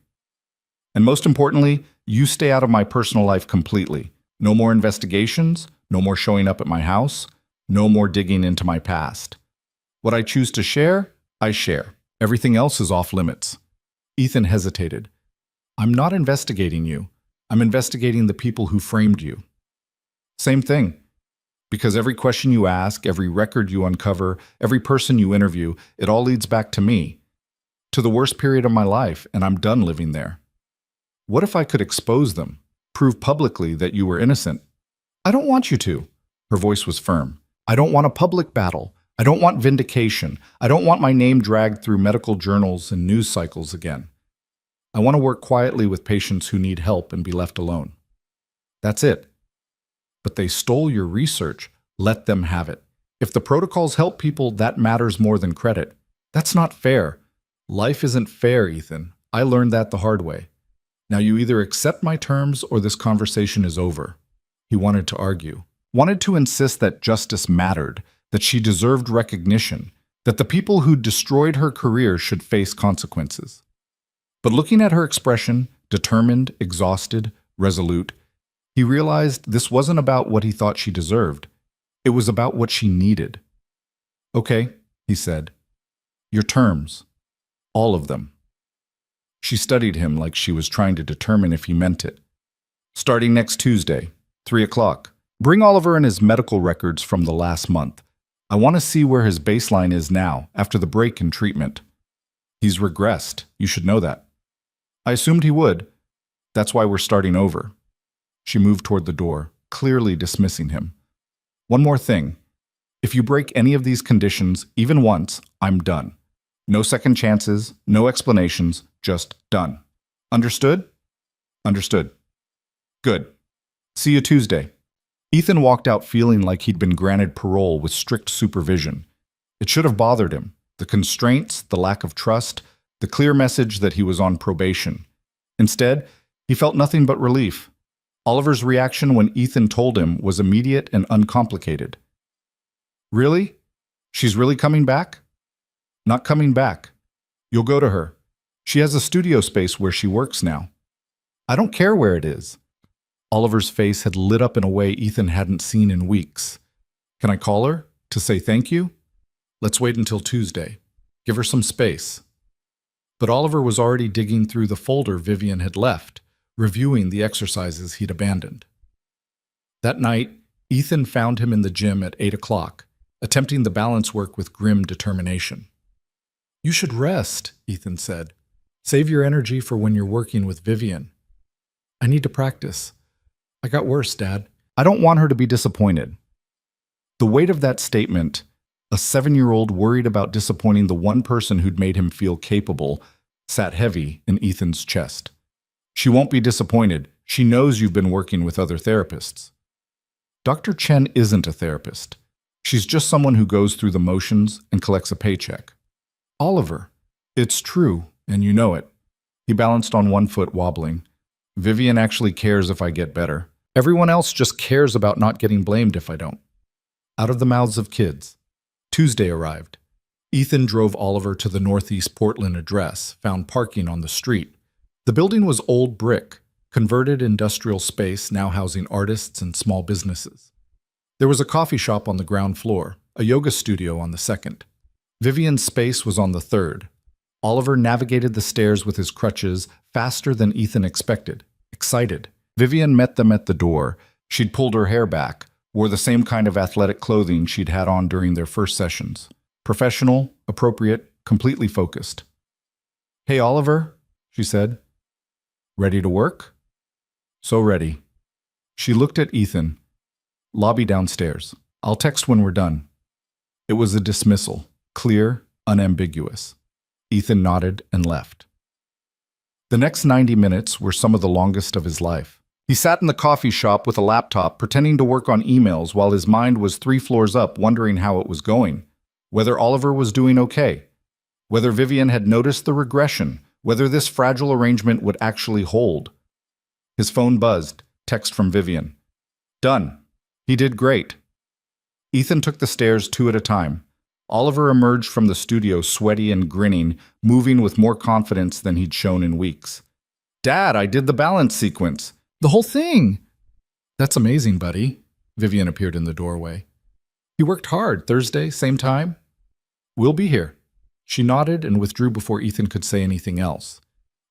And most importantly, you stay out of my personal life completely. No more investigations, no more showing up at my house, no more digging into my past. What I choose to share, I share. Everything else is off limits. Ethan hesitated. I'm not investigating you. I'm investigating the people who framed you. Same thing. Because every question you ask, every record you uncover, every person you interview, it all leads back to me. To the worst period of my life, and I'm done living there. What if I could expose them, prove publicly that you were innocent? I don't want you to. Her voice was firm. I don't want a public battle. I don't want vindication. I don't want my name dragged through medical journals and news cycles again. I want to work quietly with patients who need help and be left alone. That's it. But they stole your research. Let them have it. If the protocols help people, that matters more than credit. That's not fair. Life isn't fair, Ethan. I learned that the hard way. Now you either accept my terms or this conversation is over. He wanted to argue. Wanted to insist that justice mattered, that she deserved recognition, that the people who destroyed her career should face consequences. But looking at her expression, determined, exhausted, resolute, he realized this wasn't about what he thought she deserved. It was about what she needed. Okay, he said. Your terms. All of them. She studied him like she was trying to determine if he meant it. Starting next Tuesday, 3 o'clock. Bring Oliver and his medical records from the last month. I want to see where his baseline is now, after the break in treatment. He's regressed. You should know that. I assumed he would. That's why we're starting over. She moved toward the door, clearly dismissing him. One more thing. If you break any of these conditions, even once, I'm done. No second chances, no explanations, just done. Understood? Understood. Good. See you Tuesday. Ethan walked out feeling like he'd been granted parole with strict supervision. It should have bothered him. The constraints, the lack of trust, the clear message that he was on probation. Instead, he felt nothing but relief. Oliver's reaction when Ethan told him was immediate and uncomplicated. Really? She's really coming back? Not coming back. You'll go to her. She has a studio space where she works now. I don't care where it is. Oliver's face had lit up in a way Ethan hadn't seen in weeks. Can I call her to say thank you? Let's wait until Tuesday. Give her some space. But Oliver was already digging through the folder Vivian had left, reviewing the exercises he'd abandoned. That night, Ethan found him in the gym at 8 o'clock, attempting the balance work with grim determination. You should rest, Ethan said. Save your energy for when you're working with Vivian. I need to practice. I got worse, Dad. I don't want her to be disappointed. The weight of that statement, a 7-year-old worried about disappointing the one person who'd made him feel capable, sat heavy in Ethan's chest. She won't be disappointed. She knows you've been working with other therapists. Dr. Chen isn't a therapist. She's just someone who goes through the motions and collects a paycheck. Oliver, it's true, and you know it. He balanced on one foot, wobbling. Vivian actually cares if I get better. Everyone else just cares about not getting blamed if I don't. Out of the mouths of kids. Tuesday arrived. Ethan drove Oliver to the Northeast Portland address, found parking on the street. The building was old brick, converted industrial space now housing artists and small businesses. There was a coffee shop on the ground floor, a yoga studio on the second. Vivian's space was on the third. Oliver navigated the stairs with his crutches faster than Ethan expected, excited. Vivian met them at the door. She'd pulled her hair back, wore the same kind of athletic clothing she'd had on during their first sessions. Professional, appropriate, completely focused. Hey, Oliver, she said. Ready to work? So ready. She looked at Ethan. Lobby downstairs. I'll text when we're done. It was a dismissal, clear, unambiguous. Ethan nodded and left. The next 90 minutes were some of the longest of his life. He sat in the coffee shop with a laptop, pretending to work on emails while his mind was 3 floors up, wondering how it was going, whether Oliver was doing okay, whether Vivian had noticed the regression, whether this fragile arrangement would actually hold. His phone buzzed, text from Vivian. Done. He did great. Ethan took the stairs 2 at a time. Oliver emerged from the studio sweaty and grinning, moving with more confidence than he'd shown in weeks. Dad, I did the balance sequence. The whole thing. That's amazing, buddy. Vivian appeared in the doorway. You worked hard. Thursday, same time? We'll be here. She nodded and withdrew before Ethan could say anything else.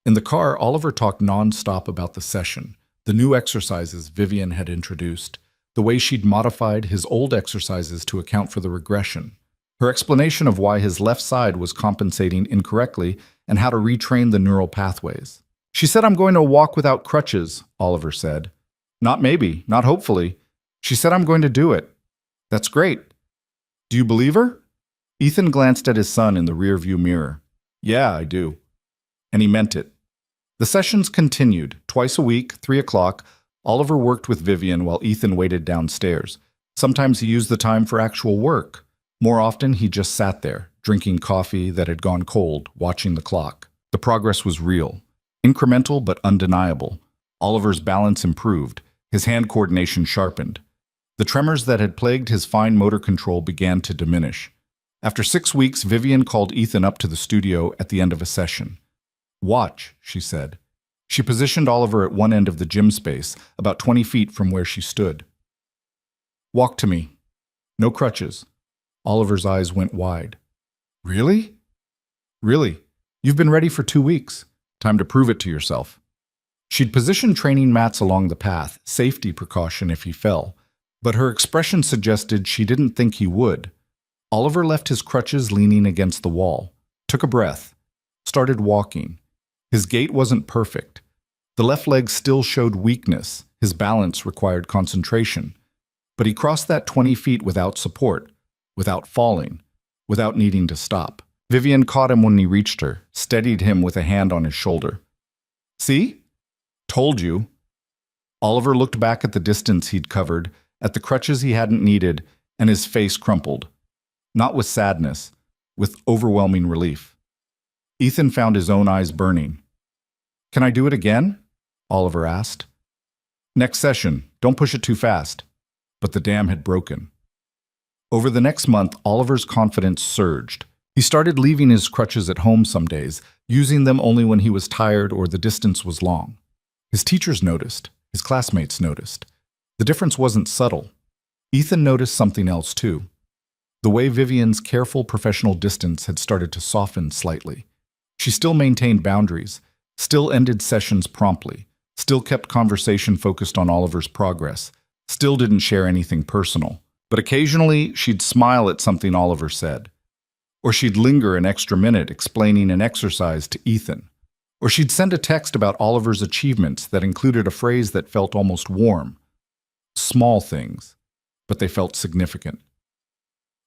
In the car, Oliver talked non-stop about the session, the new exercises Vivian had introduced, the way she'd modified his old exercises to account for the regression, her explanation of why his left side was compensating incorrectly and how to retrain the neural pathways. She said, I'm going to walk without crutches, Oliver said. Not maybe, not hopefully. She said I'm going to do it. That's great. Do you believe her? Ethan glanced at his son in the rearview mirror. Yeah, I do. And he meant it. The sessions continued. Twice a week, 3 o'clock, Oliver worked with Vivian while Ethan waited downstairs. Sometimes he used the time for actual work. More often, he just sat there, drinking coffee that had gone cold, watching the clock. The progress was real. Incremental but undeniable. Oliver's balance improved. His hand coordination sharpened. The tremors that had plagued his fine motor control began to diminish. After 6 weeks, Vivian called Ethan up to the studio at the end of a session. Watch, she said. She positioned Oliver at one end of the gym space, about 20 feet from where she stood. Walk to me. No crutches. Oliver's eyes went wide. Really? Really. You've been ready for 2 weeks. Time to prove it to yourself. She'd positioned training mats along the path, safety precaution if he fell, but her expression suggested she didn't think he would. Oliver left his crutches leaning against the wall, took a breath, started walking. His gait wasn't perfect. The left leg still showed weakness, his balance required concentration. But he crossed that 20 feet without support, without falling, without needing to stop. Vivian caught him when he reached her, steadied him with a hand on his shoulder. "See? Told you." Oliver looked back at the distance he'd covered, at the crutches he hadn't needed, and his face crumpled. Not with sadness, with overwhelming relief. Ethan found his own eyes burning. "Can I do it again?" Oliver asked. "Next session. Don't push it too fast." But the dam had broken. Over the next month, Oliver's confidence surged. He started leaving his crutches at home some days, using them only when he was tired or the distance was long. His teachers noticed. His classmates noticed. The difference wasn't subtle. Ethan noticed something else too. The way Vivian's careful professional distance had started to soften slightly. She still maintained boundaries, still ended sessions promptly, still kept conversation focused on Oliver's progress, still didn't share anything personal. But occasionally, she'd smile at something Oliver said. Or she'd linger an extra minute explaining an exercise to Ethan. Or she'd send a text about Oliver's achievements that included a phrase that felt almost warm. Small things, but they felt significant.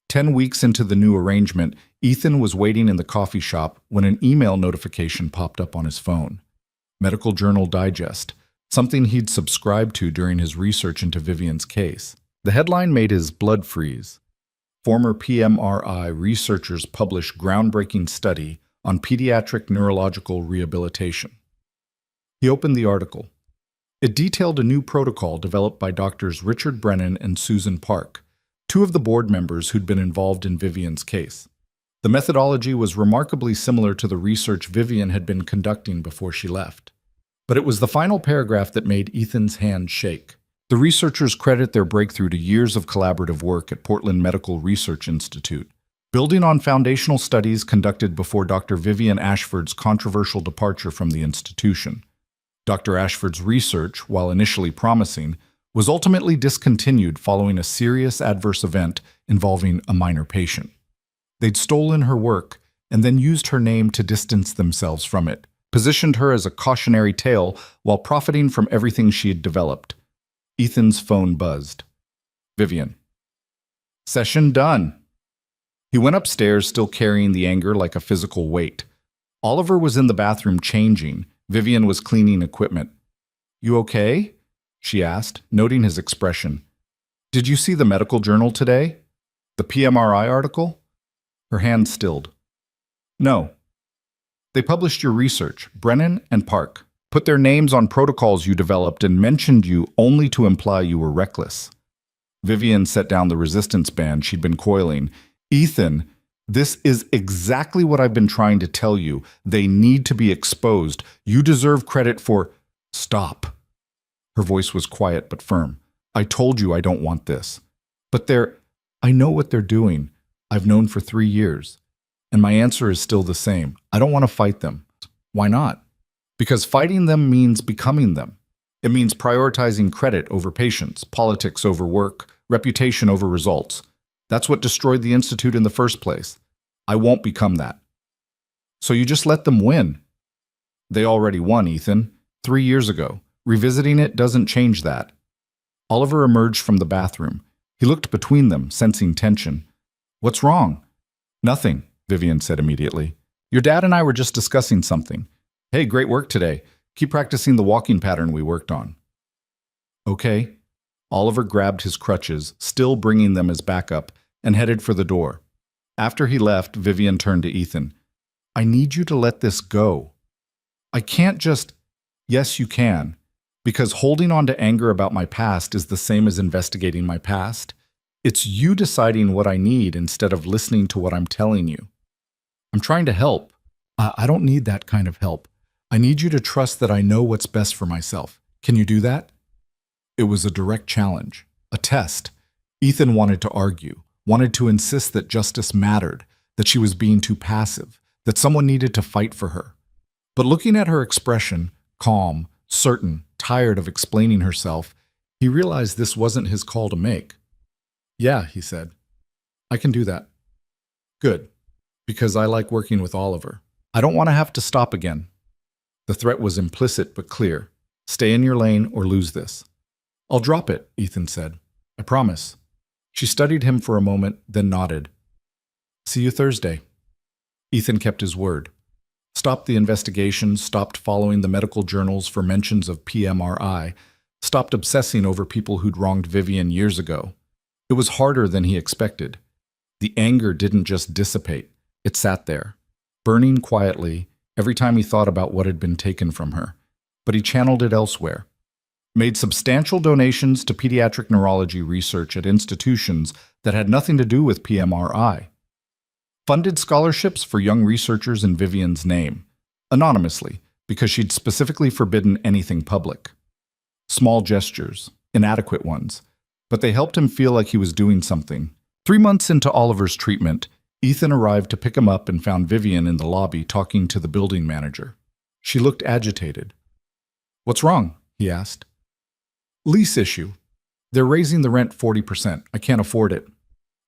10 weeks into the new arrangement, Ethan was waiting in the coffee shop when an email notification popped up on his phone. Medical Journal Digest, something he'd subscribed to during his research into Vivian's case. The headline made his blood freeze. Former PMRI researchers publish groundbreaking study on pediatric neurological rehabilitation. He opened the article. It detailed a new protocol developed by doctors Richard Brennan and Susan Park, two of the board members who'd been involved in Vivian's case. The methodology was remarkably similar to the research Vivian had been conducting before she left. But it was the final paragraph that made Ethan's hand shake. The researchers credit their breakthrough to years of collaborative work at Portland Medical Research Institute, building on foundational studies conducted before Dr. Vivian Ashford's controversial departure from the institution. Dr. Ashford's research, while initially promising, was ultimately discontinued following a serious adverse event involving a minor patient. They'd stolen her work and then used her name to distance themselves from it, positioned her as a cautionary tale while profiting from everything she had developed. Ethan's phone buzzed. Vivian. Session done. He went upstairs, still carrying the anger like a physical weight. Oliver was in the bathroom changing. Vivian was cleaning equipment. You okay? She asked, noting his expression. Did you see the medical journal today? The PMRI article? Her hand stilled. No. They published your research, Brennan and Park. Put their names on protocols you developed and mentioned you only to imply you were reckless. Vivian set down the resistance band she'd been coiling. Ethan, this is exactly what I've been trying to tell you. They need to be exposed. You deserve credit for... Stop. Her voice was quiet but firm. I told you I don't want this. But I know what they're doing. I've known for 3 years. And my answer is still the same. I don't want to fight them. Why not? Because fighting them means becoming them. It means prioritizing credit over patients, politics over work, reputation over results. That's what destroyed the Institute in the first place. I won't become that. So you just let them win. They already won, Ethan, 3 years ago. Revisiting it doesn't change that. Oliver emerged from the bathroom. He looked between them, sensing tension. What's wrong? Nothing, Vivian said immediately. Your dad and I were just discussing something. Hey, great work today. Keep practicing the walking pattern we worked on. Okay. Oliver grabbed his crutches, still bringing them as backup, and headed for the door. After he left, Vivian turned to Ethan. I need you to let this go. I can't just... Yes, you can. Because holding on to anger about my past is the same as investigating my past. It's you deciding what I need instead of listening to what I'm telling you. I'm trying to help. I don't need that kind of help. I need you to trust that I know what's best for myself. Can you do that? It was a direct challenge, a test. Ethan wanted to argue, wanted to insist that justice mattered, that she was being too passive, that someone needed to fight for her. But looking at her expression, calm, Certain, tired of explaining herself, he realized this wasn't his call to make. "Yeah," he said. "I can do that." "Good, because I like working with Oliver. I don't want to have to stop again." The threat was implicit but clear. "Stay in your lane or lose this." "I'll drop it," Ethan said. "I promise." She studied him for a moment, then nodded. "See you Thursday." Ethan kept his word. Stopped the investigation, stopped following the medical journals for mentions of PMRI, stopped obsessing over people who'd wronged Vivian years ago. It was harder than he expected. The anger didn't just dissipate, it sat there, burning quietly every time he thought about what had been taken from her. But he channeled it elsewhere. Made substantial donations to pediatric neurology research at institutions that had nothing to do with PMRI. Funded scholarships for young researchers in Vivian's name, anonymously, because she'd specifically forbidden anything public. Small gestures, inadequate ones, but they helped him feel like he was doing something. 3 months into Oliver's treatment, Ethan arrived to pick him up and found Vivian in the lobby talking to the building manager. She looked agitated. "What's wrong?" he asked. "Lease issue. They're raising the rent 40%. I can't afford it."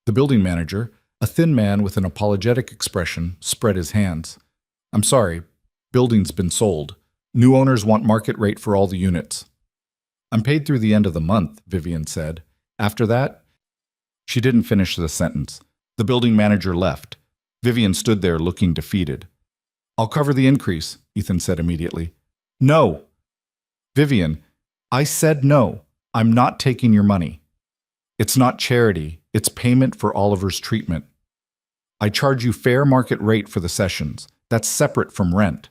The building manager, a thin man with an apologetic expression, spread his hands. "I'm sorry. Building's been sold. New owners want market rate for all the units." "I'm paid through the end of the month," Vivian said. "After that—" She didn't finish the sentence. The building manager left. Vivian stood there looking defeated. "I'll cover the increase," Ethan said immediately. "No." "Vivian, I said no. I'm not taking your money. It's not charity. It's payment for Oliver's treatment. I charge you fair market rate for the sessions. That's separate from rent.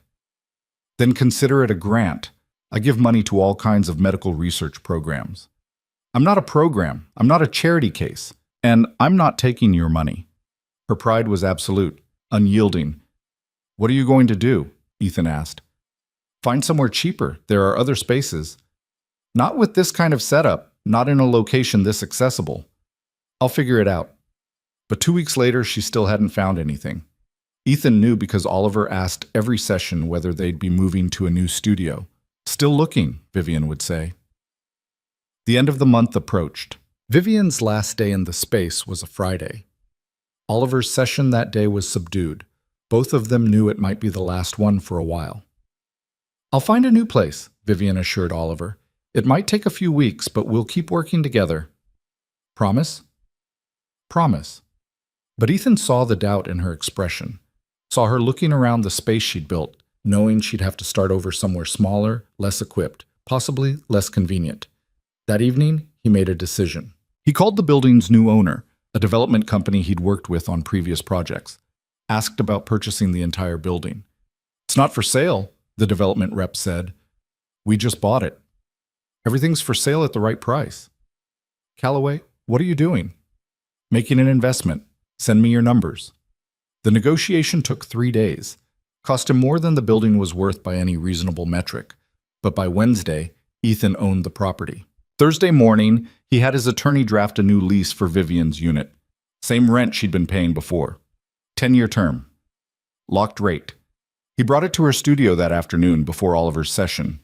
Then consider it a grant. I give money to all kinds of medical research programs. I'm not a program. I'm not a charity case. And I'm not taking your money." Her pride was absolute, unyielding. "What are you going to do?" Ethan asked. "Find somewhere cheaper. There are other spaces." "Not with this kind of setup, not in a location this accessible." "I'll figure it out." But 2 weeks later, she still hadn't found anything. Ethan knew because Oliver asked every session whether they'd be moving to a new studio. "Still looking," Vivian would say. The end of the month approached. Vivian's last day in the space was a Friday. Oliver's session that day was subdued. Both of them knew it might be the last one for a while. "I'll find a new place," Vivian assured Oliver. "It might take a few weeks, but we'll keep working together." "Promise?" "Promise." But Ethan saw the doubt in her expression, saw her looking around the space she'd built, knowing she'd have to start over somewhere smaller, less equipped, possibly less convenient. That evening, he made a decision. He called the building's new owner, a development company he'd worked with on previous projects, asked about purchasing the entire building. "It's not for sale," the development rep said. "We just bought it. Everything's for sale at the right price." "Callaway, what are you doing?" "Making an investment. Send me your numbers." The negotiation took 3 days. Cost him more than the building was worth by any reasonable metric. But by Wednesday, Ethan owned the property. Thursday morning, he had his attorney draft a new lease for Vivian's unit. Same rent she'd been paying before. 10-year term. Locked rate. He brought it to her studio that afternoon before Oliver's session.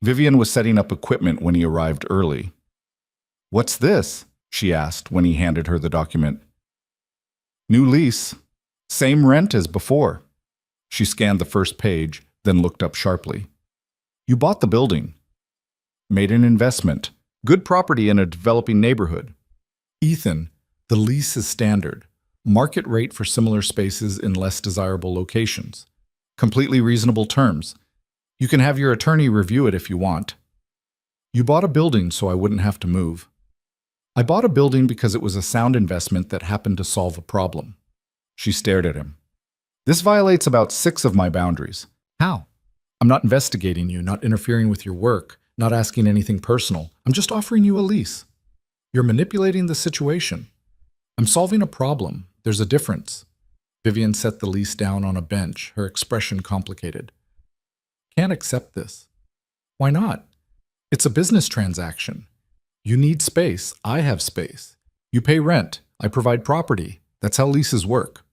Vivian was setting up equipment when he arrived early. "What's this?" she asked when he handed her the document. "New lease. Same rent as before." She scanned the first page, then looked up sharply. "You bought the building." "Made an investment. Good property in a developing neighborhood." "Ethan, the lease is standard. Market rate for similar spaces in less desirable locations. Completely reasonable terms. You can have your attorney review it if you want." "You bought a building so I wouldn't have to move." "I bought a building because it was a sound investment that happened to solve a problem." She stared at him. "This violates about 6 of my boundaries." "How?" "I'm not investigating you, not interfering with your work, not asking anything personal. I'm just offering you a lease." "You're manipulating the situation." "I'm solving a problem. There's a difference." Vivian set the lease down on a bench, her expression complicated. "Can't accept this." "Why not?" "It's a business transaction. You need space. I have space. You pay rent. I provide property. That's how leases work."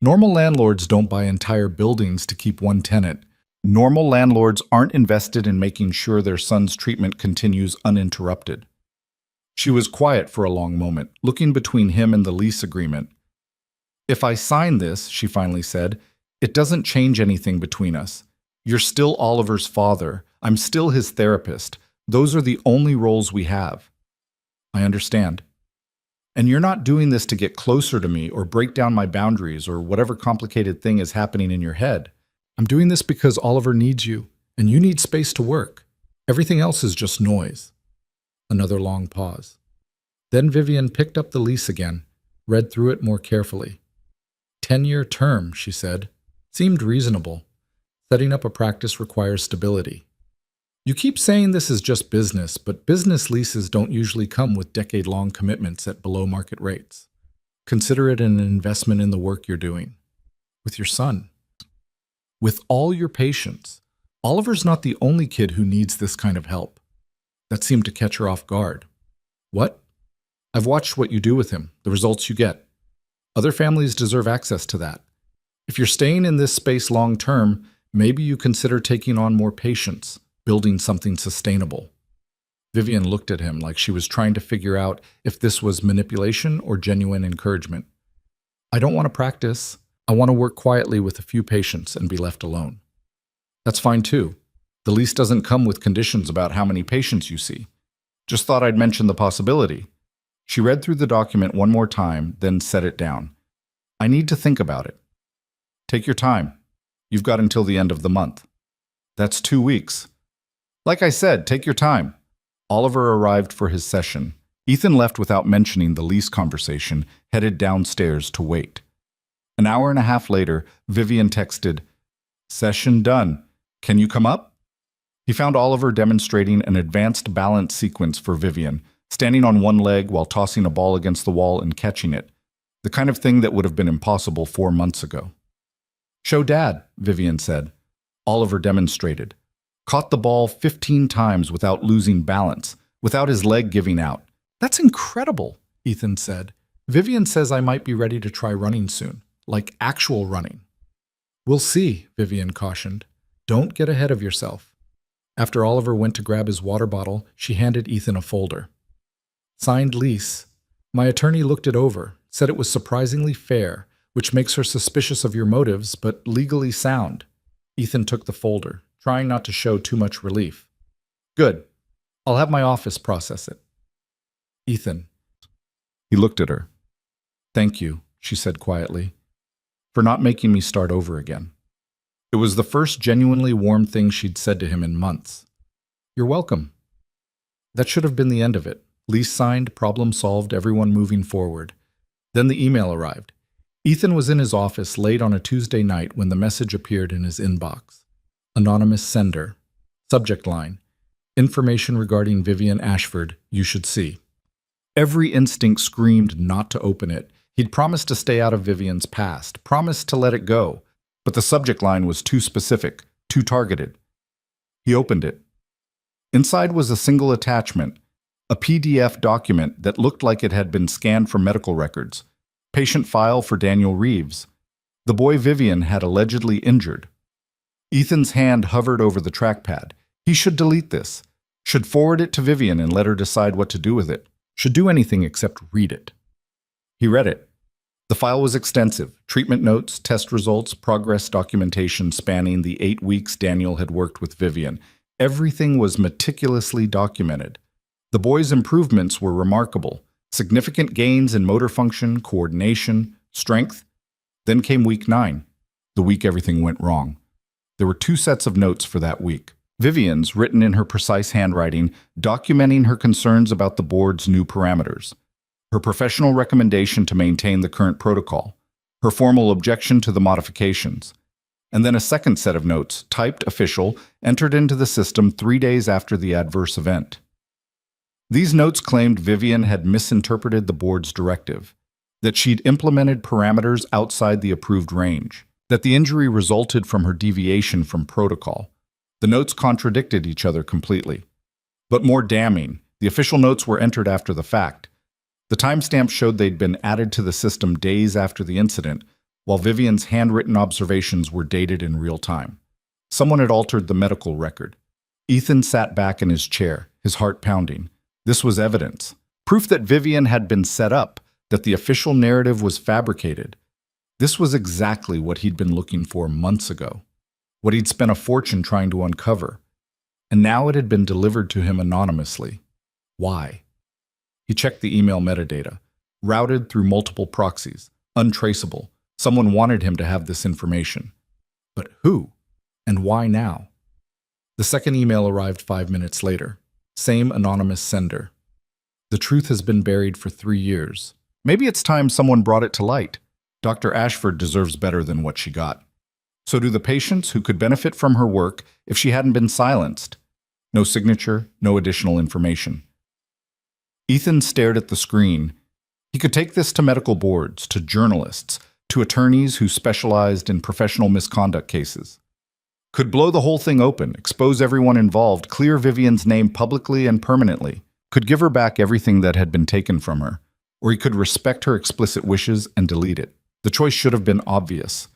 "Normal landlords don't buy entire buildings to keep one tenant. Normal landlords aren't invested in making sure their son's treatment continues uninterrupted. She was quiet for a long moment, looking between him and the lease agreement. "If I sign this," she finally said, "it doesn't change anything between us. You're still Oliver's father. I'm still his therapist. Those are the only roles we have." "I understand. And you're not doing this to get closer to me or break down my boundaries or whatever complicated thing is happening in your head. I'm doing this because Oliver needs you, and you need space to work. Everything else is just noise." Another long pause. Then Vivian picked up the lease again, read through it more carefully. 10-year term, she said. Seemed reasonable. Setting up a practice requires stability. "You keep saying this is just business, but business leases don't usually come with decade-long commitments at below-market rates. Consider it an investment in the work you're doing. With your son. With all your patients. Oliver's not the only kid who needs this kind of help." That seemed to catch her off guard. "What?" "I've watched what you do with him, the results you get. Other families deserve access to that. If you're staying in this space long-term, maybe you consider taking on more patients, building something sustainable." Vivian looked at him like she was trying to figure out if this was manipulation or genuine encouragement. "I don't want to practice. I want to work quietly with a few patients and be left alone." "That's fine too. The lease doesn't come with conditions about how many patients you see. Just thought I'd mention the possibility." She read through the document one more time, then set it down. "I need to think about it." "Take your time. You've got until the end of the month." "That's 2 weeks." "Like I said, take your time." Oliver arrived for his session. Ethan left without mentioning the lease conversation, headed downstairs to wait. An hour and a half later, Vivian texted, "Session done. Can you come up?" He found Oliver demonstrating an advanced balance sequence for Vivian, standing on one leg while tossing a ball against the wall and catching it, the kind of thing that would have been impossible 4 months ago. "Show Dad," Vivian said. Oliver demonstrated. Caught the ball 15 times without losing balance, without his leg giving out. "That's incredible," Ethan said. "Vivian says I might be ready to try running soon, like actual running." "We'll see," Vivian cautioned. "Don't get ahead of yourself." After Oliver went to grab his water bottle, she handed Ethan a folder. "Signed lease. My attorney looked it over, said it was surprisingly fair, which makes her suspicious of your motives, but legally sound." Ethan took the folder, trying not to show too much relief. "Good. I'll have my office process it." "Ethan." He looked at her. "Thank you," she said quietly, "for not making me start over again." It was the first genuinely warm thing she'd said to him in months. "You're welcome." That should have been the end of it. Lease signed, problem solved, everyone moving forward. Then the email arrived. Ethan was in his office late on a Tuesday night when the message appeared in his inbox. Anonymous sender. Subject line. Information regarding Vivian Ashford, you should see. Every instinct screamed not to open it. He'd promised to stay out of Vivian's past, promised to let it go. But the subject line was too specific, too targeted. He opened it. Inside was a single attachment, a PDF document that looked like it had been scanned from medical records. Patient file for Daniel Reeves. The boy Vivian had allegedly injured. Ethan's hand hovered over the trackpad. He should delete this. Should forward it to Vivian and let her decide what to do with it. Should do anything except read it. He read it. The file was extensive. Treatment notes, test results, progress documentation spanning the 8 weeks Daniel had worked with Vivian. Everything was meticulously documented. The boy's improvements were remarkable. Significant gains in motor function, coordination, strength. Then came week 9, the week everything went wrong. There were 2 sets of notes for that week. Vivian's, written in her precise handwriting, documenting her concerns about the board's new parameters. Her professional recommendation to maintain the current protocol. Her formal objection to the modifications. And then a second set of notes, typed official, entered into the system 3 days after the adverse event. These notes claimed Vivian had misinterpreted the board's directive, that she'd implemented parameters outside the approved range, that the injury resulted from her deviation from protocol. The notes contradicted each other completely. But more damning, the official notes were entered after the fact. The timestamp showed they'd been added to the system days after the incident, while Vivian's handwritten observations were dated in real time. Someone had altered the medical record. Ethan sat back in his chair, his heart pounding. This was evidence. Proof that Vivian had been set up, that the official narrative was fabricated. This was exactly what he'd been looking for months ago, what he'd spent a fortune trying to uncover. And now it had been delivered to him anonymously. Why? He checked the email metadata, routed through multiple proxies, untraceable. Someone wanted him to have this information. But who? And why now? The second email arrived 5 minutes later. Same anonymous sender. The truth has been buried for 3 years. Maybe it's time someone brought it to light. Dr. Ashford deserves better than what she got. So do the patients who could benefit from her work if she hadn't been silenced. No signature, no additional information. Ethan stared at the screen. He could take this to medical boards, to journalists, to attorneys who specialized in professional misconduct cases. Could blow the whole thing open, expose everyone involved, clear Vivian's name publicly and permanently. Could give her back everything that had been taken from her. Or he could respect her explicit wishes and delete it. The choice should have been obvious.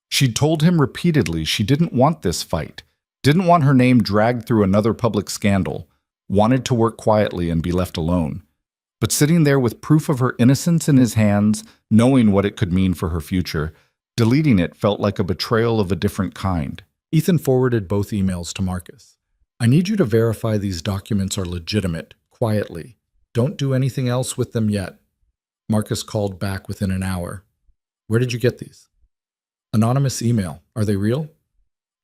She'd told him repeatedly she didn't want this fight, didn't want her name dragged through another public scandal, wanted to work quietly and be left alone. But sitting there with proof of her innocence in his hands, knowing what it could mean for her future, deleting it felt like a betrayal of a different kind. Ethan forwarded both emails to Marcus. I need you to verify these documents are legitimate, quietly. Don't do anything else with them yet. Marcus called back within an hour. Where did you get these? Anonymous email. Are they real?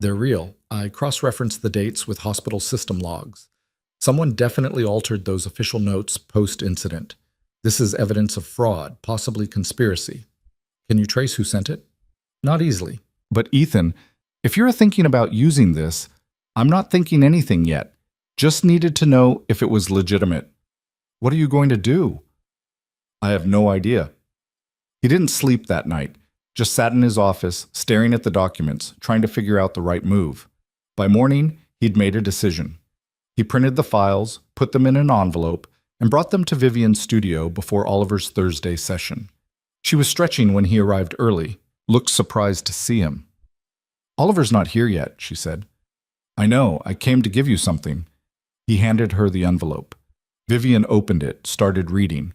They're real. I cross-referenced the dates with hospital system logs. Someone definitely altered those official notes post-incident. This is evidence of fraud, possibly conspiracy. Can you trace who sent it? Not easily. But Ethan, if you're thinking about using this, I'm not thinking anything yet. Just needed to know if it was legitimate. What are you going to do? I have no idea. He didn't sleep that night, just sat in his office, staring at the documents, trying to figure out the right move. By morning, he'd made a decision. He printed the files, put them in an envelope, and brought them to Vivian's studio before Oliver's Thursday session. She was stretching when he arrived early, looked surprised to see him. Oliver's not here yet, she said. I know, I came to give you something. He handed her the envelope. Vivian opened it, started reading.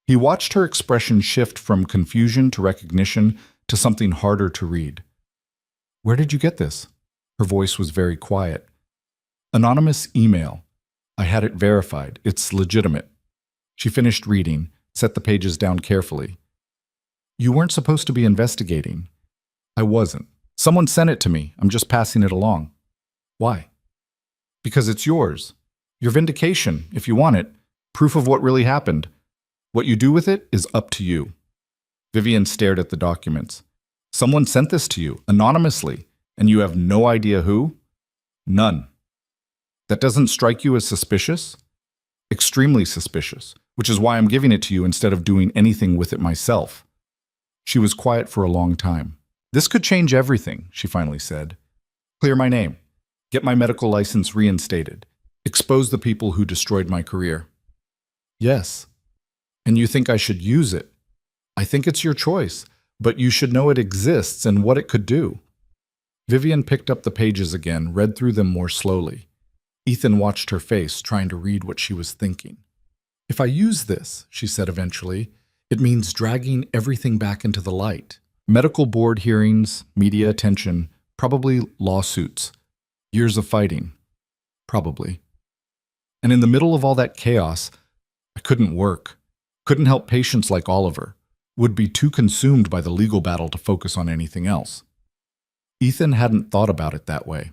He watched her expression shift from confusion to recognition to something harder to read. Where did you get this? Her voice was very quiet. Anonymous email. I had it verified. It's legitimate. She finished reading, set the pages down carefully. You weren't supposed to be investigating. I wasn't. Someone sent it to me. I'm just passing it along. Why? Because it's yours. Your vindication, if you want it. Proof of what really happened. What you do with it is up to you. Vivian stared at the documents. Someone sent this to you, anonymously, and you have no idea who? None. That doesn't strike you as suspicious? Extremely suspicious, which is why I'm giving it to you instead of doing anything with it myself. She was quiet for a long time. This could change everything, she finally said. Clear my name. Get my medical license reinstated. Expose the people who destroyed my career. Yes. And you think I should use it? I think it's your choice, but you should know it exists and what it could do. Vivian picked up the pages again, read through them more slowly. Ethan watched her face, trying to read what she was thinking. If I use this, she said eventually, it means dragging everything back into the light. Medical board hearings, media attention, probably lawsuits. Years of fighting. Probably. And in the middle of all that chaos, I couldn't work. Couldn't help patients like Oliver. Would be too consumed by the legal battle to focus on anything else. Ethan hadn't thought about it that way.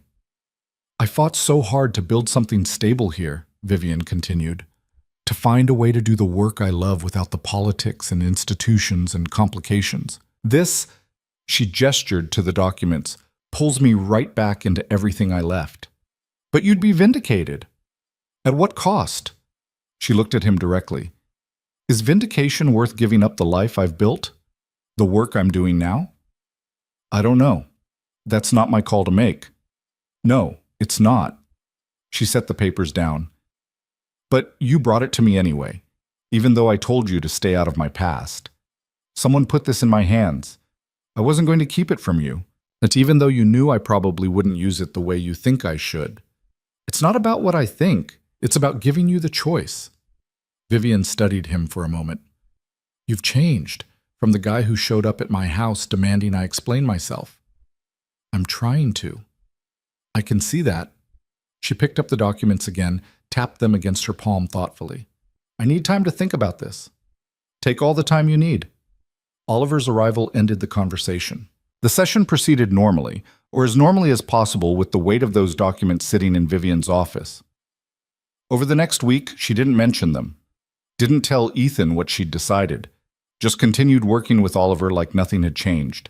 I fought so hard to build something stable here, Vivian continued. To find a way to do the work I love without the politics and institutions and complications. This, she gestured to the documents, pulls me right back into everything I left. But you'd be vindicated. At what cost? She looked at him directly. Is vindication worth giving up the life I've built? The work I'm doing now? I don't know. That's not my call to make. No, it's not. She set the papers down. But you brought it to me anyway, even though I told you to stay out of my past. Someone put this in my hands. I wasn't going to keep it from you. That's even though you knew I probably wouldn't use it the way you think I should. It's not about what I think. It's about giving you the choice. Vivian studied him for a moment. You've changed from the guy who showed up at my house demanding I explain myself. I'm trying to. I can see that. She picked up the documents again, tapped them against her palm thoughtfully. I need time to think about this. Take all the time you need. Oliver's arrival ended the conversation. The session proceeded normally, or as normally as possible with the weight of those documents sitting in Vivian's office. Over the next week, she didn't mention them. Didn't tell Ethan what she'd decided. Just continued working with Oliver like nothing had changed.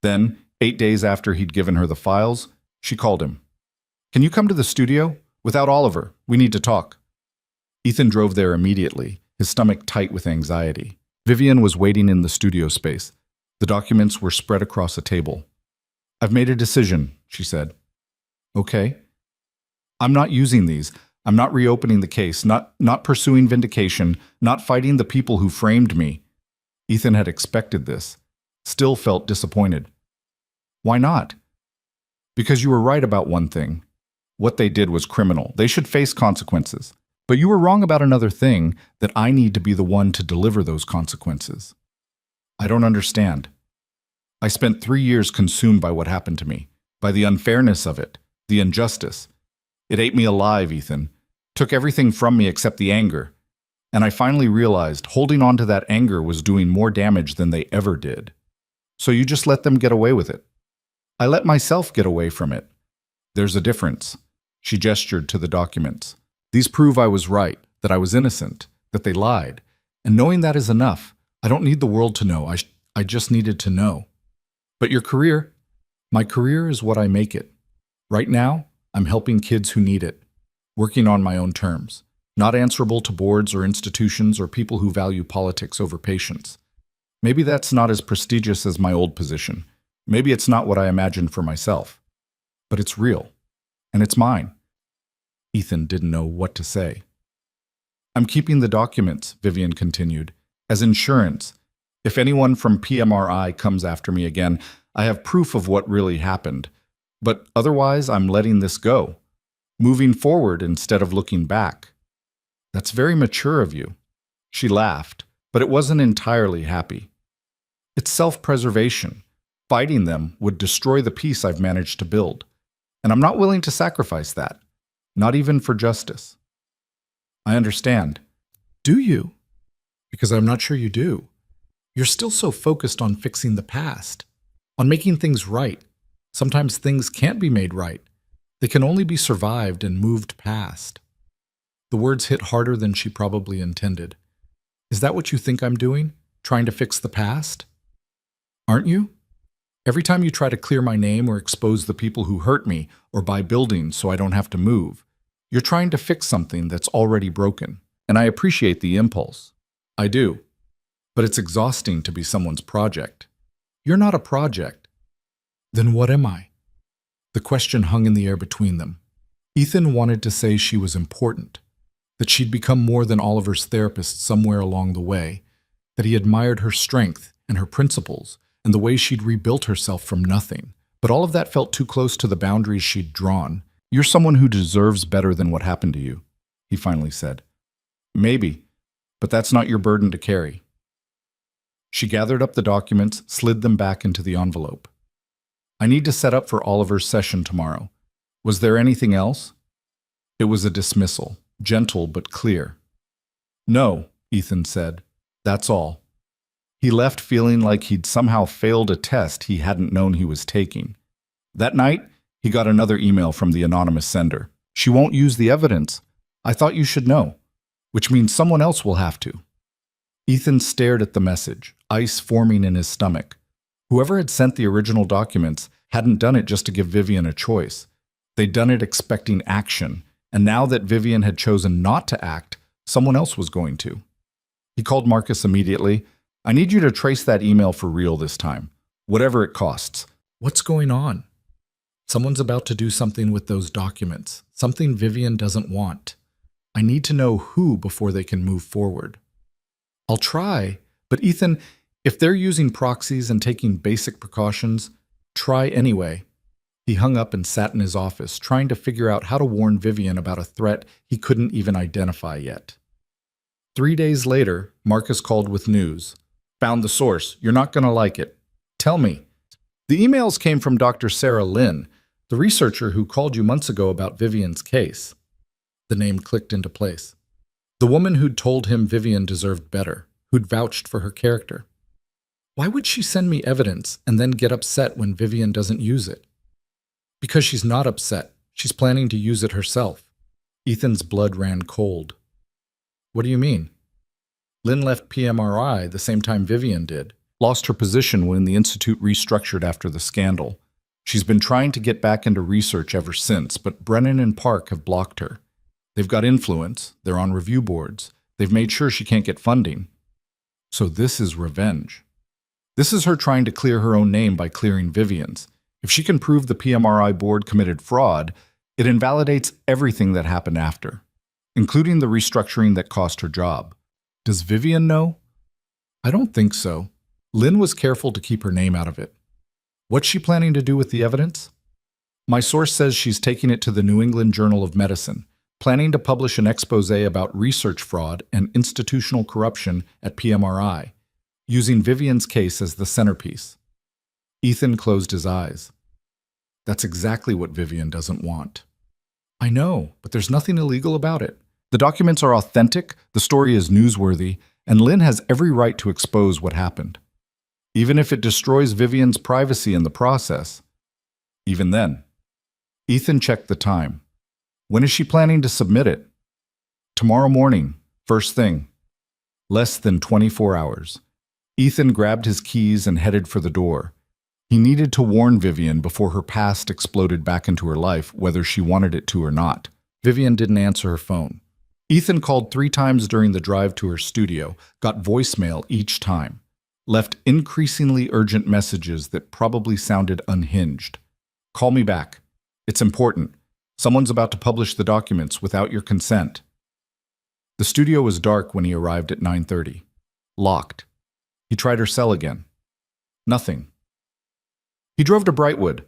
Then, 8 days after he'd given her the files, she called him. Can you come to the studio? Without Oliver, we need to talk. Ethan drove there immediately, his stomach tight with anxiety. Vivian was waiting in the studio space. The documents were spread across a table. I've made a decision, she said. Okay. I'm not using these. I'm not reopening the case, not pursuing vindication, not fighting the people who framed me. Ethan had expected this, still felt disappointed. Why not? Because you were right about one thing. What they did was criminal. They should face consequences. But you were wrong about another thing, that I need to be the one to deliver those consequences. I don't understand. I spent 3 years consumed by what happened to me, by the unfairness of it, the injustice. It ate me alive, Ethan. Took everything from me except the anger. And I finally realized holding on to that anger was doing more damage than they ever did. So you just let them get away with it. I let myself get away from it. There's a difference. She gestured to the documents. These prove I was right, that I was innocent, that they lied. And knowing that is enough. I don't need the world to know. I just needed to know. But your career? My career is what I make it. Right now, I'm helping kids who need it. Working on my own terms. Not answerable to boards or institutions or people who value politics over patients. Maybe that's not as prestigious as my old position. Maybe it's not what I imagined for myself. But it's real. And it's mine. Ethan didn't know what to say. I'm keeping the documents, Vivian continued, as insurance. If anyone from PMRI comes after me again, I have proof of what really happened. But otherwise, I'm letting this go. Moving forward instead of looking back. That's very mature of you. She laughed, but it wasn't entirely happy. It's self-preservation. Fighting them would destroy the peace I've managed to build. And I'm not willing to sacrifice that. Not even for justice. I understand. Do you? Because I'm not sure you do. You're still so focused on fixing the past, on making things right. Sometimes things can't be made right. They can only be survived and moved past. The words hit harder than she probably intended. Is that what you think I'm doing? Trying to fix the past? Aren't you? Every time you try to clear my name or expose the people who hurt me or buy buildings so I don't have to move, you're trying to fix something that's already broken. And I appreciate the impulse. I do. But it's exhausting to be someone's project. You're not a project. Then what am I? The question hung in the air between them. Ethan wanted to say she was important, that she'd become more than Oliver's therapist somewhere along the way, that he admired her strength and her principles and the way she'd rebuilt herself from nothing. But all of that felt too close to the boundaries she'd drawn. You're someone who deserves better than what happened to you, he finally said. Maybe, but that's not your burden to carry. She gathered up the documents, slid them back into the envelope. I need to set up for Oliver's session tomorrow. Was there anything else? It was a dismissal, gentle but clear. No, Ethan said. That's all. He left feeling like he'd somehow failed a test he hadn't known he was taking. That night, he got another email from the anonymous sender. She won't use the evidence. I thought you should know. Which means someone else will have to. Ethan stared at the message, ice forming in his stomach. Whoever had sent the original documents hadn't done it just to give Vivian a choice. They'd done it expecting action, and now that Vivian had chosen not to act, someone else was going to. He called Marcus immediately. I need you to trace that email for real this time, whatever it costs. What's going on? Someone's about to do something with those documents, something Vivian doesn't want. I need to know who before they can move forward. I'll try, but Ethan, if they're using proxies and taking basic precautions, Try anyway. He hung up and sat in his office, trying to figure out how to warn Vivian about a threat he couldn't even identify yet. 3 days later, Marcus called with news. Found the source. You're not going to like it. Tell me. The emails came from Dr. Sarah Lynn, the researcher who called you months ago about Vivian's case. The name clicked into place. The woman who'd told him Vivian deserved better, who'd vouched for her character. Why would she send me evidence and then get upset when Vivian doesn't use it? Because she's not upset. She's planning to use it herself. Ethan's blood ran cold. What do you mean? Lynn left PMRI the same time Vivian did. Lost her position when the institute restructured after the scandal. She's been trying to get back into research ever since, but Brennan and Park have blocked her. They've got influence. They're on review boards. They've made sure she can't get funding. So this is revenge. This is her trying to clear her own name by clearing Vivian's. If she can prove the PMRI board committed fraud, it invalidates everything that happened after, including the restructuring that cost her job. Does Vivian know? I don't think so. Lynn was careful to keep her name out of it. What's she planning to do with the evidence? My source says she's taking it to the New England Journal of Medicine, planning to publish an expose about research fraud and institutional corruption at PMRI, using Vivian's case as the centerpiece. Ethan closed his eyes. That's exactly what Vivian doesn't want. I know, but there's nothing illegal about it. The documents are authentic, the story is newsworthy, and Lynn has every right to expose what happened. Even if it destroys Vivian's privacy in the process. Even then. Ethan checked the time. When is she planning to submit it? Tomorrow morning, first thing. Less than 24 hours. Ethan grabbed his keys and headed for the door. He needed to warn Vivian before her past exploded back into her life, whether she wanted it to or not. Vivian didn't answer her phone. Ethan called 3 times during the drive to her studio, got voicemail each time, left increasingly urgent messages that probably sounded unhinged. Call me back. It's important. Someone's about to publish the documents without your consent. The studio was dark when he arrived at 9:30. Locked. He tried her cell again. Nothing. He drove to Brightwood.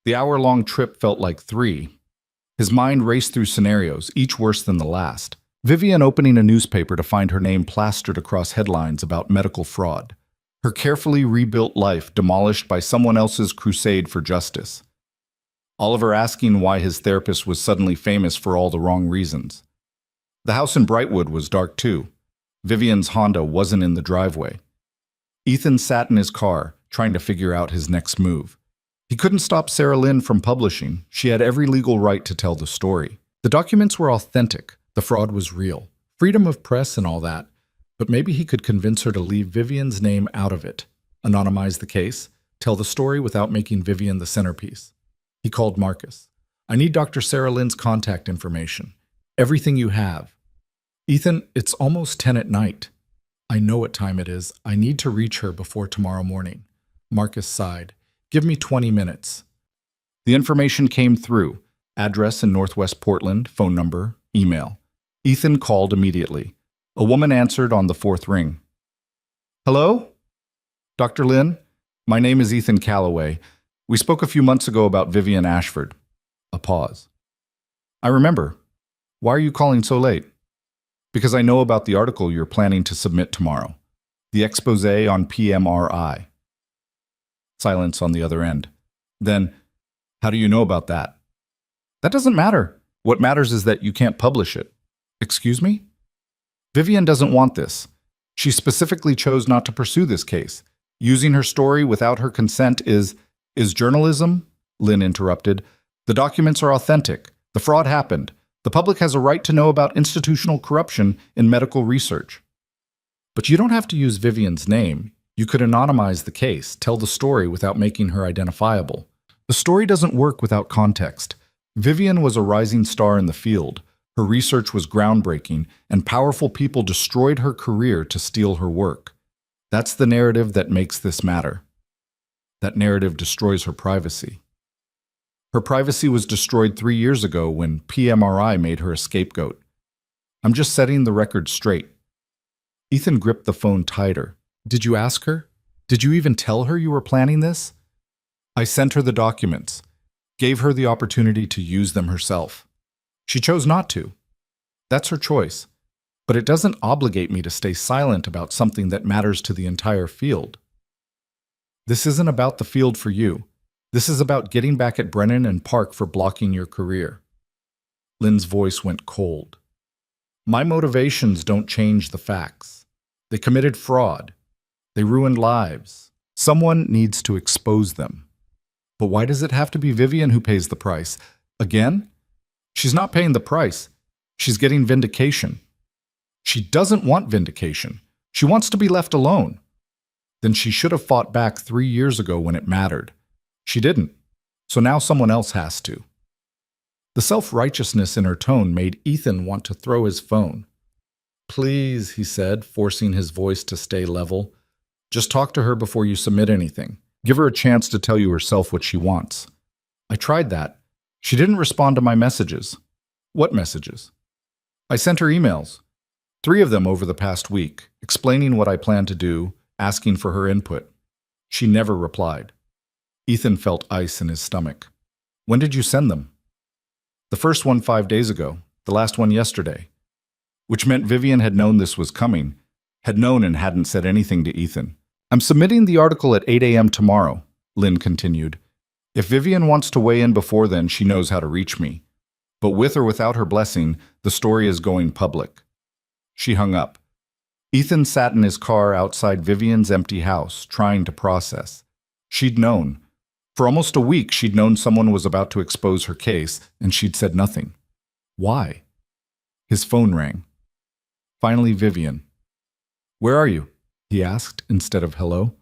The hour-long trip felt like 3. His mind raced through scenarios, each worse than the last. Vivian opening a newspaper to find her name plastered across headlines about medical fraud. Her carefully rebuilt life demolished by someone else's crusade for justice. Oliver asking why his therapist was suddenly famous for all the wrong reasons. The house in Brightwood was dark too. Vivian's Honda wasn't in the driveway. Ethan sat in his car, trying to figure out his next move. He couldn't stop Sarah Lynn from publishing. She had every legal right to tell the story. The documents were authentic. The fraud was real. Freedom of press and all that. But maybe he could convince her to leave Vivian's name out of it, anonymize the case, tell the story without making Vivian the centerpiece. He called Marcus. I need Dr. Sarah Lynn's contact information. Everything you have. Ethan, it's almost 10 at night. I know what time it is. I need to reach her before tomorrow morning. Marcus sighed. Give me 20 minutes. The information came through. Address in Northwest Portland, phone number, email. Ethan called immediately. A woman answered on the 4th ring. Hello? Dr. Lynn? My name is Ethan Calloway. We spoke a few months ago about Vivian Ashford. A pause. I remember. Why are you calling so late? Because I know about the article you're planning to submit tomorrow. The expose on PMRI. Silence on the other end. Then, how do you know about that? That doesn't matter. What matters is that you can't publish it. Excuse me? Vivian doesn't want this. She specifically chose not to pursue this case. Using her story without her consent is journalism? Lynn interrupted. The documents are authentic. The fraud happened. The public has a right to know about institutional corruption in medical research. But you don't have to use Vivian's name. You could anonymize the case, tell the story without making her identifiable. The story doesn't work without context. Vivian was a rising star in the field. Her research was groundbreaking, and powerful people destroyed her career to steal her work. That's the narrative that makes this matter. That narrative destroys her privacy. Her privacy was destroyed 3 years ago when PMRI made her a scapegoat. I'm just setting the record straight. Ethan gripped the phone tighter. Did you ask her? Did you even tell her you were planning this? I sent her the documents, gave her the opportunity to use them herself. She chose not to. That's her choice. But it doesn't obligate me to stay silent about something that matters to the entire field. This isn't about the field for you. This is about getting back at Brennan and Park for blocking your career. Lynn's voice went cold. My motivations don't change the facts. They committed fraud. They ruined lives. Someone needs to expose them. But why does it have to be Vivian who pays the price? Again? She's not paying the price. She's getting vindication. She doesn't want vindication. She wants to be left alone. Then she should have fought back 3 years ago when it mattered. She didn't. So now someone else has to. The self-righteousness in her tone made Ethan want to throw his phone. Please, he said, forcing his voice to stay level. Just talk to her before you submit anything. Give her a chance to tell you herself what she wants. I tried that. She didn't respond to my messages. What messages? I sent her emails. 3 of them over the past week, explaining what I plan to do, asking for her input. She never replied. Ethan felt ice in his stomach. When did you send them? The first one 5 days ago, the last one yesterday. Which meant Vivian had known this was coming, had known and hadn't said anything to Ethan. I'm submitting the article at 8 a.m. tomorrow, Lynn continued. If Vivian wants to weigh in before then, she knows how to reach me. But with or without her blessing, the story is going public. She hung up. Ethan sat in his car outside Vivian's empty house, trying to process. She'd known. For almost a week, she'd known someone was about to expose her case, and she'd said nothing. Why? His phone rang. Finally, Vivian. Where are you? He asked instead of hello.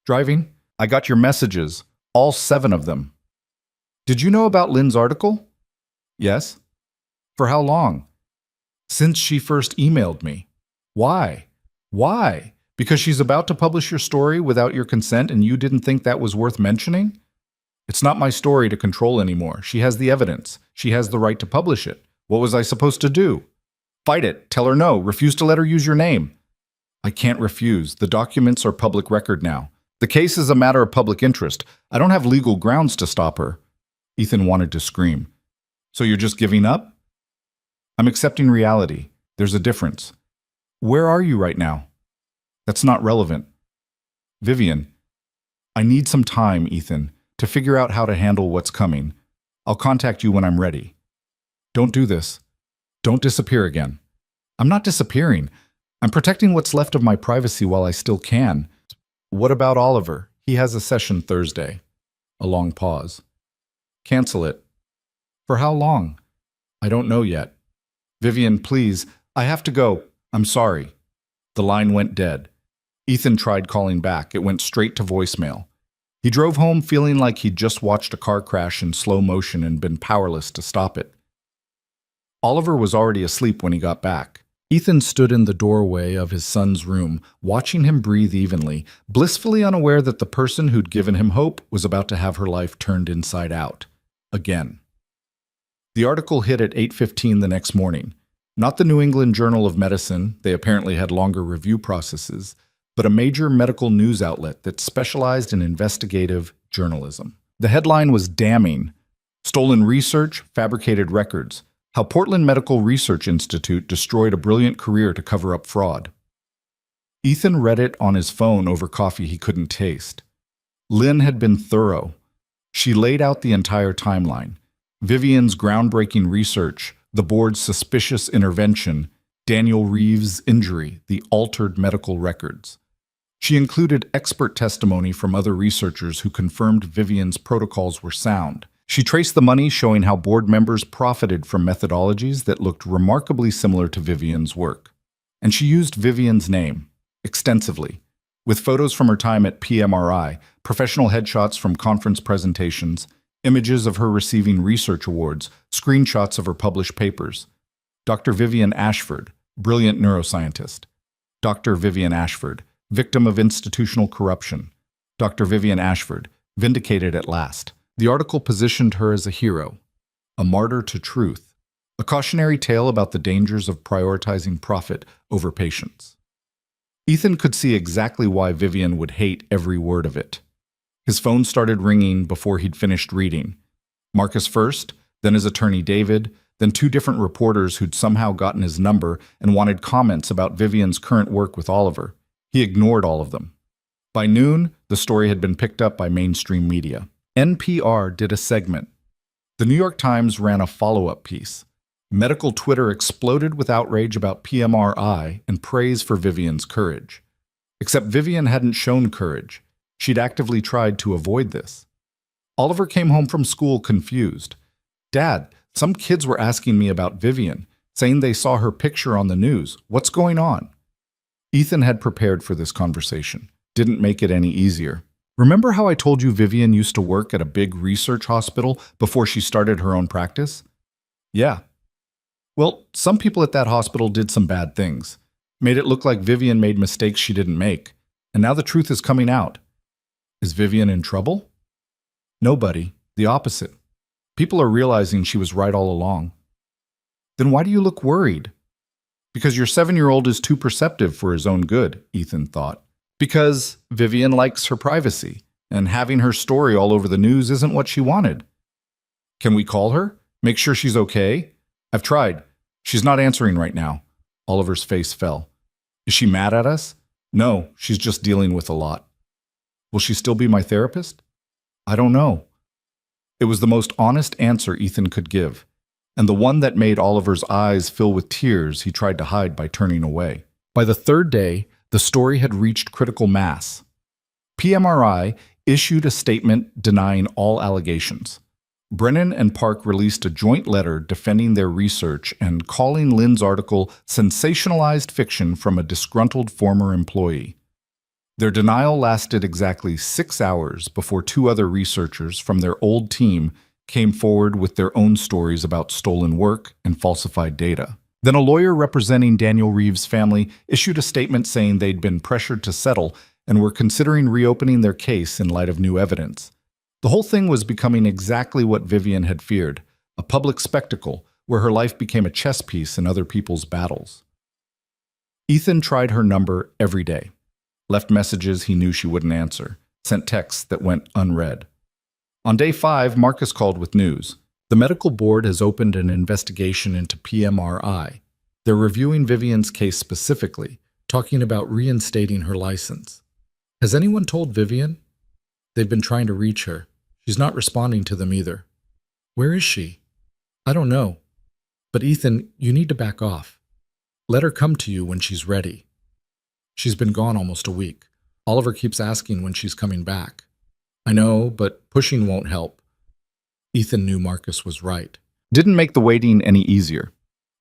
Driving. I got your messages, all 7 of them. Did you know about Lynn's article? Yes. For how long? Since she first emailed me. Why? Why? Because she's about to publish your story without your consent and you didn't think that was worth mentioning? It's not my story to control anymore. She has the evidence. She has the right to publish it. What was I supposed to do? Fight it. Tell her no. Refuse to let her use your name. I can't refuse. The documents are public record now. The case is a matter of public interest. I don't have legal grounds to stop her. Ethan wanted to scream. So you're just giving up? I'm accepting reality. There's a difference. Where are you right now? That's not relevant. Vivian, I need some time, Ethan, to figure out how to handle what's coming. I'll contact you when I'm ready. Don't do this. Don't disappear again. I'm not disappearing. I'm protecting what's left of my privacy while I still can. What about Oliver? He has a session Thursday. A long pause. Cancel it. For how long? I don't know yet. Vivian, please, I have to go. I'm sorry. The line went dead. Ethan tried calling back. It went straight to voicemail. He drove home feeling like he'd just watched a car crash in slow motion and been powerless to stop it. Oliver was already asleep when he got back. Ethan stood in the doorway of his son's room, watching him breathe evenly, blissfully unaware that the person who'd given him hope was about to have her life turned inside out. Again. The article hit at 8:15 the next morning. Not the New England Journal of Medicine, they apparently had longer review processes, but a major medical news outlet that specialized in investigative journalism. The headline was damning. Stolen research, fabricated records. How Portland Medical Research Institute destroyed a brilliant career to cover up fraud. Ethan read it on his phone over coffee he couldn't taste. Lynn had been thorough. She laid out the entire timeline. Vivian's groundbreaking research, the board's suspicious intervention, Daniel Reeves' injury, the altered medical records. She included expert testimony from other researchers who confirmed Vivian's protocols were sound. She traced the money, showing how board members profited from methodologies that looked remarkably similar to Vivian's work. And she used Vivian's name, extensively, with photos from her time at PMRI, professional headshots from conference presentations, images of her receiving research awards, screenshots of her published papers. Dr. Vivian Ashford, brilliant neuroscientist. Dr. Vivian Ashford, victim of institutional corruption. Dr. Vivian Ashford, vindicated at last. The article positioned her as a hero, a martyr to truth, a cautionary tale about the dangers of prioritizing profit over patients. Ethan could see exactly why Vivian would hate every word of it. His phone started ringing before he'd finished reading. Marcus first, then his attorney David, then two different reporters who'd somehow gotten his number and wanted comments about Vivian's current work with Oliver. He ignored all of them. By noon, the story had been picked up by mainstream media. NPR did a segment. The New York Times ran a follow-up piece. Medical Twitter exploded with outrage about PMRI and praise for Vivian's courage. Except Vivian hadn't shown courage. She'd actively tried to avoid this. Oliver came home from school confused. "Dad, some kids were asking me about Vivian, saying they saw her picture on the news. What's going on?" Ethan had prepared for this conversation. Didn't make it any easier. "Remember how I told you Vivian used to work at a big research hospital before she started her own practice?" "Yeah." "Well, some people at that hospital did some bad things. Made it look like Vivian made mistakes she didn't make. And now the truth is coming out. Is Vivian in trouble?" "Nobody. The opposite. People are realizing she was right all along." "Then why do you look worried?" "Because your 7-year-old is too perceptive for his own good," Ethan thought. "Because Vivian likes her privacy, and having her story all over the news isn't what she wanted." "Can we call her? Make sure she's okay?" "I've tried. She's not answering right now." Oliver's face fell. "Is she mad at us?" "No, she's just dealing with a lot." "Will she still be my therapist?" "I don't know." It was the most honest answer Ethan could give, and the one that made Oliver's eyes fill with tears he tried to hide by turning away. By the third day, the story had reached critical mass. PMRI issued a statement denying all allegations. Brennan and Park released a joint letter defending their research and calling Lynn's article sensationalized fiction from a disgruntled former employee. Their denial lasted exactly 6 hours before two other researchers from their old team came forward with their own stories about stolen work and falsified data. Then a lawyer representing Daniel Reeves' family issued a statement saying they'd been pressured to settle and were considering reopening their case in light of new evidence. The whole thing was becoming exactly what Vivian had feared, a public spectacle where her life became a chess piece in other people's battles. Ethan tried her number every day. Left messages he knew she wouldn't answer, sent texts that went unread. On day 5, Marcus called with news. The medical board has opened an investigation into PMRI. They're reviewing Vivian's case specifically, talking about reinstating her license. Has anyone told Vivian? They've been trying to reach her. She's not responding to them either. Where is she? I don't know. But Ethan, you need to back off. Let her come to you when she's ready. She's been gone almost a week. Oliver keeps asking when she's coming back. I know, but pushing won't help. Ethan knew Marcus was right. Didn't make the waiting any easier.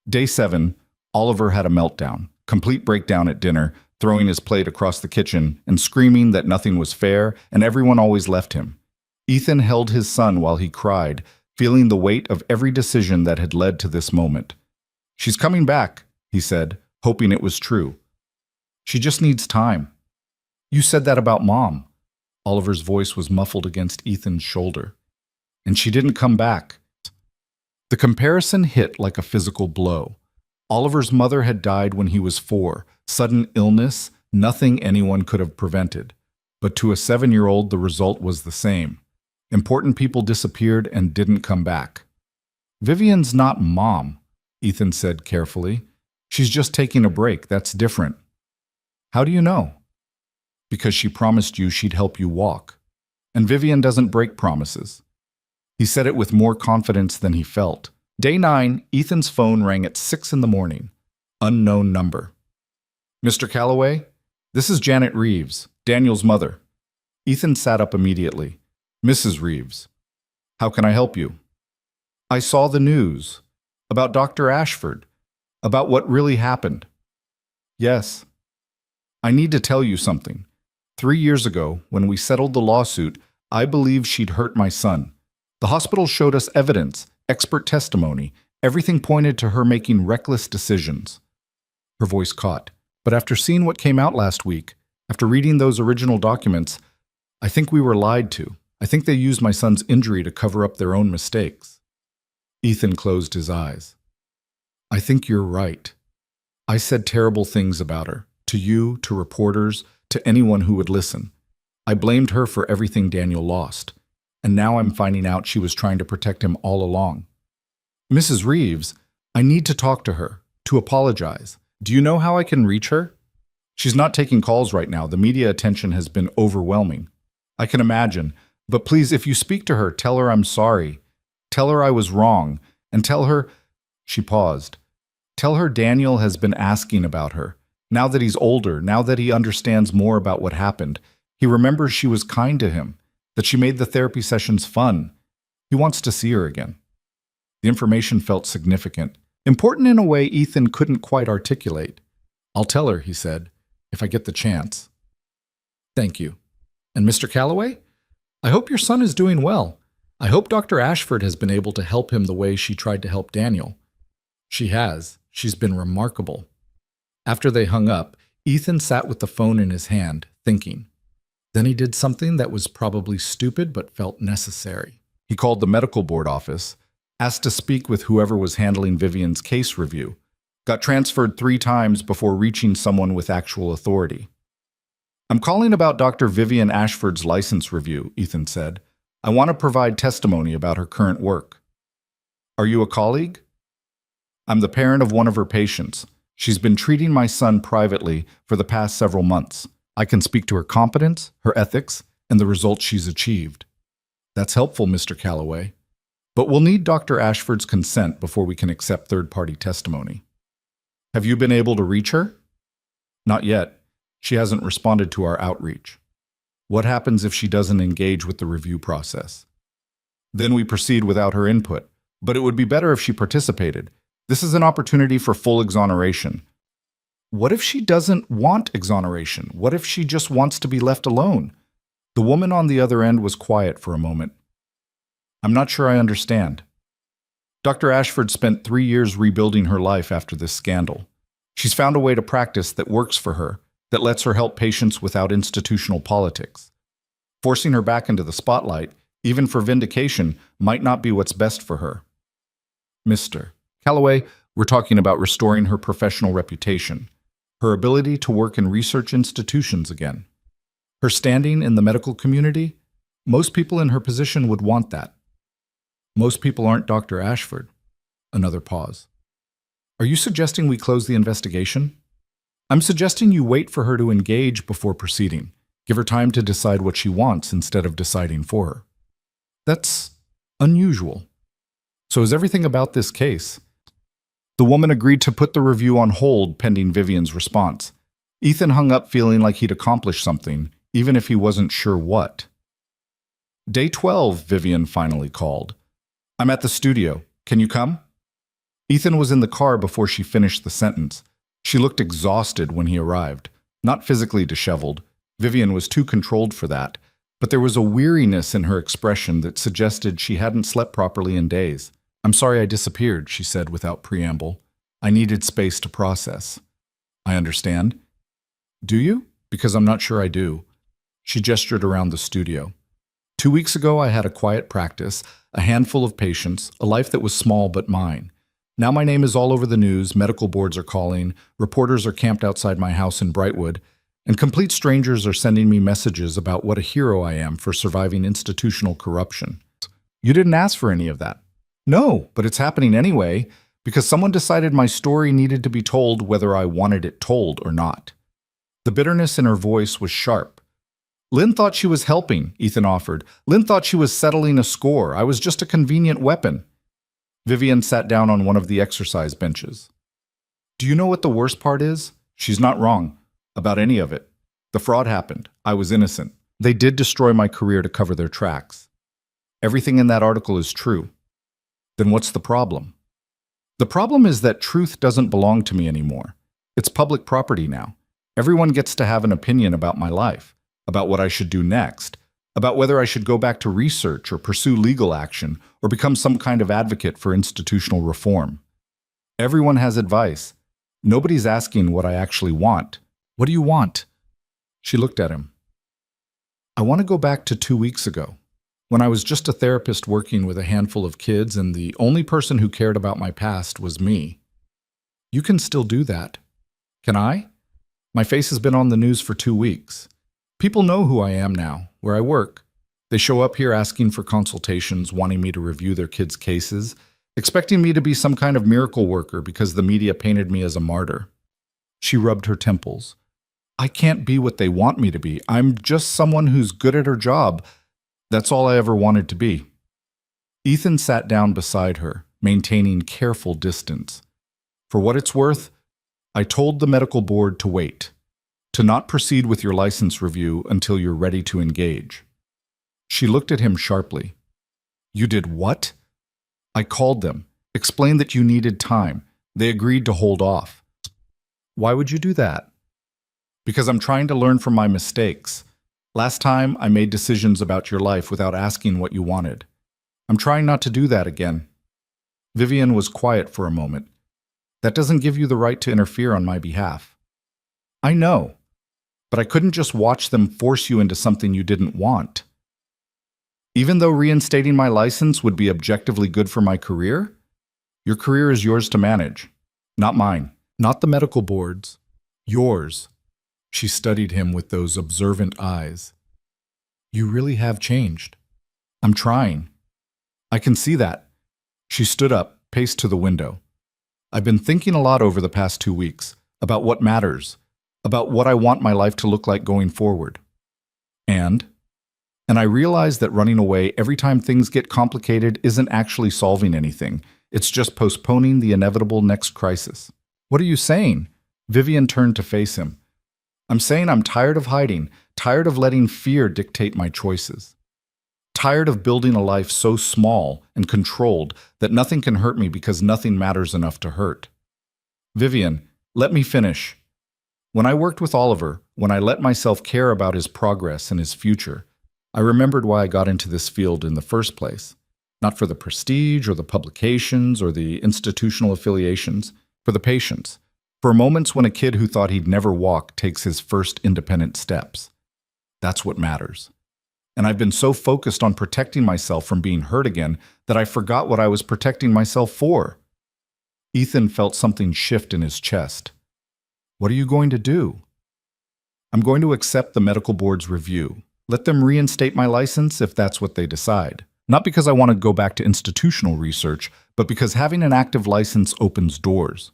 Day 7, Oliver had a meltdown, complete breakdown at dinner, throwing his plate across the kitchen and screaming that nothing was fair and everyone always left him. Ethan held his son while he cried, feeling the weight of every decision that had led to this moment. She's coming back, he said, hoping it was true. She just needs time. You said that about Mom. Oliver's voice was muffled against Ethan's shoulder. And she didn't come back. The comparison hit like a physical blow. Oliver's mother had died when he was 4, sudden illness, nothing anyone could have prevented. But to a 7-year-old, the result was the same. Important people disappeared and didn't come back. Vivian's not Mom, Ethan said carefully. She's just taking a break, that's different. How do you know? Because she promised you she'd help you walk. And Vivian doesn't break promises. He said it with more confidence than he felt. Day 9, Ethan's phone rang at 6 in the morning. Unknown number. Mr. Calloway? This is Janet Reeves, Daniel's mother. Ethan sat up immediately. Mrs. Reeves. How can I help you? I saw the news. About Dr. Ashford. About what really happened. Yes. I need to tell you something. 3 years ago, when we settled the lawsuit, I believed she'd hurt my son. The hospital showed us evidence, expert testimony. Everything pointed to her making reckless decisions. Her voice caught. But after seeing what came out last week, after reading those original documents, I think we were lied to. I think they used my son's injury to cover up their own mistakes. Ethan closed his eyes. I think you're right. I said terrible things about her, to you, to reporters, to anyone who would listen. I blamed her for everything Daniel lost, and now I'm finding out she was trying to protect him all along. Mrs. Reeves, I need to talk to her, to apologize. Do you know how I can reach her? She's not taking calls right now. The media attention has been overwhelming. I can imagine, but please, if you speak to her, tell her I'm sorry. Tell her I was wrong, and tell her, she paused. Tell her Daniel has been asking about her. Now that he's older, now that he understands more about what happened, he remembers she was kind to him, that she made the therapy sessions fun. He wants to see her again. The information felt significant, important in a way Ethan couldn't quite articulate. I'll tell her, he said, if I get the chance. Thank you. And Mr. Calloway? I hope your son is doing well. I hope Dr. Ashford has been able to help him the way she tried to help Daniel. She has. She's been remarkable. After they hung up, Ethan sat with the phone in his hand, thinking. Then he did something that was probably stupid but felt necessary. He called the medical board office, asked to speak with whoever was handling Vivian's case review, got transferred 3 times before reaching someone with actual authority. I'm calling about Dr. Vivian Ashford's license review, Ethan said. I want to provide testimony about her current work. Are you a colleague? I'm the parent of one of her patients. She's been treating my son privately for the past several months. I can speak to her competence, her ethics, and the results she's achieved. That's helpful, Mr. Calloway. But we'll need Dr. Ashford's consent before we can accept third-party testimony. Have you been able to reach her? Not yet. She hasn't responded to our outreach. What happens if she doesn't engage with the review process? Then we proceed without her input, but it would be better if she participated. This is an opportunity for full exoneration. What if she doesn't want exoneration? What if she just wants to be left alone? The woman on the other end was quiet for a moment. I'm not sure I understand. Dr. Ashford spent 3 years rebuilding her life after this scandal. She's found a way to practice that works for her, that lets her help patients without institutional politics. Forcing her back into the spotlight, even for vindication, might not be what's best for her. Mr. Calloway, we're talking about restoring her professional reputation, her ability to work in research institutions again. Her standing in the medical community, most people in her position would want that. Most people aren't Dr. Ashford. Another pause. Are you suggesting we close the investigation? I'm suggesting you wait for her to engage before proceeding. Give her time to decide what she wants instead of deciding for her. That's unusual. So is everything about this case? The woman agreed to put the review on hold pending Vivian's response. Ethan hung up feeling like he'd accomplished something, even if he wasn't sure what. Day 12, Vivian finally called. I'm at the studio. Can you come? Ethan was in the car before she finished the sentence. She looked exhausted when he arrived, not physically disheveled. Vivian was too controlled for that, but there was a weariness in her expression that suggested she hadn't slept properly in days. I'm sorry I disappeared, she said without preamble. I needed space to process. I understand. Do you? Because I'm not sure I do. She gestured around the studio. 2 weeks ago, I had a quiet practice, a handful of patients, a life that was small but mine. Now my name is all over the news, medical boards are calling, reporters are camped outside my house in Brightwood, and complete strangers are sending me messages about what a hero I am for surviving institutional corruption. You didn't ask for any of that. No, but it's happening anyway, because someone decided my story needed to be told whether I wanted it told or not. The bitterness in her voice was sharp. Lynn thought she was helping, Ethan offered. Lynn thought she was settling a score. I was just a convenient weapon. Vivian sat down on one of the exercise benches. Do you know what the worst part is? She's not wrong about any of it. The fraud happened. I was innocent. They did destroy my career to cover their tracks. Everything in that article is true. Then what's the problem? The problem is that truth doesn't belong to me anymore. It's public property now. Everyone gets to have an opinion about my life, about what I should do next, about whether I should go back to research or pursue legal action or become some kind of advocate for institutional reform. Everyone has advice. Nobody's asking what I actually want. What do you want? She looked at him. I want to go back to 2 weeks ago, when I was just a therapist working with a handful of kids and the only person who cared about my past was me. You can still do that. Can I? My face has been on the news for 2 weeks. People know who I am now, where I work. They show up here asking for consultations, wanting me to review their kids' cases, expecting me to be some kind of miracle worker because the media painted me as a martyr. She rubbed her temples. I can't be what they want me to be. I'm just someone who's good at her job. That's all I ever wanted to be. Ethan sat down beside her, maintaining careful distance. For what it's worth, I told the medical board to wait, to not proceed with your license review until you're ready to engage. She looked at him sharply. You did what? I called them, explained that you needed time. They agreed to hold off. Why would you do that? Because I'm trying to learn from my mistakes. Last time, I made decisions about your life without asking what you wanted. I'm trying not to do that again. Vivian was quiet for a moment. That doesn't give you the right to interfere on my behalf. I know, but I couldn't just watch them force you into something you didn't want. Even though reinstating my license would be objectively good for my career, your career is yours to manage, not mine, not the medical board's, yours. She studied him with those observant eyes. You really have changed. I'm trying. I can see that. She stood up, paced to the window. I've been thinking a lot over the past 2 weeks about what matters, about what I want my life to look like going forward. And I realize that running away every time things get complicated isn't actually solving anything. It's just postponing the inevitable next crisis. What are you saying? Vivian turned to face him. I'm saying I'm tired of hiding, tired of letting fear dictate my choices. Tired of building a life so small and controlled that nothing can hurt me because nothing matters enough to hurt. Vivian, let me finish. When I worked with Oliver, when I let myself care about his progress and his future, I remembered why I got into this field in the first place. Not for the prestige or the publications or the institutional affiliations, for the patients. For moments when a kid who thought he'd never walk takes his first independent steps. That's what matters. And I've been so focused on protecting myself from being hurt again that I forgot what I was protecting myself for. Ethan felt something shift in his chest. What are you going to do? I'm going to accept the medical board's review. Let them reinstate my license if that's what they decide. Not because I want to go back to institutional research, but because having an active license opens doors.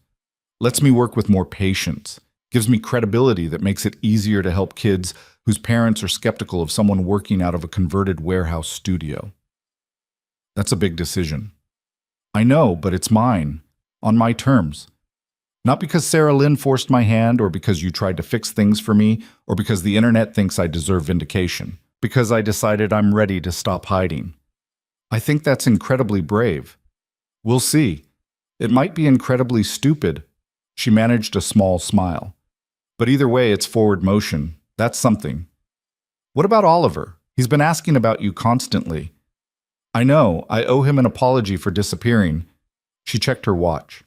Lets me work with more patients. Gives me credibility that makes it easier to help kids whose parents are skeptical of someone working out of a converted warehouse studio. That's a big decision. I know, but it's mine. On my terms. Not because Sarah Lynn forced my hand, or because you tried to fix things for me, or because the internet thinks I deserve vindication. Because I decided I'm ready to stop hiding. I think that's incredibly brave. We'll see. It might be incredibly stupid. She managed a small smile. But either way, it's forward motion. That's something. What about Oliver? He's been asking about you constantly. I know, I owe him an apology for disappearing. She checked her watch.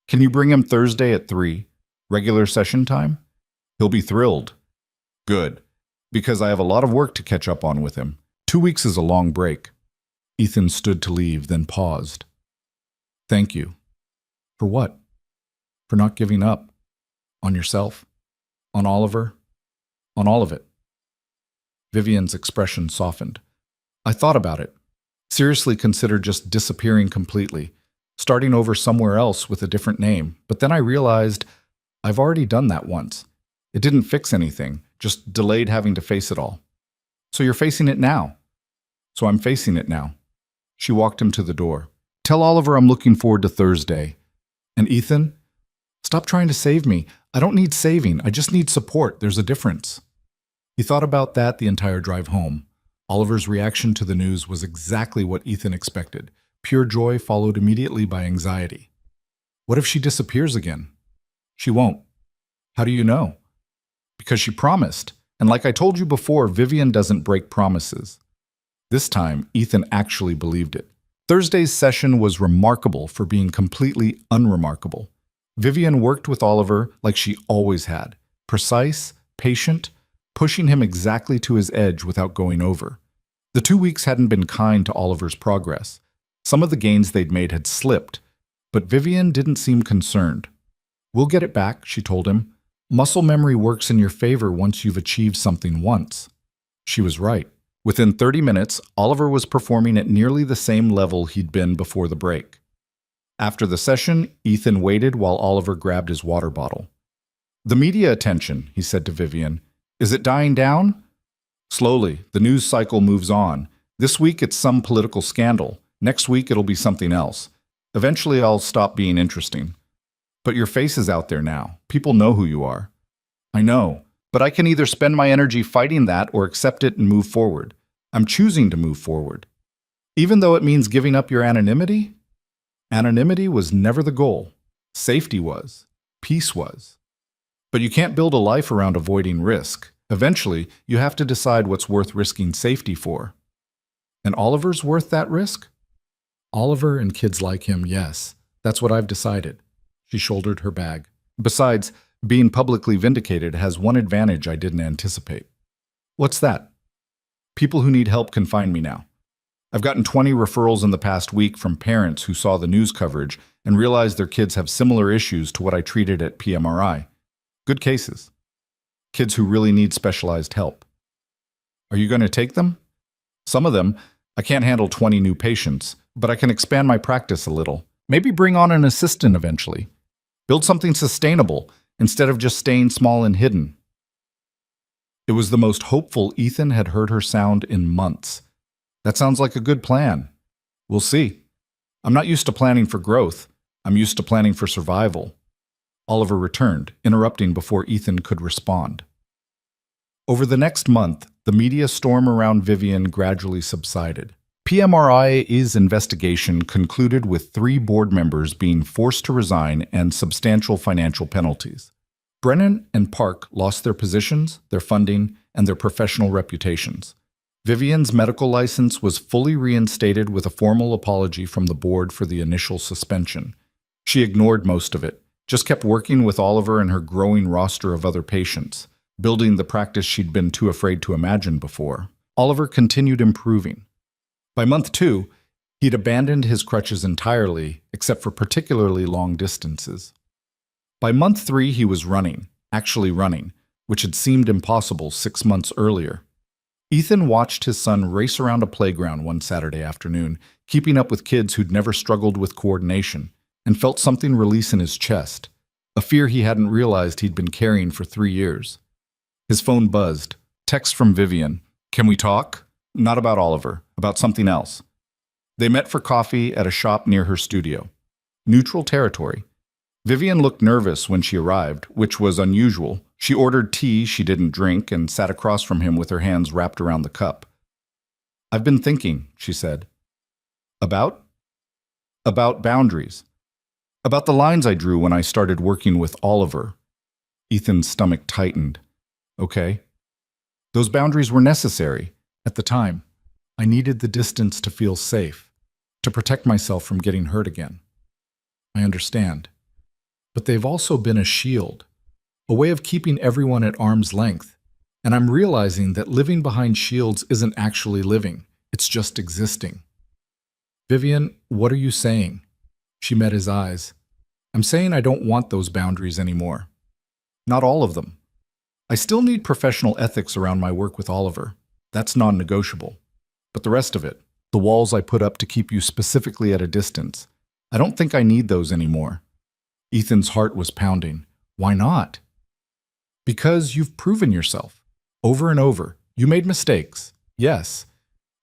Can you bring him Thursday at 3? Regular session time? He'll be thrilled. Good, because I have a lot of work to catch up on with him. 2 weeks is a long break. Ethan stood to leave, then paused. Thank you. For what? For not giving up. On yourself? On Oliver? On all of it. Vivian's expression softened. I thought about it. Seriously considered just disappearing completely. Starting over somewhere else with a different name. But then I realized I've already done that once. It didn't fix anything, just delayed having to face it all. So you're facing it now. So I'm facing it now. She walked him to the door. Tell Oliver I'm looking forward to Thursday. And Ethan? Stop trying to save me. I don't need saving. I just need support. There's a difference. He thought about that the entire drive home. Oliver's reaction to the news was exactly what Ethan expected. Pure joy followed immediately by anxiety. What if she disappears again? She won't. How do you know? Because she promised. And like I told you before, Vivian doesn't break promises. This time, Ethan actually believed it. Thursday's session was remarkable for being completely unremarkable. Vivian worked with Oliver like she always had. Precise, patient, pushing him exactly to his edge without going over. The 2 weeks hadn't been kind to Oliver's progress. Some of the gains they'd made had slipped, but Vivian didn't seem concerned. We'll get it back, she told him. Muscle memory works in your favor once you've achieved something once. She was right. Within 30 minutes, Oliver was performing at nearly the same level he'd been before the break. After the session, Ethan waited while Oliver grabbed his water bottle. "The media attention," he said to Vivian. "Is it dying down?" "Slowly. The news cycle moves on. This week it's some political scandal. Next week it'll be something else. Eventually I'll stop being interesting. But your face is out there now. People know who you are." "I know. But I can either spend my energy fighting that or accept it and move forward. I'm choosing to move forward. Even though it means giving up your anonymity?" Anonymity was never the goal. Safety was. Peace was. But you can't build a life around avoiding risk. Eventually, you have to decide what's worth risking safety for. And Oliver's worth that risk? Oliver and kids like him, yes. That's what I've decided. She shouldered her bag. Besides, being publicly vindicated has one advantage I didn't anticipate. What's that? People who need help can find me now. I've gotten 20 referrals in the past week from parents who saw the news coverage and realized their kids have similar issues to what I treated at PMRI. Good cases. Kids who really need specialized help. Are you going to take them? Some of them. I can't handle 20 new patients, but I can expand my practice a little. Maybe bring on an assistant eventually. Build something sustainable instead of just staying small and hidden. It was the most hopeful Ethan had heard her sound in months. That sounds like a good plan. We'll see. I'm not used to planning for growth. I'm used to planning for survival. Oliver returned, interrupting before Ethan could respond. Over the next month, the media storm around Vivian gradually subsided. PMRI's investigation concluded with 3 board members being forced to resign and substantial financial penalties. Brennan and Park lost their positions, their funding, and their professional reputations. Vivian's medical license was fully reinstated with a formal apology from the board for the initial suspension. She ignored most of it, just kept working with Oliver and her growing roster of other patients, building the practice she'd been too afraid to imagine before. Oliver continued improving. By month 2, he'd abandoned his crutches entirely, except for particularly long distances. By month 3, he was running, actually running, which had seemed impossible 6 months earlier. Ethan watched his son race around a playground one Saturday afternoon, keeping up with kids who'd never struggled with coordination, and felt something release in his chest, a fear he hadn't realized he'd been carrying for 3 years. His phone buzzed. Text from Vivian. "Can we talk?" Not about Oliver, about something else. They met for coffee at a shop near her studio. Neutral territory. Vivian looked nervous when she arrived, which was unusual. She ordered tea she didn't drink and sat across from him with her hands wrapped around the cup. "I've been thinking," she said. "About?" "About boundaries. About the lines I drew when I started working with Oliver." Ethan's stomach tightened. "Okay." "Those boundaries were necessary. At the time, I needed the distance to feel safe, to protect myself from getting hurt again. I understand. But they've also been a shield, a way of keeping everyone at arm's length. And I'm realizing that living behind shields isn't actually living. It's just existing." "Vivian, what are you saying?" She met his eyes. "I'm saying I don't want those boundaries anymore. Not all of them. I still need professional ethics around my work with Oliver. That's non-negotiable. But the rest of it, the walls I put up to keep you specifically at a distance, I don't think I need those anymore." Ethan's heart was pounding. "Why not?" "Because you've proven yourself. Over and over. You made mistakes. Yes.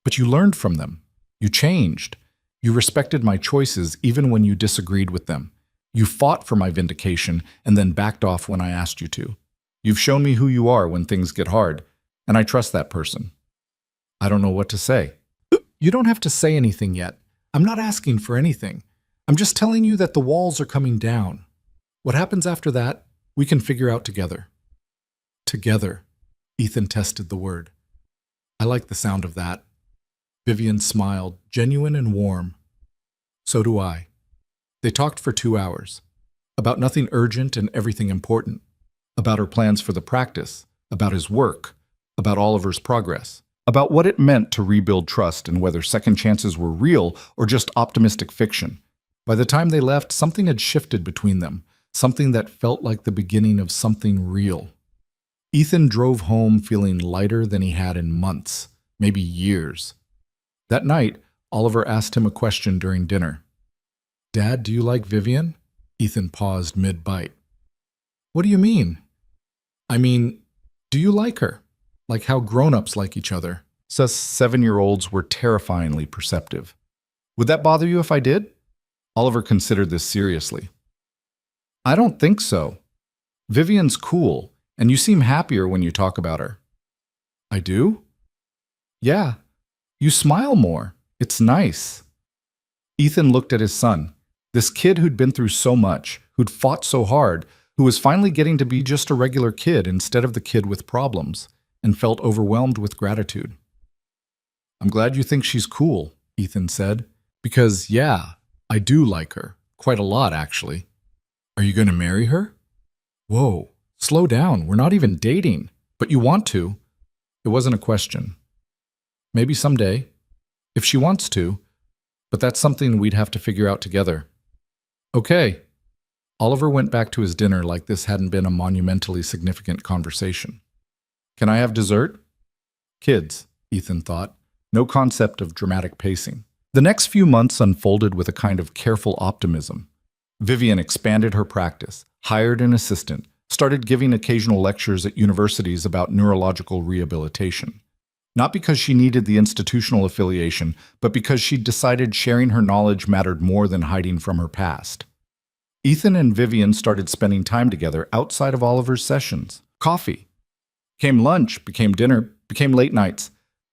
But you learned from them. You changed. You respected my choices even when you disagreed with them. You fought for my vindication and then backed off when I asked you to. You've shown me who you are when things get hard, and I trust that person." "I don't know what to say." "You don't have to say anything yet. I'm not asking for anything. I'm just telling you that the walls are coming down. What happens after that, we can figure out together." "Together," Ethan tested the word. "I like the sound of that." Vivian smiled, genuine and warm. "So do I." They talked for 2 hours. About nothing urgent and everything important. About her plans for the practice. About his work. About Oliver's progress. About what it meant to rebuild trust and whether second chances were real or just optimistic fiction. By the time they left, something had shifted between them. something that felt like the beginning of something real. Ethan drove home feeling lighter than he had in months, maybe years. That night, Oliver asked him a question during dinner. "Dad, do you like Vivian?" Ethan paused mid-bite. "What do you mean?" "I mean, do you like her? Like how grown-ups like each other?" Sus 7-year-olds were terrifyingly perceptive. "Would that bother you if I did?" Oliver considered this seriously. "I don't think so. Vivian's cool, and you seem happier when you talk about her." "I do?" "Yeah. You smile more. It's nice." Ethan looked at his son, this kid who'd been through so much, who'd fought so hard, who was finally getting to be just a regular kid instead of the kid with problems, and felt overwhelmed with gratitude. "I'm glad you think she's cool," Ethan said, "because, yeah, I do like her. Quite a lot, actually." "Are you going to marry her?" "Whoa, slow down. We're not even dating. But you want to." It wasn't a question. "Maybe someday, if she wants to, but that's something we'd have to figure out together." "Okay." Oliver went back to his dinner like this hadn't been a monumentally significant conversation. "Can I have dessert?" Kids, Ethan thought. No concept of dramatic pacing. The next few months unfolded with a kind of careful optimism. Vivian expanded her practice, hired an assistant, started giving occasional lectures at universities about neurological rehabilitation. Not because she needed the institutional affiliation, but because she'd decided sharing her knowledge mattered more than hiding from her past. Ethan and Vivian started spending time together outside of Oliver's sessions. Coffee. Became lunch, became dinner, became late nights.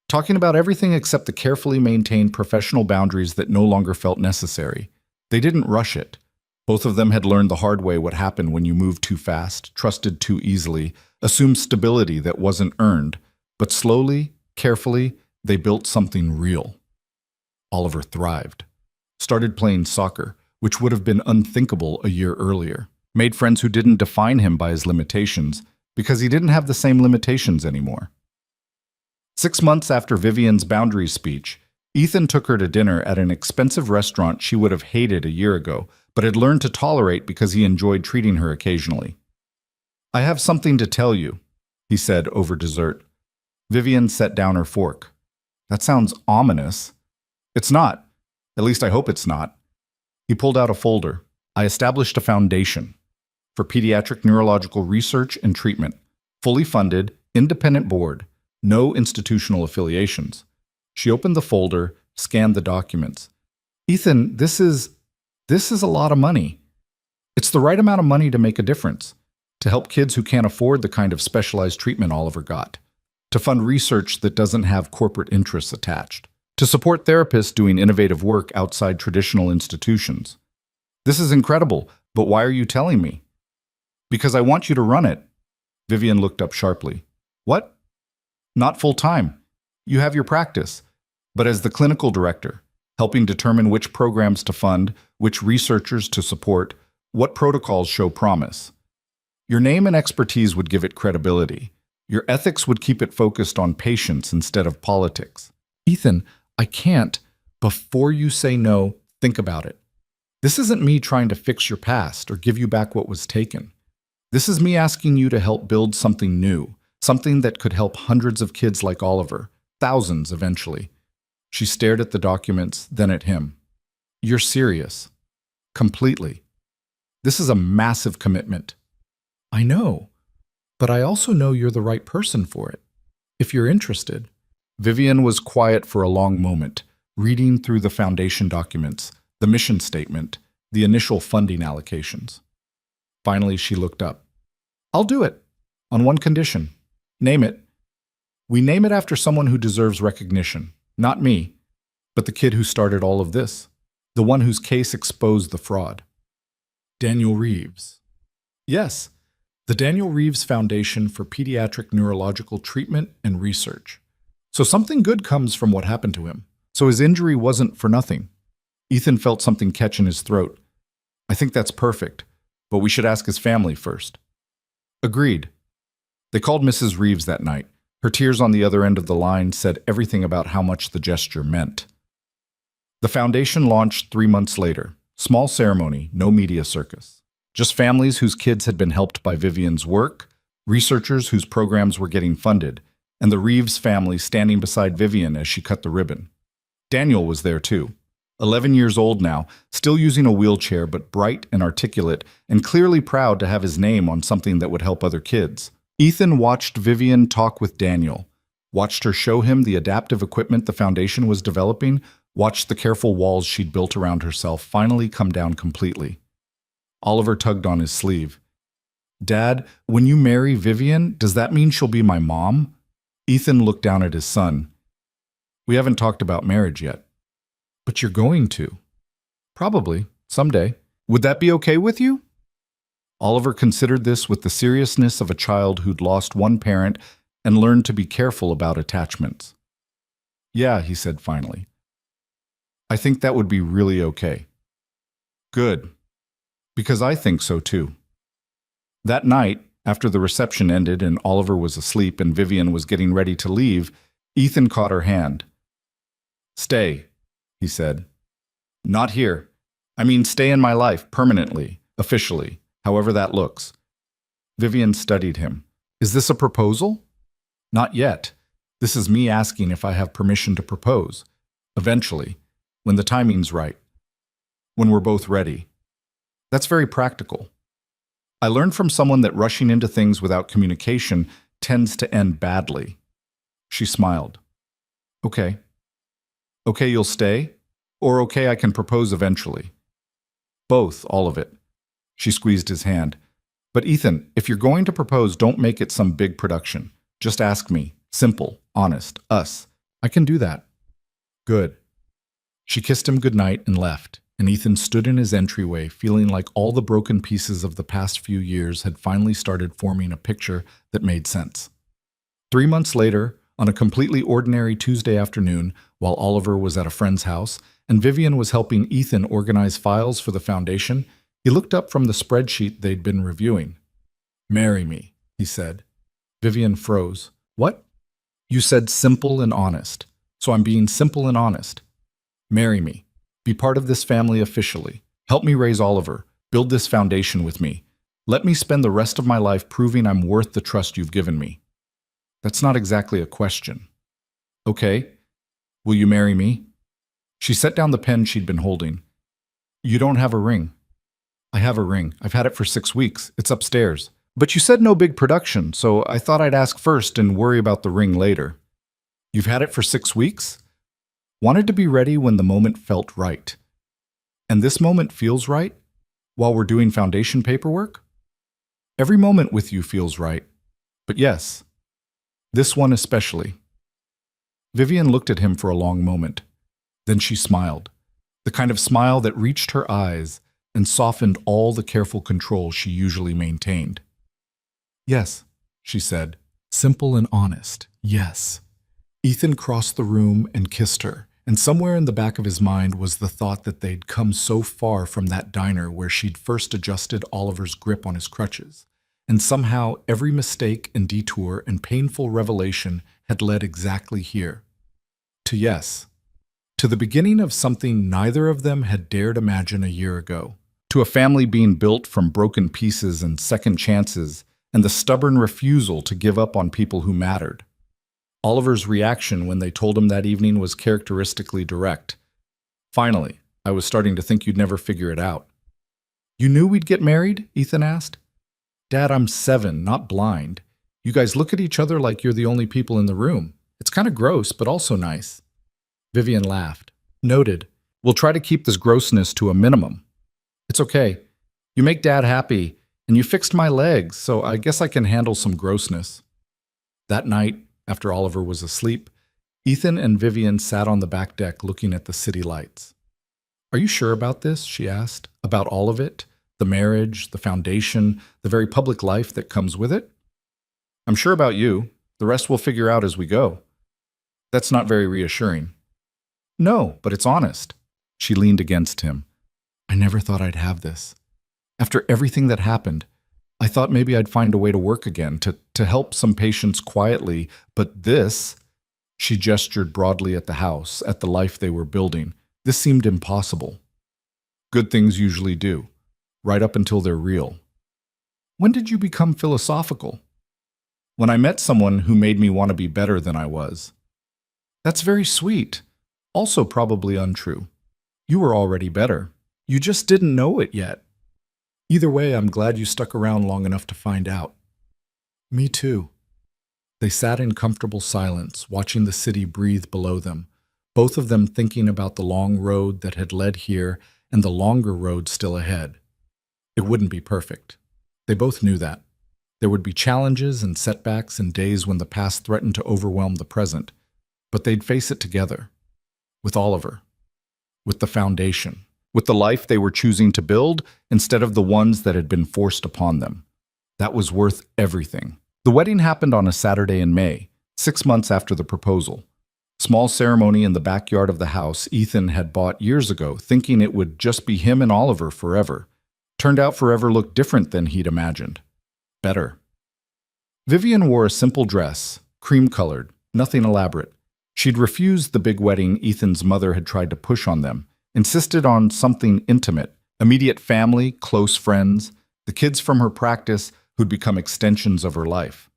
Talking about everything except the carefully maintained professional boundaries that no longer felt necessary. They didn't rush it. Both of them had learned the hard way what happened when you moved too fast, trusted too easily, assumed stability that wasn't earned. But slowly, carefully, they built something real. Oliver thrived. Started playing soccer, which would have been unthinkable a year earlier. Made friends who didn't define him by his limitations, because he didn't have the same limitations anymore. 6 months after Vivian's boundaries speech, Ethan took her to dinner at an expensive restaurant she would have hated a year ago, but had learned to tolerate because he enjoyed treating her occasionally. "I have something to tell you," he said over dessert. Vivian set down her fork. "That sounds ominous." "It's not. At least I hope it's not." He pulled out a folder. "I established a foundation for pediatric neurological research and treatment. Fully funded, independent board. No institutional affiliations." She opened the folder, scanned the documents. "Ethan, this is a lot of money. It's the right amount of money to make a difference, to help kids who can't afford the kind of specialized treatment Oliver got, to fund research that doesn't have corporate interests attached, to support therapists doing innovative work outside traditional institutions. This is incredible, but why are you telling me?" "Because I want you to run it." Vivian looked up sharply. "What?" "Not full-time. You have your practice, but as the clinical director, helping determine which programs to fund, which researchers to support, what protocols show promise. Your name and expertise would give it credibility. Your ethics would keep it focused on patients instead of politics." "Ethan, I can't." "Before you say no, think about it. This isn't me trying to fix your past or give you back what was taken. This is me asking you to help build something new, something that could help hundreds of kids like Oliver, thousands eventually." She stared at the documents, then at him. "You're serious." "Completely. This is a massive commitment." "I know, but I also know you're the right person for it, if you're interested." Vivian was quiet for a long moment, reading through the foundation documents, the mission statement, the initial funding allocations. Finally, she looked up. "I'll do it, on one condition. Name it. We name it after someone who deserves recognition. Not me, but the kid who started all of this, the one whose case exposed the fraud." "Daniel Reeves." "Yes, the Daniel Reeves Foundation for Pediatric Neurological Treatment and Research. So something good comes from what happened to him. So his injury wasn't for nothing." Ethan felt something catch in his throat. "I think that's perfect, but we should ask his family first." "Agreed." They called Mrs. Reeves that night. Her tears on the other end of the line said everything about how much the gesture meant. The foundation launched 3 months later. Small ceremony, no media circus. Just families whose kids had been helped by Vivian's work, researchers whose programs were getting funded, and the Reeves family standing beside Vivian as she cut the ribbon. Daniel was there too. 11 years old now, still using a wheelchair but bright and articulate and clearly proud to have his name on something that would help other kids. Ethan watched Vivian talk with Daniel, watched her show him the adaptive equipment the foundation was developing, watched the careful walls she'd built around herself finally come down completely. Oliver tugged on his sleeve. "Dad, when you marry Vivian, does that mean she'll be my mom?" Ethan looked down at his son. "We haven't talked about marriage yet." "But you're going to." "Probably, someday. Would that be okay with you?" Oliver considered this with the seriousness of a child who'd lost one parent and learned to be careful about attachments. "Yeah," he said finally. "I think that would be really okay." "Good. Because I think so too." That night, after the reception ended and Oliver was asleep and Vivian was getting ready to leave, Ethan caught her hand. "Stay," he said. "Not here. I mean, stay in my life, permanently, officially, however that looks." Vivian studied him. "Is this a proposal?" "Not yet. This is me asking if I have permission to propose. Eventually, when the timing's right. When we're both ready." That's very practical. I learned from someone that rushing into things without communication tends to end badly. She smiled. "Okay. Okay, you'll stay? Or okay, I can propose eventually?" "Both, all of it." She squeezed his hand. "But Ethan, if you're going to propose, don't make it some big production. Just ask me. Simple, honest, us. I can do that." "Good." She kissed him goodnight and left, and Ethan stood in his entryway feeling like all the broken pieces of the past few years had finally started forming a picture that made sense. 3 months later, on a completely ordinary Tuesday afternoon, while Oliver was at a friend's house and Vivian was helping Ethan organize files for the foundation, he looked up from the spreadsheet they'd been reviewing. "Marry me," he said. Vivian froze. "What?" "You said simple and honest, so I'm being simple and honest. Marry me. Be part of this family officially. Help me raise Oliver. Build this foundation with me. Let me spend the rest of my life proving I'm worth the trust you've given me." "That's not exactly a question." "Okay. Will you marry me?" She set down the pen she'd been holding. "You don't have a ring." "I have a ring. I've had it for 6 weeks. It's upstairs. But you said no big production, so I thought I'd ask first and worry about the ring later." "You've had it for 6 weeks?" "Wanted to be ready when the moment felt right." "And this moment feels right? While we're doing foundation paperwork?" "Every moment with you feels right. But yes, this one especially." Vivian looked at him for a long moment. Then she smiled, the kind of smile that reached her eyes and softened all the careful control she usually maintained. "Yes," she said, simple and honest, yes. Ethan crossed the room and kissed her, and somewhere in the back of his mind was the thought that they'd come so far from that diner where she'd first adjusted Oliver's grip on his crutches, and somehow every mistake and detour and painful revelation had led exactly here. To yes. To the beginning of something neither of them had dared imagine a year ago. To a family being built from broken pieces and second chances, and the stubborn refusal to give up on people who mattered. Oliver's reaction when they told him that evening was characteristically direct. "Finally, I was starting to think you'd never figure it out." "You knew we'd get married?" Ethan asked. "Dad, I'm 7, not blind. You guys look at each other like you're the only people in the room. It's kind of gross, but also nice." Vivian laughed. "Noted. We'll try to keep this grossness to a minimum." "It's okay. You make Dad happy, and you fixed my legs, so I guess I can handle some grossness." That night, after Oliver was asleep, Ethan and Vivian sat on the back deck looking at the city lights. "Are you sure about this?" she asked. "About all of it? The marriage, the foundation, the very public life that comes with it?" "I'm sure about you. The rest we'll figure out as we go." "That's not very reassuring." "No, but it's honest." She leaned against him. "I never thought I'd have this. After everything that happened, I thought maybe I'd find a way to work again, to help some patients quietly, but this," she gestured broadly at the house, at the life they were building, "this seemed impossible." "Good things usually do." right up until they're real. When did you become philosophical? When I met someone who made me want to be better than I was. That's very sweet. Also probably untrue. You were already better. You just didn't know it yet. Either way, I'm glad you stuck around long enough to find out. Me too. They sat in comfortable silence, watching the city breathe below them, both of them thinking about the long road that had led here and the longer road still ahead. It wouldn't be perfect. They both knew that. There would be challenges and setbacks and days when the past threatened to overwhelm the present, but they'd face it together. With Oliver. With the foundation. With the life they were choosing to build instead of the ones that had been forced upon them. That was worth everything. The wedding happened on a Saturday in May, 6 months after the proposal. Small ceremony in the backyard of the house Ethan had bought years ago, thinking it would just be him and Oliver forever. Turned out forever looked different than he'd imagined. Better. Vivian wore a simple dress, cream-colored, nothing elaborate. She'd refused the big wedding Ethan's mother had tried to push on them, insisted on something intimate, immediate family, close friends, the kids from her practice who'd become extensions of her life.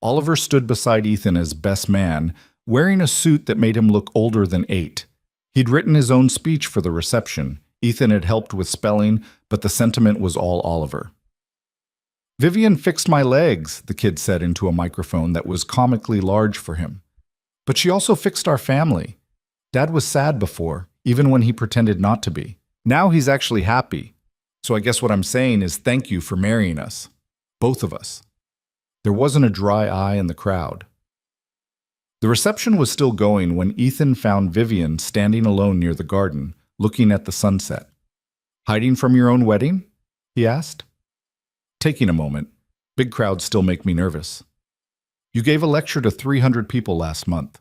Oliver stood beside Ethan as best man, wearing a suit that made him look older than 8. He'd written his own speech for the reception. Ethan had helped with spelling, but the sentiment was all Oliver. "Vivian fixed my legs," the kid said into a microphone that was comically large for him. "But she also fixed our family. Dad was sad before, even when he pretended not to be. Now he's actually happy. So I guess what I'm saying is thank you for marrying us. Both of us." There wasn't a dry eye in the crowd. The reception was still going when Ethan found Vivian standing alone near the garden, looking at the sunset. "Hiding from your own wedding?" he asked. Taking a moment. Big crowds still make me nervous. "You gave a lecture to 300 people last month."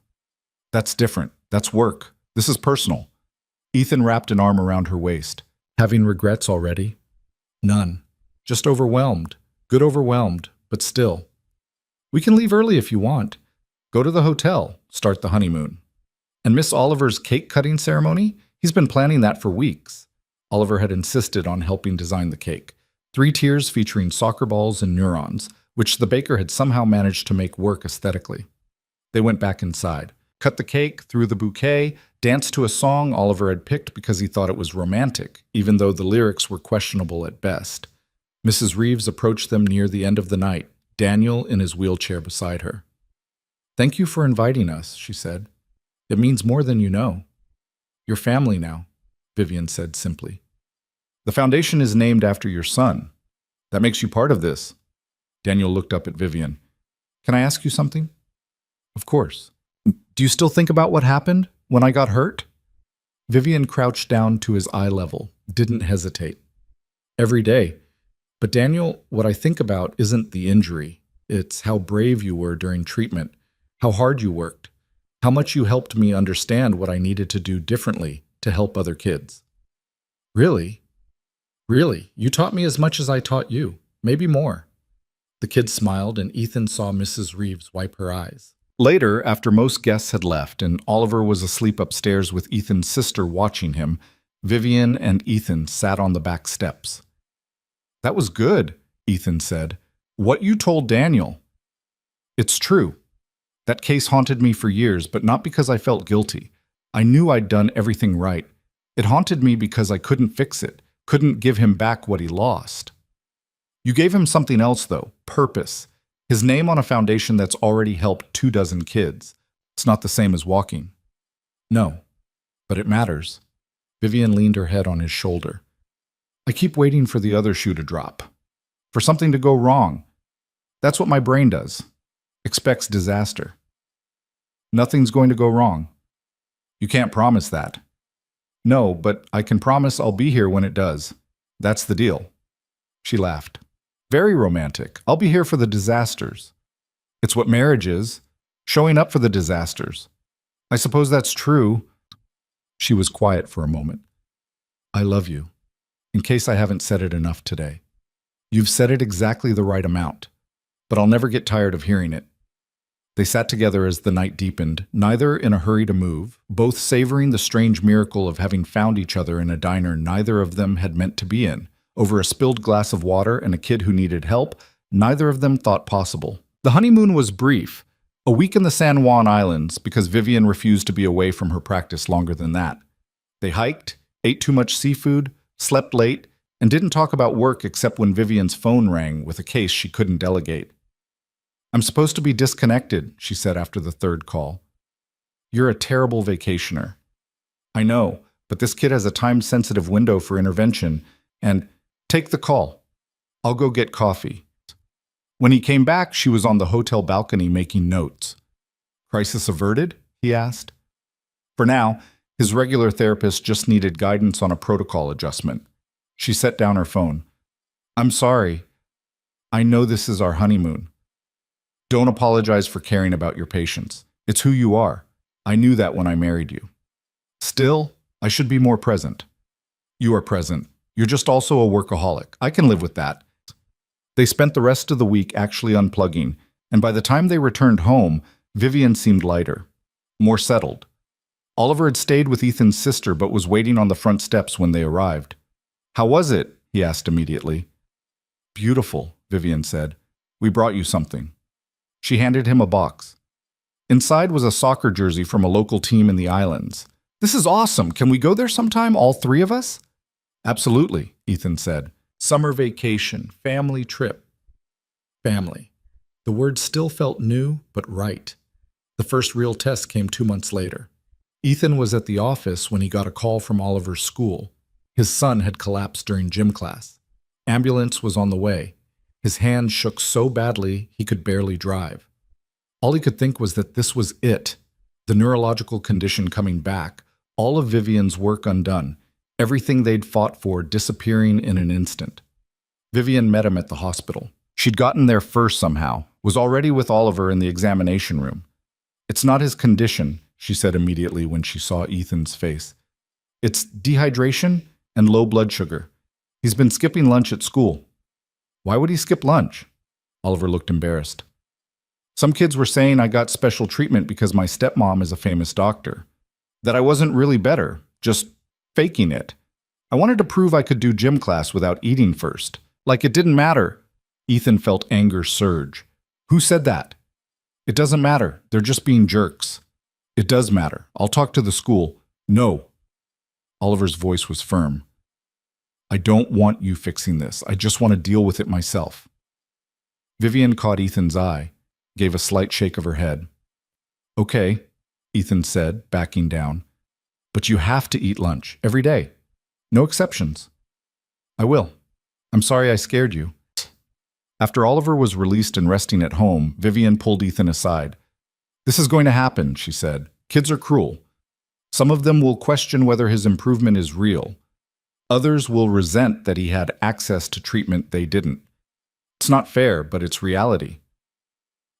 "That's different. That's work. This is personal." Ethan wrapped an arm around her waist. "Having regrets already?" "None. Just overwhelmed. Good overwhelmed, but still. We can leave early if you want. Go to the hotel, start the honeymoon." "And Miss Oliver's cake-cutting ceremony? He's been planning that for weeks." Oliver had insisted on helping design the cake. 3 tiers featuring soccer balls and neurons, which the baker had somehow managed to make work aesthetically. They went back inside, cut the cake, threw the bouquet, danced to a song Oliver had picked because he thought it was romantic, even though the lyrics were questionable at best. Mrs. Reeves approached them near the end of the night, Daniel in his wheelchair beside her. "Thank you for inviting us," she said. "It means more than you know." "You're family now," Vivian said simply. "The foundation is named after your son. That makes you part of this." Daniel looked up at Vivian. "Can I ask you something?" "Of course." "Do you still think about what happened when I got hurt?" Vivian crouched down to his eye level, didn't hesitate. "Every day. But Daniel, what I think about isn't the injury. It's how brave you were during treatment, how hard you worked, how much you helped me understand what I needed to do differently to help other kids." "Really? Really? You taught me as much as I taught you, maybe more." The kid smiled, and Ethan saw Mrs. Reeves wipe her eyes. Later, after most guests had left and Oliver was asleep upstairs with Ethan's sister watching him, Vivian and Ethan sat on the back steps. "That was good," Ethan said. "What you told Daniel." "It's true. That case haunted me for years, but not because I felt guilty. I knew I'd done everything right. It haunted me because I couldn't fix it, couldn't give him back what he lost." "You gave him something else, though, purpose. His name on a foundation that's already helped 24 kids. It's not the same as walking." "No, but it matters." Vivian leaned her head on his shoulder. "I keep waiting for the other shoe to drop. For something to go wrong. That's what my brain does. Expects disaster." "Nothing's going to go wrong." "You can't promise that." "No, but I can promise I'll be here when it does. That's the deal." She laughed. "Very romantic. I'll be here for the disasters." "It's what marriage is. Showing up for the disasters." "I suppose that's true." She was quiet for a moment. "I love you. In case I haven't said it enough today. You've said it exactly the right amount, but I'll never get tired of hearing it." They sat together as the night deepened, neither in a hurry to move, both savoring the strange miracle of having found each other in a diner neither of them had meant to be in, over a spilled glass of water and a kid who needed help neither of them thought possible. The honeymoon was brief, a week in the San Juan Islands, because Vivian refused to be away from her practice longer than that. They hiked, ate too much seafood, slept late, and didn't talk about work except when Vivian's phone rang with a case she couldn't delegate. "I'm supposed to be disconnected," she said after the third call. "You're a terrible vacationer." "I know, but this kid has a time-sensitive window for intervention, and take the call. I'll go get coffee." When he came back, she was on the hotel balcony making notes. "Crisis averted?" he asked. For now, his regular therapist just needed guidance on a protocol adjustment. She set down her phone. "I'm sorry. I know this is our honeymoon. Don't apologize for caring about your patients. It's who you are. I knew that when I married you. Still, I should be more present." "You are present. You're just also a workaholic. I can live with that." They spent the rest of the week actually unplugging, and by the time they returned home, Vivian seemed lighter, more settled. Oliver had stayed with Ethan's sister but was waiting on the front steps when they arrived. "How was it?" he asked immediately. "Beautiful," Vivian said. "We brought you something." She handed him a box. Inside was a soccer jersey from a local team in the islands. "This is awesome. Can we go there sometime, all three of us?" "Absolutely," Ethan said. "Summer vacation, family trip." Family. The word still felt new, but right. The first real test came 2 months later. Ethan was at the office when he got a call from Oliver's school. His son had collapsed during gym class. Ambulance was on the way. His hand shook so badly he could barely drive. All he could think was that this was it, the neurological condition coming back, all of Vivian's work undone, everything they'd fought for disappearing in an instant. Vivian met him at the hospital. She'd gotten there first somehow, was already with Oliver in the examination room. "It's not his condition," she said immediately when she saw Ethan's face. "It's dehydration and low blood sugar. He's been skipping lunch at school." "Why would he skip lunch?" Oliver looked embarrassed. "Some kids were saying I got special treatment because my stepmom is a famous doctor. That I wasn't really better, just faking it. I wanted to prove I could do gym class without eating first. Like it didn't matter." Ethan felt anger surge. "Who said that?" "It doesn't matter. They're just being jerks." "It does matter. I'll talk to the school." "No." Oliver's voice was firm. "I don't want you fixing this. I just want to deal with it myself." Vivian caught Ethan's eye, gave a slight shake of her head. "Okay," Ethan said, backing down. "But you have to eat lunch, every day. No exceptions." "I will. I'm sorry I scared you." After Oliver was released and resting at home, Vivian pulled Ethan aside. "This is going to happen," she said. "Kids are cruel. Some of them will question whether his improvement is real. Others will resent that he had access to treatment they didn't. It's not fair, but it's reality.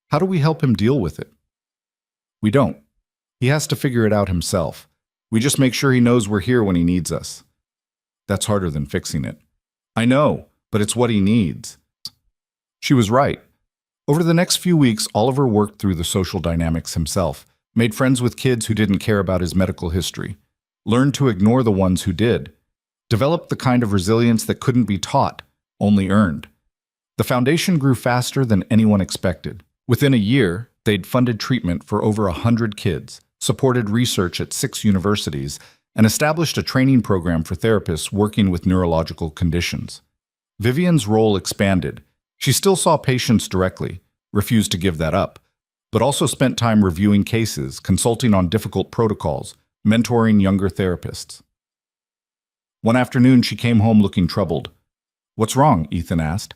How do we help him deal with it?" "We don't. He has to figure it out himself. We just make sure he knows we're here when he needs us." "That's harder than fixing it." "I know, but it's what he needs." She was right. Over the next few weeks, Oliver worked through the social dynamics himself, made friends with kids who didn't care about his medical history, learned to ignore the ones who did, developed the kind of resilience that couldn't be taught, only earned. The foundation grew faster than anyone expected. Within a year, they'd funded treatment for over 100 kids, supported research at 6 universities, and established a training program for therapists working with neurological conditions. Vivian's role expanded. She still saw patients directly, refused to give that up, but also spent time reviewing cases, consulting on difficult protocols, mentoring younger therapists. One afternoon, she came home looking troubled. "What's wrong?" Ethan asked.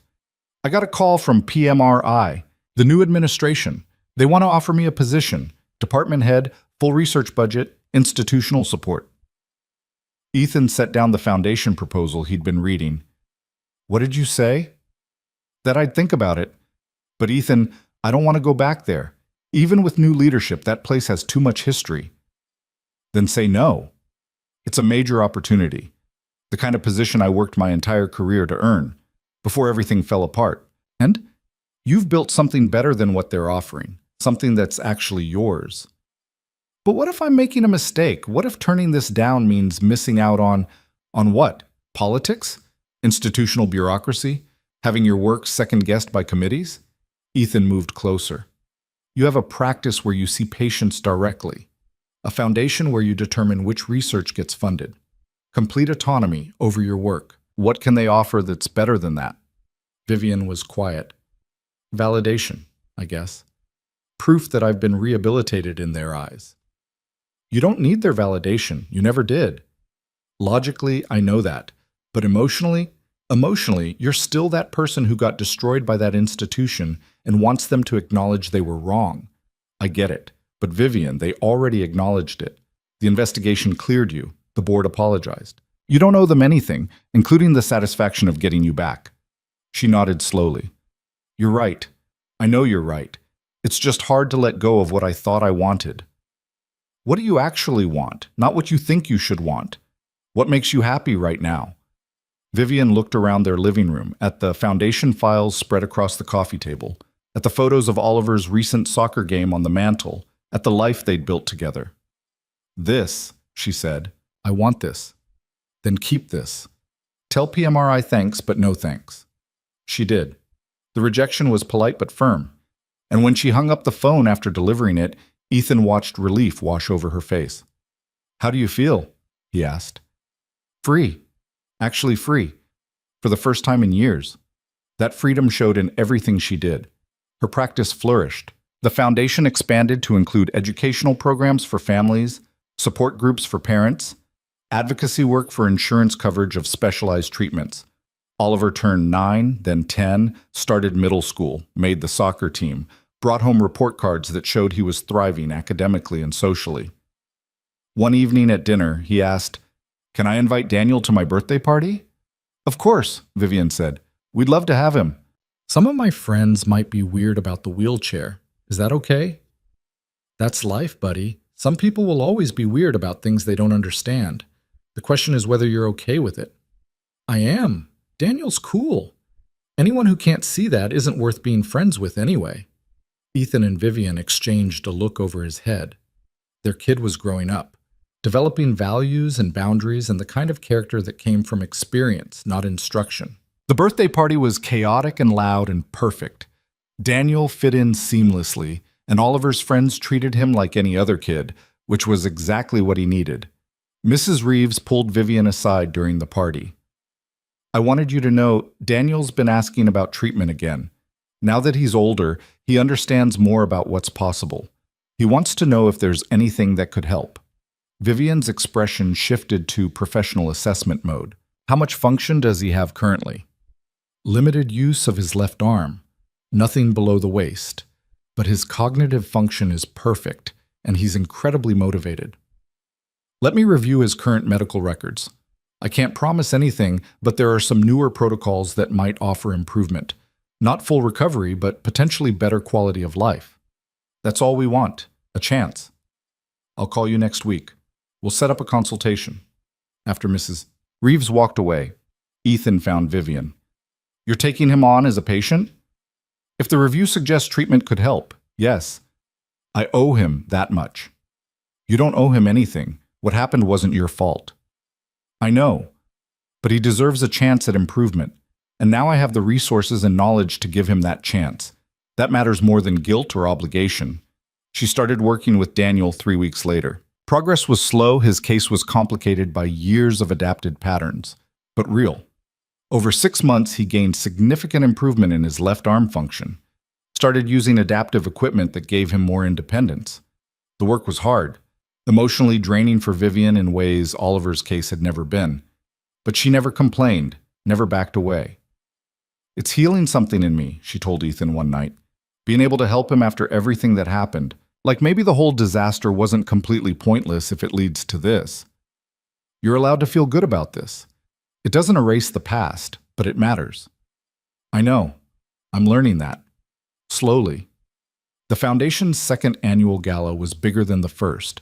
"I got a call from PMRI, the new administration. They want to offer me a position, department head, full research budget, institutional support." Ethan set down the foundation proposal he'd been reading. "What did you say?" "That I'd think about it. But Ethan, I don't want to go back there. Even with new leadership, that place has too much history." "Then say no. It's a major opportunity. The kind of position I worked my entire career to earn, before everything fell apart. And you've built something better than what they're offering, something that's actually yours." "But what if I'm making a mistake? What if turning this down means missing out on what? Politics? Institutional bureaucracy? Having your work second-guessed by committees? Ethan moved closer. You have a practice where you see patients directly. A foundation where you determine which research gets funded. Complete autonomy over your work. What can they offer that's better than that? Vivian was quiet. Validation, I guess. Proof that I've been rehabilitated in their eyes. You don't need their validation. You never did. Logically, I know that. But emotionally, you're still that person who got destroyed by that institution and wants them to acknowledge they were wrong. I get it. But Vivian, they already acknowledged it. The investigation cleared you. The board apologized. You don't owe them anything, including the satisfaction of getting you back. She nodded slowly. You're right. I know you're right. It's just hard to let go of what I thought I wanted. What do you actually want, not what you think you should want? What makes you happy right now? Vivian looked around their living room, at the foundation files spread across the coffee table, at the photos of Oliver's recent soccer game on the mantle, at the life they'd built together. This, she said, I want this. Then keep this. Tell PMRI thanks, but no thanks. She did. The rejection was polite but firm. And when she hung up the phone after delivering it, Ethan watched relief wash over her face. How do you feel? He asked. Free. Actually free. For the first time in years. That freedom showed in everything she did. Her practice flourished. The foundation expanded to include educational programs for families, support groups for parents, advocacy work for insurance coverage of specialized treatments. Oliver turned 9, then 10, started middle school, made the soccer team, brought home report cards that showed he was thriving academically and socially. One evening at dinner, he asked, Can I invite Daniel to my birthday party? Of course, Vivian said. We'd love to have him. Some of my friends might be weird about the wheelchair. Is that okay? That's life, buddy. Some people will always be weird about things they don't understand. The question is whether you're okay with it. I am. Daniel's cool. Anyone who can't see that isn't worth being friends with anyway. Ethan and Vivian exchanged a look over his head. Their kid was growing up, developing values and boundaries and the kind of character that came from experience, not instruction. The birthday party was chaotic and loud and perfect. Daniel fit in seamlessly, and Oliver's friends treated him like any other kid, which was exactly what he needed. Mrs. Reeves pulled Vivian aside during the party. I wanted you to know Daniel's been asking about treatment again. Now that he's older, he understands more about what's possible. He wants to know if there's anything that could help. Vivian's expression shifted to professional assessment mode. How much function does he have currently? Limited use of his left arm, nothing below the waist. But his cognitive function is perfect, and he's incredibly motivated. Let me review his current medical records. I can't promise anything, but there are some newer protocols that might offer improvement. Not full recovery, but potentially better quality of life. That's all we want, a chance. I'll call you next week. We'll set up a consultation. After Mrs. Reeves walked away, Ethan found Vivian. You're taking him on as a patient? If the review suggests treatment could help, yes. I owe him that much. You don't owe him anything. What happened wasn't your fault. I know, but he deserves a chance at improvement, and now I have the resources and knowledge to give him that chance. That matters more than guilt or obligation. She started working with Daniel 3 weeks later. Progress was slow, his case was complicated by years of adapted patterns, but real. Over 6 months, he gained significant improvement in his left arm function, started using adaptive equipment that gave him more independence. The work was hard, emotionally draining for Vivian in ways Oliver's case had never been. But she never complained, never backed away. It's healing something in me, she told Ethan one night. Being able to help him after everything that happened. Like maybe the whole disaster wasn't completely pointless if it leads to this. You're allowed to feel good about this. It doesn't erase the past, but it matters. I know. I'm learning that. Slowly. The Foundation's second annual gala was bigger than the first.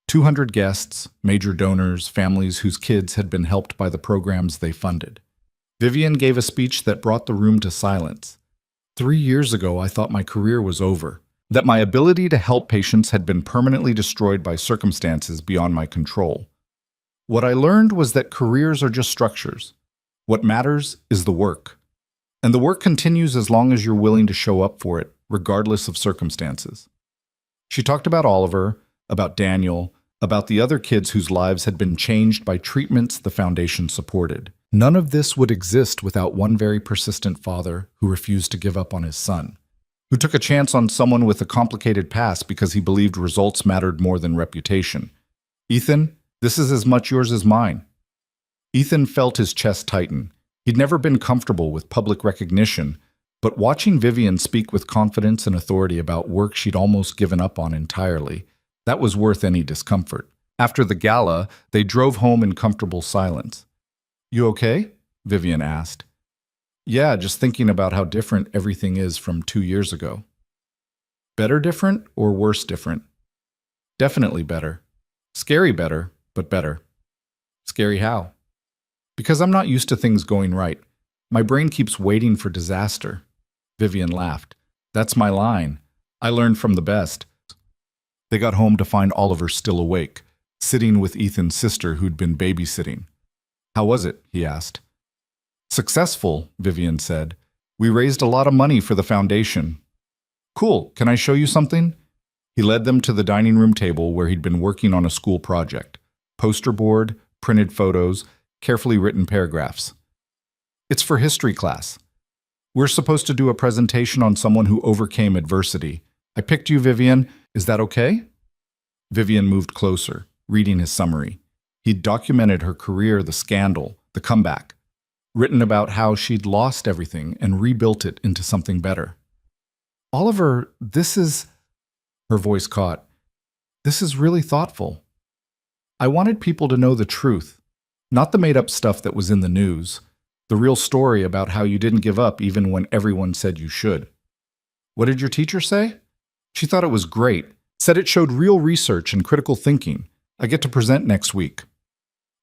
200 guests, major donors, families whose kids had been helped by the programs they funded. Vivian gave a speech that brought the room to silence. 3 years ago, I thought my career was over, that my ability to help patients had been permanently destroyed by circumstances beyond my control. What I learned was that careers are just structures. What matters is the work. And the work continues as long as you're willing to show up for it, regardless of circumstances. She talked about Oliver, about Daniel, about the other kids whose lives had been changed by treatments the foundation supported. None of this would exist without one very persistent father who refused to give up on his son, who took a chance on someone with a complicated past because he believed results mattered more than reputation. Ethan, this is as much yours as mine. Ethan felt his chest tighten. He'd never been comfortable with public recognition, but watching Vivian speak with confidence and authority about work she'd almost given up on entirely, that was worth any discomfort. After the gala, they drove home in comfortable silence. "You okay?" Vivian asked. "Yeah, just thinking about how different everything is from 2 years ago." "Better different or worse different?" "Definitely better. Scary better, but better." "Scary how?" "Because I'm not used to things going right. My brain keeps waiting for disaster." Vivian laughed. "That's my line. I learned from the best." They got home to find Oliver still awake, sitting with Ethan's sister who'd been babysitting. "How was it?" he asked. "Successful," Vivian said. "We raised a lot of money for the foundation." "Cool. Can I show you something?" He led them to the dining room table where he'd been working on a school project. Poster board, printed photos, carefully written paragraphs. "It's for history class. We're supposed to do a presentation on someone who overcame adversity. I picked you, Vivian. Is that okay?" Vivian moved closer, reading his summary. He'd documented her career, the scandal, the comeback, written about how she'd lost everything and rebuilt it into something better. "Oliver, this is..." Her voice caught. "This is really thoughtful. I wanted people to know the truth, not the made-up stuff that was in the news, the real story about how you didn't give up even when everyone said you should." "What did your teacher say?" "She thought it was great, said it showed real research and critical thinking. I get to present next week."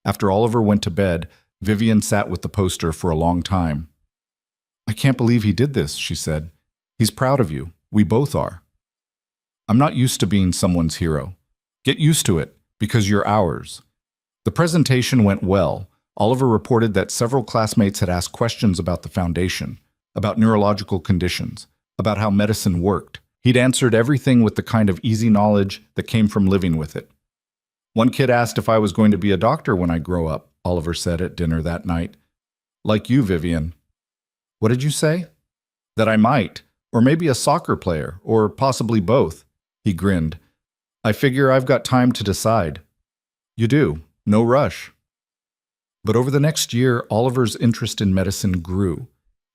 After Oliver went to bed, Vivian sat with the poster for a long time. "I can't believe he did this," she said. "He's proud of you. We both are." "I'm not used to being someone's hero. Get used to it, because you're ours." The presentation went well. Oliver reported that several classmates had asked questions about the foundation, about neurological conditions, about how medicine worked. He'd answered everything with the kind of easy knowledge that came from living with it. "One kid asked if I was going to be a doctor when I grow up," Oliver said at dinner that night. "Like you, Vivian." "What did you say?" "That I might, or maybe a soccer player, or possibly both." He grinned. "I figure I've got time to decide." "You do. No rush." But over the next year, Oliver's interest in medicine grew.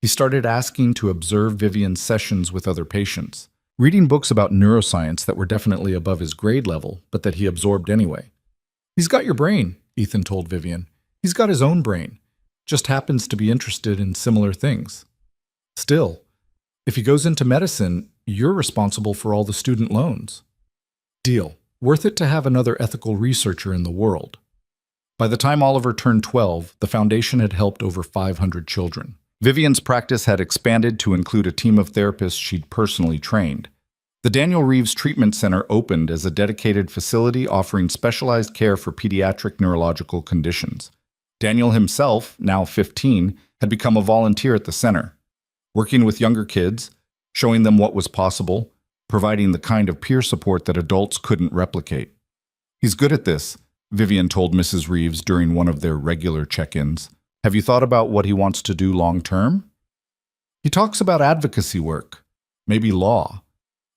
He started asking to observe Vivian's sessions with other patients, reading books about neuroscience that were definitely above his grade level, but that he absorbed anyway. "He's got your brain," Ethan told Vivian. "He's got his own brain. Just happens to be interested in similar things. Still, if he goes into medicine, you're responsible for all the student loans." "Deal. Worth it to have another ethical researcher in the world." By the time Oliver turned 12, the foundation had helped over 500 children. Vivian's practice had expanded to include a team of therapists she'd personally trained. The Daniel Reeves Treatment Center opened as a dedicated facility offering specialized care for pediatric neurological conditions. Daniel himself, now 15, had become a volunteer at the center, working with younger kids, showing them what was possible, providing the kind of peer support that adults couldn't replicate. "He's good at this," Vivian told Mrs. Reeves during one of their regular check-ins. "Have you thought about what he wants to do long-term?" "He talks about advocacy work, maybe law,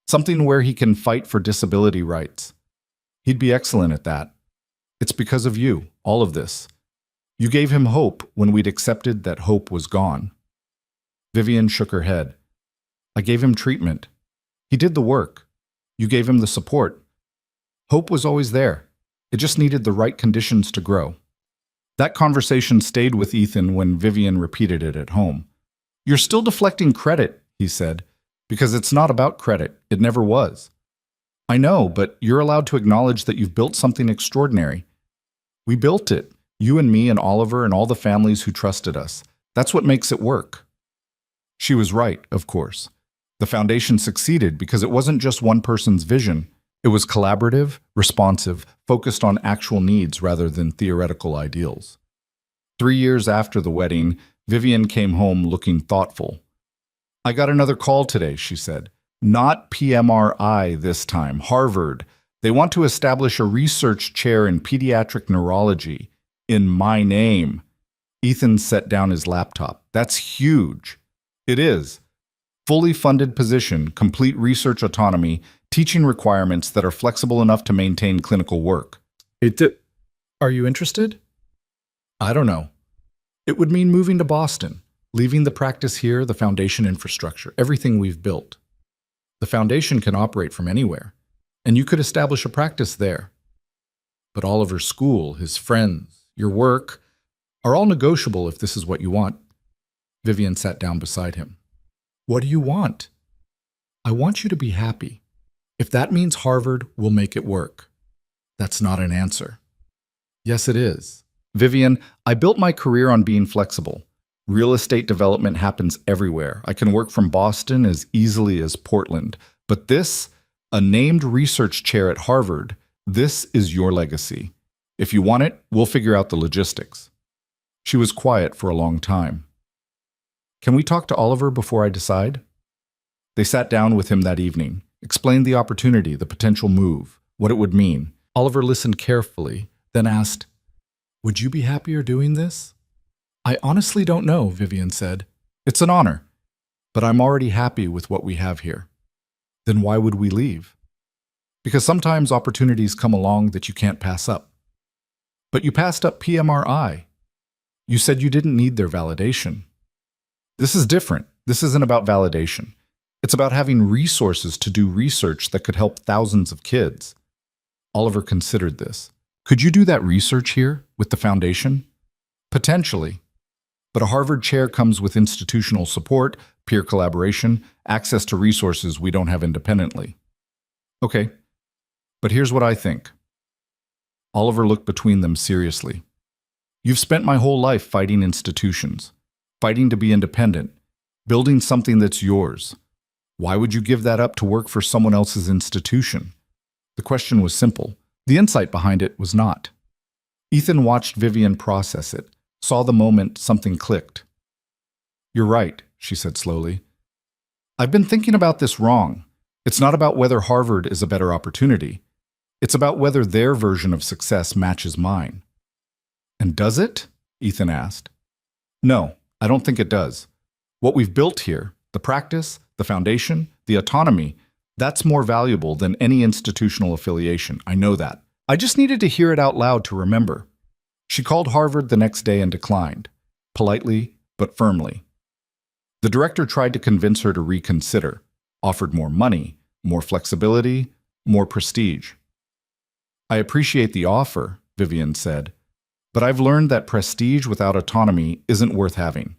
something where he can fight for disability rights. He'd be excellent at that. It's because of you, all of this. You gave him hope when we'd accepted that hope was gone." Vivian shook her head. "I gave him treatment. He did the work. You gave him the support. Hope was always there. It just needed the right conditions to grow." That conversation stayed with Ethan when Vivian repeated it at home. "You're still deflecting credit," he said, "because it's not about credit. It never was." "I know, but you're allowed to acknowledge that you've built something extraordinary. We built it, you and me and Oliver and all the families who trusted us. That's what makes it work." She was right, of course. The foundation succeeded because it wasn't just one person's vision. It was collaborative, responsive, focused on actual needs rather than theoretical ideals. 3 years after the wedding, Vivian came home looking thoughtful. I got another call today, she said. Not PMRI this time, Harvard. They want to establish a research chair in pediatric neurology in my name. Ethan set down his laptop. That's huge. It is. Fully funded position, complete research autonomy, teaching requirements that are flexible enough to maintain clinical work. Are you interested? I don't know. It would mean moving to Boston, leaving the practice here, the foundation infrastructure, everything we've built. The foundation can operate from anywhere, and you could establish a practice there. But Oliver's school, his friends, your work, are all negotiable if this is what you want. Vivian sat down beside him. What do you want? I want you to be happy. If that means Harvard, we'll make it work. That's not an answer. Yes, it is. Vivian, I built my career on being flexible. Real estate development happens everywhere. I can work from Boston as easily as Portland. But this, a named research chair at Harvard, this is your legacy. If you want it, we'll figure out the logistics. She was quiet for a long time. Can we talk to Oliver before I decide? They sat down with him that evening, explained the opportunity, the potential move, what it would mean. Oliver listened carefully, then asked, Would you be happier doing this? I honestly don't know, Vivian said. It's an honor, but I'm already happy with what we have here. Then why would we leave? Because sometimes opportunities come along that you can't pass up. But you passed up PMRI. You said you didn't need their validation. This is different. This isn't about validation. It's about having resources to do research that could help thousands of kids. Oliver considered this. Could you do that research here with the foundation? Potentially. But a Harvard chair comes with institutional support, peer collaboration, access to resources we don't have independently. Okay, but here's what I think. Oliver looked between them seriously. You've spent my whole life fighting institutions, fighting to be independent, building something that's yours. Why would you give that up to work for someone else's institution? The question was simple. The insight behind it was not. Ethan watched Vivian process it, saw the moment something clicked. You're right, she said slowly. I've been thinking about this wrong. It's not about whether Harvard is a better opportunity. It's about whether their version of success matches mine. And does it? Ethan asked. No, I don't think it does. What we've built here, the practice, the foundation, the autonomy, that's more valuable than any institutional affiliation. I know that. I just needed to hear it out loud to remember. She called Harvard the next day and declined, politely but firmly. The director tried to convince her to reconsider, offered more money, more flexibility, more prestige. I appreciate the offer, Vivian said, but I've learned that prestige without autonomy isn't worth having.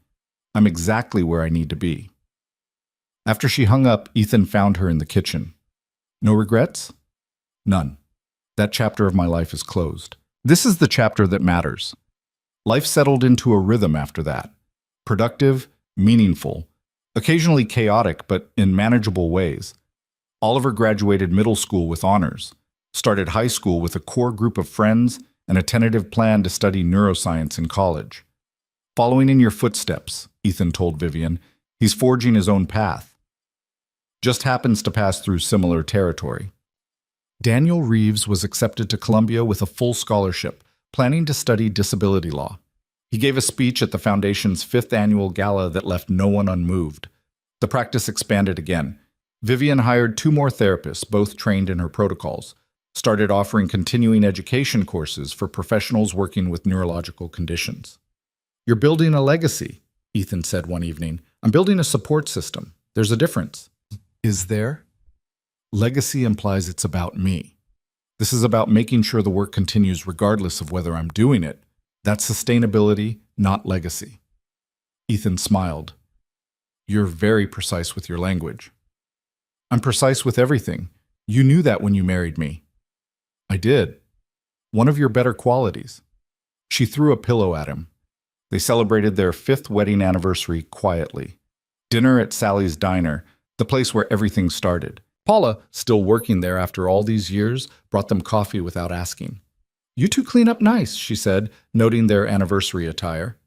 I'm exactly where I need to be. After she hung up, Ethan found her in the kitchen. No regrets? None. That chapter of my life is closed. This is the chapter that matters. Life settled into a rhythm after that. Productive, meaningful, occasionally chaotic, but in manageable ways. Oliver graduated middle school with honors, started high school with a core group of friends and a tentative plan to study neuroscience in college. Following in your footsteps, Ethan told Vivian, he's forging his own path. Just happens to pass through similar territory. Daniel Reeves was accepted to Columbia with a full scholarship, planning to study disability law. He gave a speech at the Foundation's 5th annual gala that left no one unmoved. The practice expanded again. Vivian hired 2 more therapists, both trained in her protocols, started offering continuing education courses for professionals working with neurological conditions. You're building a legacy, Ethan said one evening. I'm building a support system. There's a difference. Is there? Legacy implies it's about me. This is about making sure the work continues regardless of whether I'm doing it. That's sustainability, not legacy. Ethan smiled. You're very precise with your language. I'm precise with everything. You knew that when you married me. I did. One of your better qualities. She threw a pillow at him. They celebrated their 5th wedding anniversary quietly. Dinner at Sally's Diner, the place where everything started. Paula, still working there after all these years, brought them coffee without asking. You two clean up nice, she said, noting their anniversary attire.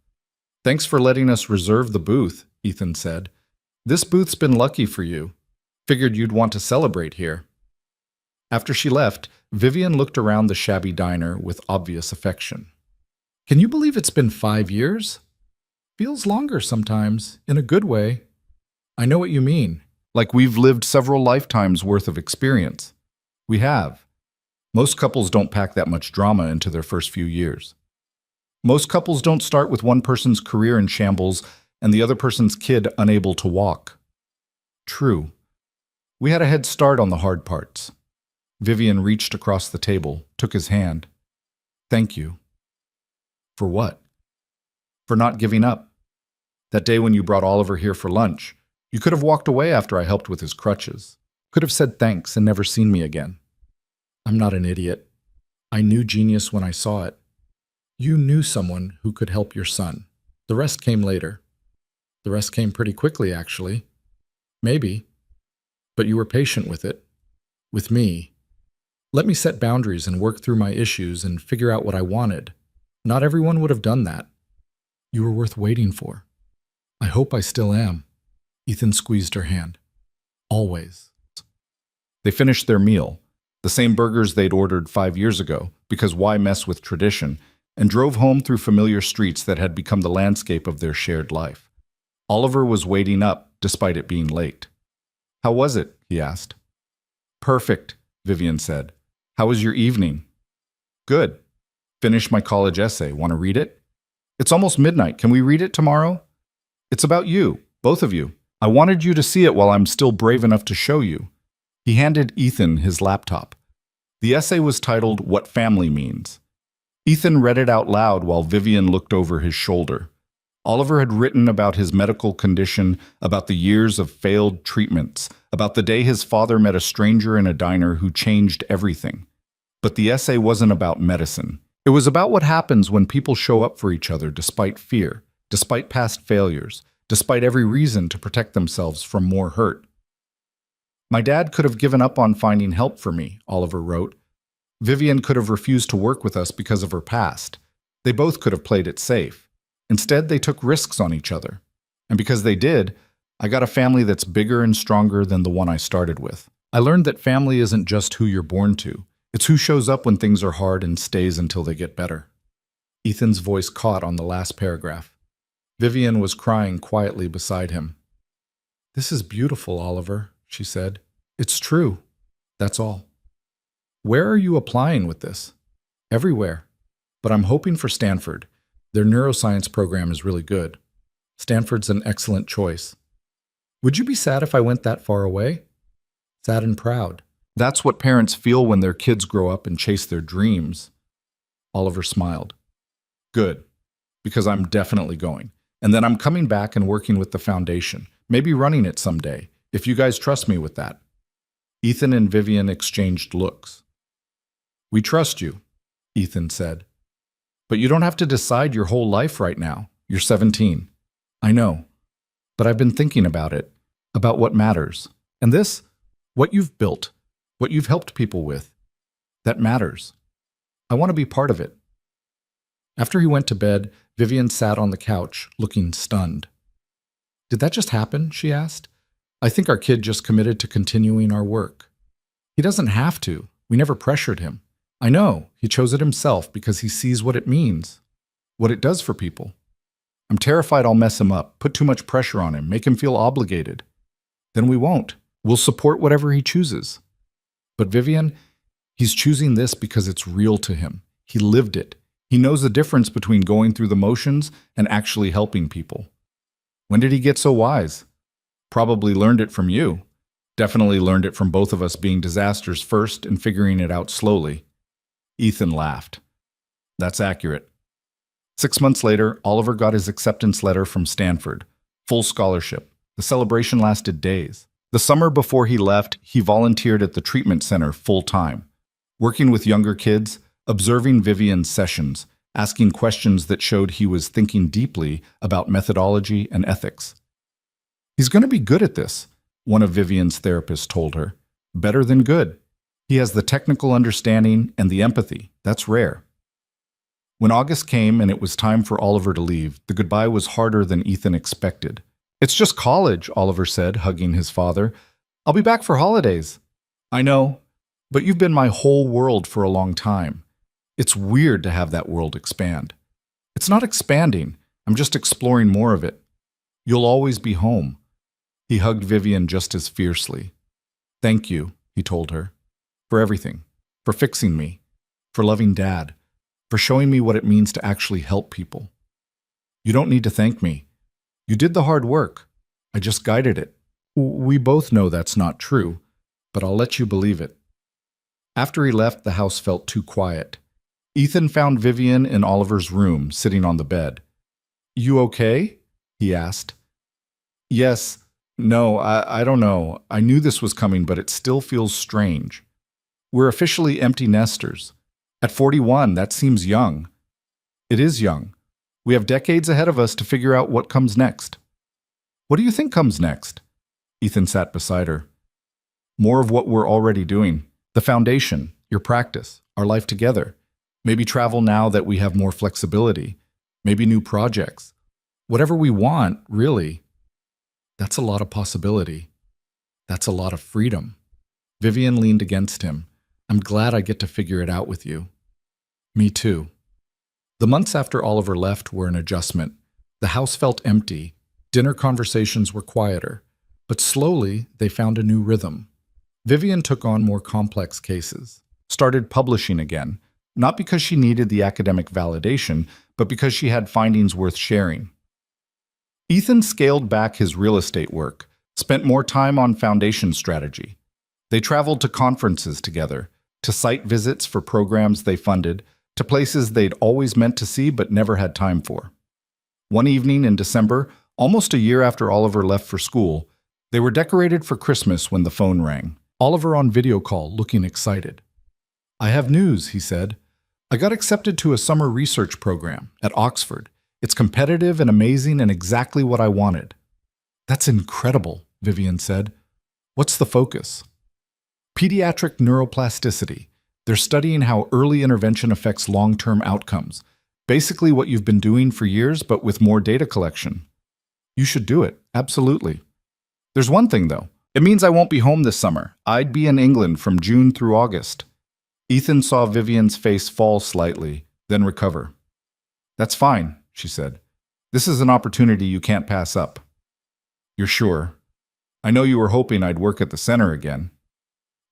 Thanks for letting us reserve the booth, Ethan said. This booth's been lucky for you. Figured you'd want to celebrate here. After she left, Vivian looked around the shabby diner with obvious affection. Can you believe it's been 5 years? Feels longer sometimes, in a good way. I know what you mean. Like we've lived several lifetimes worth of experience. We have. Most couples don't pack that much drama into their first few years. Most couples don't start with one person's career in shambles and the other person's kid unable to walk. True. We had a head start on the hard parts. Vivian reached across the table, took his hand. Thank you. For what? For not giving up. That day when you brought Oliver here for lunch, you could have walked away after I helped with his crutches. Could have said thanks and never seen me again. I'm not an idiot. I knew genius when I saw it. You knew someone who could help your son. The rest came later. The rest came pretty quickly, actually. Maybe. But you were patient with it. With me. Let me set boundaries and work through my issues and figure out what I wanted. Not everyone would have done that. You were worth waiting for. I hope I still am. Ethan squeezed her hand. Always. They finished their meal, the same burgers they'd ordered 5 years ago, because why mess with tradition, and drove home through familiar streets that had become the landscape of their shared life. Oliver was waiting up, despite it being late. How was it? He asked. Perfect, Vivian said. How was your evening? Good. Finished my college essay. Want to read it? It's almost midnight. Can we read it tomorrow? It's about you, both of you. I wanted you to see it while I'm still brave enough to show you. He handed Ethan his laptop. The essay was titled What Family Means. Ethan read it out loud while Vivian looked over his shoulder. Oliver had written about his medical condition, about the years of failed treatments, about the day his father met a stranger in a diner who changed everything. But the essay wasn't about medicine. It was about what happens when people show up for each other despite fear, despite past failures, despite every reason to protect themselves from more hurt. My dad could have given up on finding help for me, Oliver wrote. Vivian could have refused to work with us because of her past. They both could have played it safe. Instead, they took risks on each other. And because they did, I got a family that's bigger and stronger than the one I started with. I learned that family isn't just who you're born to. It's who shows up when things are hard and stays until they get better. Ethan's voice caught on the last paragraph. Vivian was crying quietly beside him. This is beautiful, Oliver, she said. It's true. That's all. Where are you applying with this? Everywhere. But I'm hoping for Stanford. Their neuroscience program is really good. Stanford's an excellent choice. Would you be sad if I went that far away? Sad and proud. That's what parents feel when their kids grow up and chase their dreams. Oliver smiled. Good. Because I'm definitely going. And then I'm coming back and working with the foundation, maybe running it someday, if you guys trust me with that. Ethan and Vivian exchanged looks. We trust you, Ethan said. But you don't have to decide your whole life right now. You're 17. I know. But I've been thinking about it, about what matters. And this, what you've built, what you've helped people with, that matters. I want to be part of it. After he went to bed, Vivian sat on the couch, looking stunned. Did that just happen? She asked. I think our kid just committed to continuing our work. He doesn't have to. We never pressured him. I know. He chose it himself because he sees what it means, what it does for people. I'm terrified I'll mess him up, put too much pressure on him, make him feel obligated. Then we won't. We'll support whatever he chooses. But Vivian, he's choosing this because it's real to him. He lived it. He knows the difference between going through the motions and actually helping people. When did he get so wise? Probably learned it from you. Definitely learned it from both of us being disasters first and figuring it out slowly. Ethan laughed. That's accurate. 6 months later, Oliver got his acceptance letter from Stanford. Full scholarship. The celebration lasted days. The summer before he left, he volunteered at the treatment center full-time, working with younger kids, observing Vivian's sessions, asking questions that showed he was thinking deeply about methodology and ethics. He's going to be good at this, one of Vivian's therapists told her. Better than good. He has the technical understanding and the empathy. That's rare. When August came and it was time for Oliver to leave, the goodbye was harder than Ethan expected. "It's just college," Oliver said, hugging his father. "I'll be back for holidays." "I know, but you've been my whole world for a long time. It's weird to have that world expand." "It's not expanding. I'm just exploring more of it. You'll always be home." He hugged Vivian just as fiercely. "Thank you," he told her, "for everything, for fixing me, for loving Dad, for showing me what it means to actually help people. You don't need to thank me. You did the hard work. I just guided it. We both know that's not true, but I'll let you believe it." After he left, the house felt too quiet. Ethan found Vivian in Oliver's room, sitting on the bed. "You okay?" he asked. "Yes. No, I don't know. I knew this was coming, but it still feels strange. We're officially empty nesters. At 41, that seems young." "It is young. We have decades ahead of us to figure out what comes next." "What do you think comes next?" Ethan sat beside her. "More of what we're already doing. The foundation, your practice, our life together. Maybe travel now that we have more flexibility. Maybe new projects. Whatever we want, really." "That's a lot of possibility. That's a lot of freedom." Vivian leaned against him. "I'm glad I get to figure it out with you." "Me too." The months after Oliver left were an adjustment. The house felt empty. Dinner conversations were quieter. But slowly, they found a new rhythm. Vivian took on more complex cases, started publishing again, not because she needed the academic validation, but because she had findings worth sharing. Ethan scaled back his real estate work, spent more time on foundation strategy. They traveled to conferences together, to site visits for programs they funded, to places they'd always meant to see but never had time for. One evening in December, almost a year after Oliver left for school, they were decorated for Christmas when the phone rang. Oliver on video call, looking excited. "I have news," he said. "I got accepted to a summer research program at Oxford. It's competitive and amazing and exactly what I wanted." "That's incredible," Vivian said. "What's the focus?" "Pediatric neuroplasticity. They're studying how early intervention affects long-term outcomes. Basically what you've been doing for years, but with more data collection." "You should do it, absolutely." "There's one thing, though. It means I won't be home this summer. I'd be in England from June through August." Ethan saw Vivian's face fall slightly, then recover. "That's fine," she said. "This is an opportunity you can't pass up." "You're sure? I know you were hoping I'd work at the center again."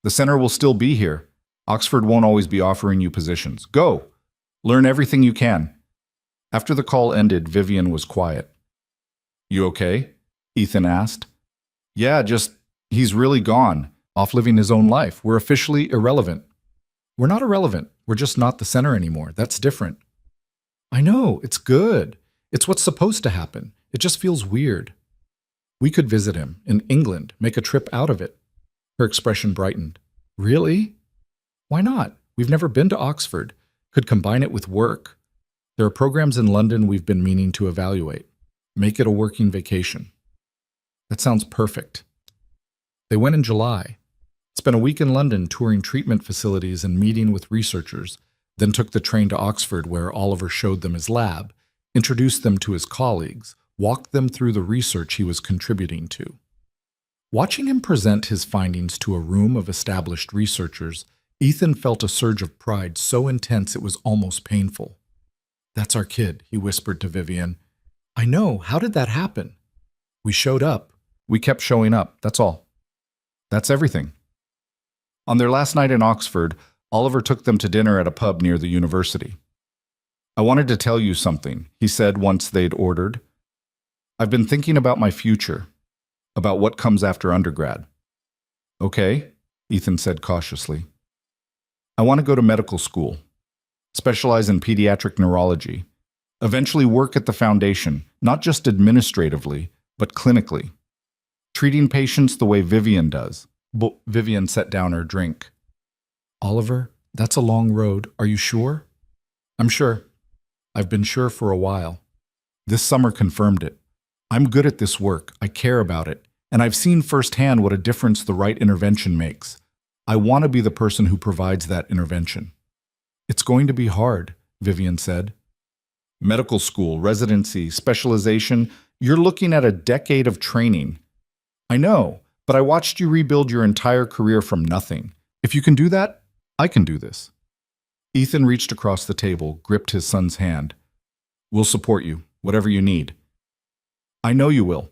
"The center will still be here. Oxford won't always be offering you positions. Go! Learn everything you can." After the call ended, Vivian was quiet. "You okay?" Ethan asked. "Yeah, he's really gone, off living his own life. We're officially irrelevant." "We're not irrelevant. We're just not the center anymore. That's different." "I know, it's good. It's what's supposed to happen. It just feels weird." "We could visit him in England, make a trip out of it." Her expression brightened. "Really?" "Why not? We've never been to Oxford. Could combine it with work. There are programs in London we've been meaning to evaluate. Make it a working vacation." "That sounds perfect." They went in July. Spent a week in London touring treatment facilities and meeting with researchers, then took the train to Oxford where Oliver showed them his lab, introduced them to his colleagues, walked them through the research he was contributing to. Watching him present his findings to a room of established researchers, Ethan felt a surge of pride so intense it was almost painful. "That's our kid," he whispered to Vivian. "I know. How did that happen?" "We showed up. We kept showing up. That's all. That's everything." On their last night in Oxford, Oliver took them to dinner at a pub near the university. "I wanted to tell you something," he said once they'd ordered. "I've been thinking about my future, about what comes after undergrad." "Okay," Ethan said cautiously. "I want to go to medical school, specialize in pediatric neurology, eventually work at the foundation, not just administratively, but clinically, treating patients the way Vivian does." Vivian set down her drink. "Oliver, that's a long road. Are you sure?" "I'm sure. I've been sure for a while. This summer confirmed it. I'm good at this work. I care about it. And I've seen firsthand what a difference the right intervention makes. I want to be the person who provides that intervention. It's going to be hard. Vivian said. Medical school, residency, specialization, you're looking at a decade of training. I know, but I watched you rebuild your entire career from nothing. If you can do that, I can do this. Ethan reached across the table, gripped his son's hand. We'll support you, whatever you need. I know you will,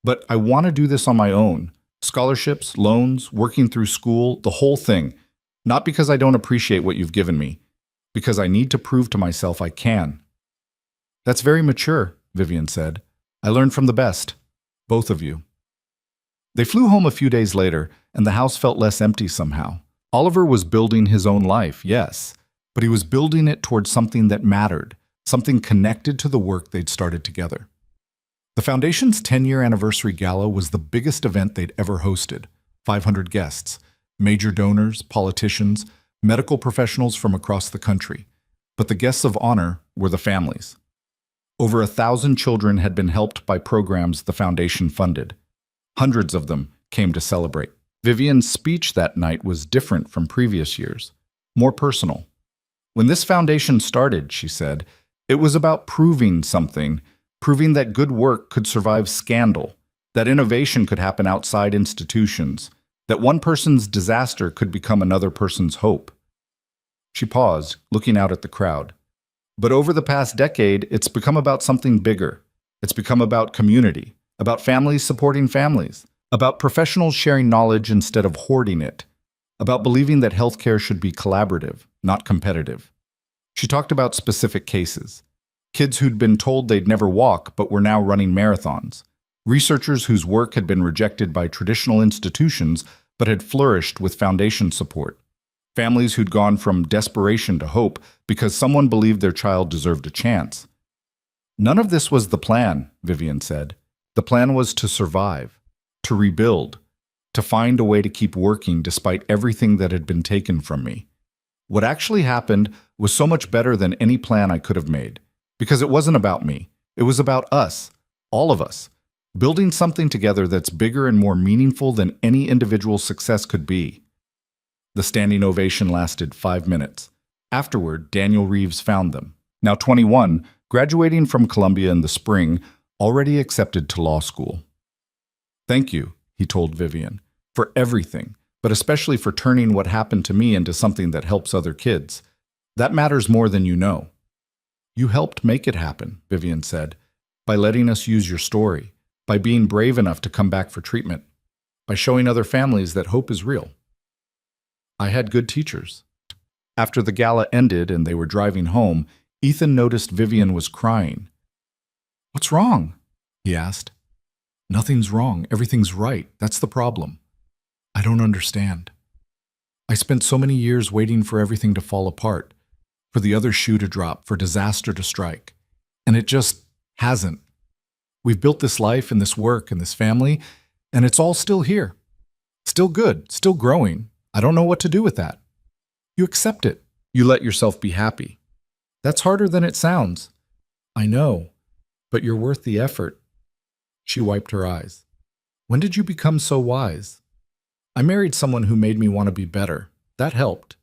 but I want to do this on my own. Scholarships, loans, working through school, the whole thing. Not because I don't appreciate what you've given me, because I need to prove to myself I can. That's very mature, Vivian said. I learned from the best, both of you. They flew home a few days later, and the house felt less empty somehow. Oliver was building his own life, yes, but he was building it towards something that mattered, something connected to the work they'd started together. The Foundation's 10-year anniversary gala was the biggest event they'd ever hosted. 500 guests, major donors, politicians, medical professionals from across the country. But the guests of honor were the families. Over 1,000 children had been helped by programs the Foundation funded. Hundreds of them came to celebrate. Vivian's speech that night was different from previous years, more personal. When this foundation started, she said, it was about proving something, proving that good work could survive scandal, that innovation could happen outside institutions, that one person's disaster could become another person's hope. She paused, looking out at the crowd. But over the past decade, it's become about something bigger. It's become about community, about families supporting families, about professionals sharing knowledge instead of hoarding it, about believing that healthcare should be collaborative, not competitive. She talked about specific cases. Kids who'd been told they'd never walk but were now running marathons. Researchers whose work had been rejected by traditional institutions but had flourished with foundation support. Families who'd gone from desperation to hope because someone believed their child deserved a chance. None of this was the plan, Vivian said. The plan was to survive, to rebuild, to find a way to keep working despite everything that had been taken from me. What actually happened was so much better than any plan I could have made, because it wasn't about me. It was about us, all of us, building something together that's bigger and more meaningful than any individual success could be. The standing ovation lasted 5 minutes. Afterward, Daniel Reeves found them. Now 21, graduating from Columbia in the spring, already accepted to law school. Thank you, he told Vivian, for everything, but especially for turning what happened to me into something that helps other kids. That matters more than you know. You helped make it happen, Vivian said, by letting us use your story, by being brave enough to come back for treatment, by showing other families that hope is real. I had good teachers. After the gala ended and they were driving home, Ethan noticed Vivian was crying. What's wrong? He asked. Nothing's wrong. Everything's right. That's the problem. I don't understand. I spent so many years waiting for everything to fall apart, for the other shoe to drop, for disaster to strike. And it just hasn't. We've built this life and this work and this family, and it's all still here. Still good, still growing. I don't know what to do with that. You accept it. You let yourself be happy. That's harder than it sounds. I know, but you're worth the effort. She wiped her eyes. When did you become so wise? I married someone who made me want to be better. That helped.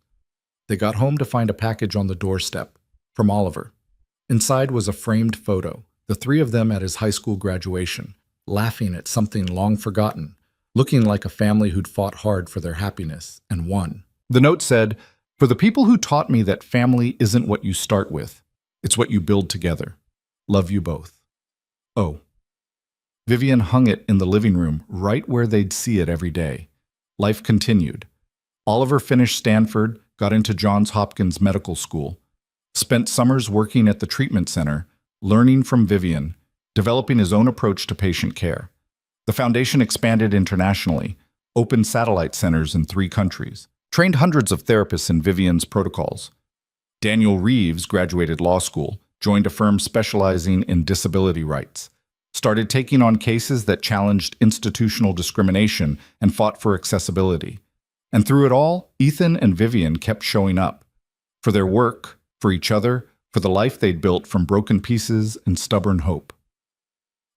They got home to find a package on the doorstep from Oliver. Inside was a framed photo, the three of them at his high school graduation, laughing at something long forgotten, looking like a family who'd fought hard for their happiness and won. The note said, "For the people who taught me that family isn't what you start with, it's what you build together. Love you both." Oh. Vivian hung it in the living room, right where they'd see it every day. Life continued. Oliver finished Stanford, got into Johns Hopkins Medical School, spent summers working at the treatment center, learning from Vivian, developing his own approach to patient care. The foundation expanded internationally, opened satellite centers in 3 countries, trained hundreds of therapists in Vivian's protocols. Daniel Reeves graduated law school, joined a firm specializing in disability rights, started taking on cases that challenged institutional discrimination and fought for accessibility. And through it all, Ethan and Vivian kept showing up. For their work, for each other, for the life they'd built from broken pieces and stubborn hope.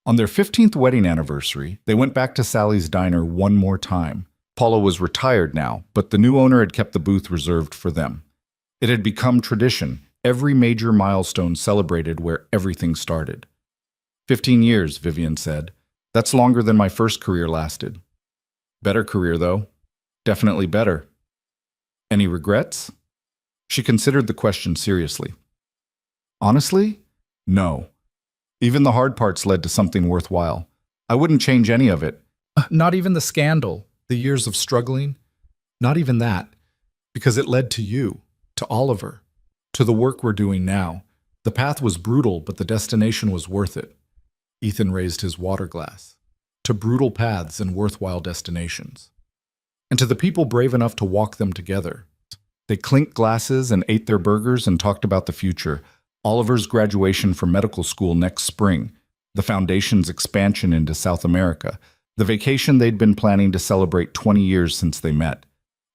On their 15th wedding anniversary, they went back to Sally's diner one more time. Paula was retired now, but the new owner had kept the booth reserved for them. It had become tradition. Every major milestone celebrated where everything started. 15 years, Vivian said. That's longer than my first career lasted. Better career, though. Definitely better. Any regrets? She considered the question seriously. Honestly? No. Even the hard parts led to something worthwhile. I wouldn't change any of it. Not even the scandal, the years of struggling. Not even that. Because it led to you, to Oliver, to the work we're doing now. The path was brutal, but the destination was worth it. Ethan raised his water glass. To brutal paths and worthwhile destinations. And to the people brave enough to walk them together. They clinked glasses and ate their burgers and talked about the future. Oliver's graduation from medical school next spring, the Foundation's expansion into South America, the vacation they'd been planning to celebrate 20 years since they met.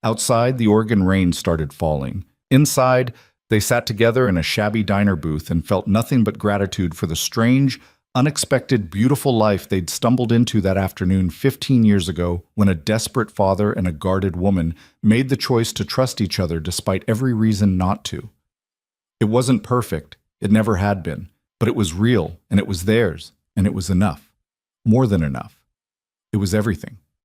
Outside, the Oregon rain started falling. Inside, they sat together in a shabby diner booth and felt nothing but gratitude for the strange, unexpected, beautiful life they'd stumbled into that afternoon 15 years ago when a desperate father and a guarded woman made the choice to trust each other despite every reason not to. It wasn't perfect, it never had been, but it was real, and it was theirs, and it was enough. More than enough. It was everything.